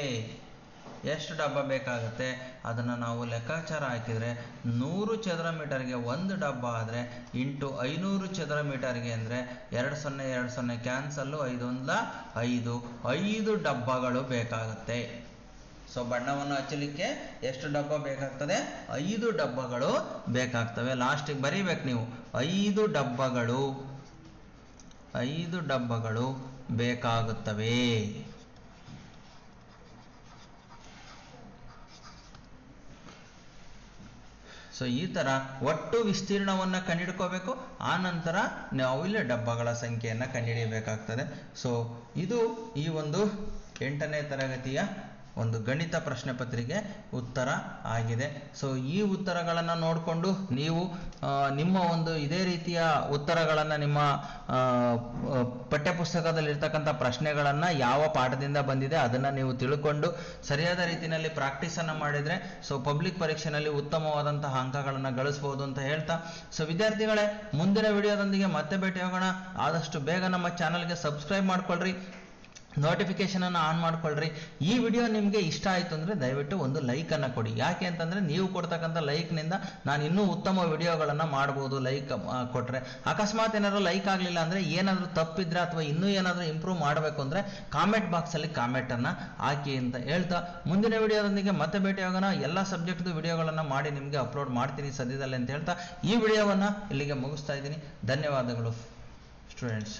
ಅದನ್ನು ನಾವು ಲೆಕ್ಕಾಚಾರ ಹಾಕಿದರೆ 100 ಚದರ ಮೀಟರ್ಗೆ 1 ಡಬ್ಬ ಆದರೆ ಇಂಟು 500 ಚದರ ಮೀಟರ್ಗೆ ಅಂದರೆ 2 0 2 0 ಕ್ಯಾನ್ಸಲ್ಲು 5 1 5 ಡಬ್ಬಗಳು ಬೇಕಾಗುತ್ತೆ. ಸೊ ಬಣ್ಣವನ್ನು ಹಚ್ಚಲಿಕ್ಕೆ ಎಷ್ಟು ಡಬ್ಬ ಬೇಕಾಗ್ತದೆ? 5 ಡಬ್ಬಗಳು ಬೇಕಾಗ್ತವೆ. ಲಾಸ್ಟಿಗೆ ಬರೀಬೇಕು ನೀವು 5 ಡಬ್ಬಗಳು ಬೇಕಾಗುತ್ತವೆ. ಸೊ ಈ ಥರ ಒಟ್ಟು ವಿಸ್ತೀರ್ಣವನ್ನು ಕಂಡುಹಿಡ್ಕೋಬೇಕು. ಆನಂತರ ನಾವು ಇಲ್ಲಿ ಡಬ್ಬಗಳ ಸಂಖ್ಯೆಯನ್ನು ಕಂಡುಹಿಡಿಯಬೇಕಾಗ್ತದೆ. ಸೊ ಇದು ಈ ಒಂದು 8ನೇ ತರಗತಿಯ ಒಂದು ಗಣಿತ ಪ್ರಶ್ನೆ ಪತ್ರಿಕೆ ಉತ್ತರ ಆಗಿದೆ. ಸೊ ಈ ಉತ್ತರಗಳನ್ನು ನೋಡಿಕೊಂಡು ನೀವು ನಿಮ್ಮ ಒಂದು ಇದೇ ರೀತಿಯ ಉತ್ತರಗಳನ್ನು ನಿಮ್ಮ ಪಠ್ಯಪುಸ್ತಕದಲ್ಲಿರ್ತಕ್ಕಂಥ ಪ್ರಶ್ನೆಗಳನ್ನು ಯಾವ ಪಾಠದಿಂದ ಬಂದಿದೆ ಅದನ್ನು ನೀವು ತಿಳ್ಕೊಂಡು ಸರಿಯಾದ ರೀತಿಯಲ್ಲಿ ಪ್ರಾಕ್ಟೀಸನ್ನು ಮಾಡಿದರೆ ಸೊ ಪಬ್ಲಿಕ್ ಪರೀಕ್ಷೆಯಲ್ಲಿ ಉತ್ತಮವಾದಂತಹ ಅಂಕಗಳನ್ನು ಗಳಿಸ್ಬೋದು ಅಂತ ಹೇಳ್ತಾ, ಸೊ ವಿದ್ಯಾರ್ಥಿಗಳೇ ಮುಂದಿನ ವಿಡಿಯೋದೊಂದಿಗೆ ಮತ್ತೆ ಭೇಟಿ ಹೋಗೋಣ. ಆದಷ್ಟು ಬೇಗ ನಮ್ಮ ಚಾನಲ್ಗೆ ಸಬ್ಸ್ಕ್ರೈಬ್ ಮಾಡ್ಕೊಳ್ರಿ, ನೋಟಿಫಿಕೇಶನನ್ನು ಆನ್ ಮಾಡ್ಕೊಳ್ರಿ. ಈ ವಿಡಿಯೋ ನಿಮಗೆ ಇಷ್ಟ ಆಯಿತು ಅಂದರೆ ದಯವಿಟ್ಟು ಒಂದು ಲೈಕನ್ನು ಕೊಡಿ. ಯಾಕೆ ಅಂತಂದರೆ ನೀವು ಕೊಡ್ತಕ್ಕಂಥ ಲೈಕ್ನಿಂದ ನಾನು ಇನ್ನೂ ಉತ್ತಮ ವಿಡಿಯೋಗಳನ್ನು ಮಾಡ್ಬೋದು. ಲೈಕ್ ಕೊಟ್ಟರೆ ಅಕಸ್ಮಾತ್ ಏನಾದರೂ ಲೈಕ್ ಆಗಲಿಲ್ಲ ಅಂದರೆ ಏನಾದರೂ ತಪ್ಪಿದ್ರೆ ಅಥವಾ ಇನ್ನೂ ಏನಾದರೂ ಇಂಪ್ರೂವ್ ಮಾಡಬೇಕು ಅಂದರೆ ಕಾಮೆಂಟ್ ಬಾಕ್ಸಲ್ಲಿ ಕಾಮೆಂಟನ್ನು ಹಾಕಿ ಅಂತ ಹೇಳ್ತಾ ಮುಂದಿನ ವಿಡಿಯೋದೊಂದಿಗೆ ಮತ್ತೆ ಭೇಟಿ ಆಗೋಣ. ಎಲ್ಲ ಸಬ್ಜೆಕ್ಟ್ದು ವಿಡಿಯೋಗಳನ್ನು ಮಾಡಿ ನಿಮಗೆ ಅಪ್ಲೋಡ್ ಮಾಡ್ತೀನಿ ಸದ್ಯದಲ್ಲೇ ಅಂತ ಹೇಳ್ತಾ ಈ ವಿಡಿಯೋವನ್ನು ಇಲ್ಲಿಗೆ ಮುಗಿಸ್ತಾ ಇದ್ದೀನಿ. ಧನ್ಯವಾದಗಳು ಸ್ಟೂಡೆಂಟ್ಸ್.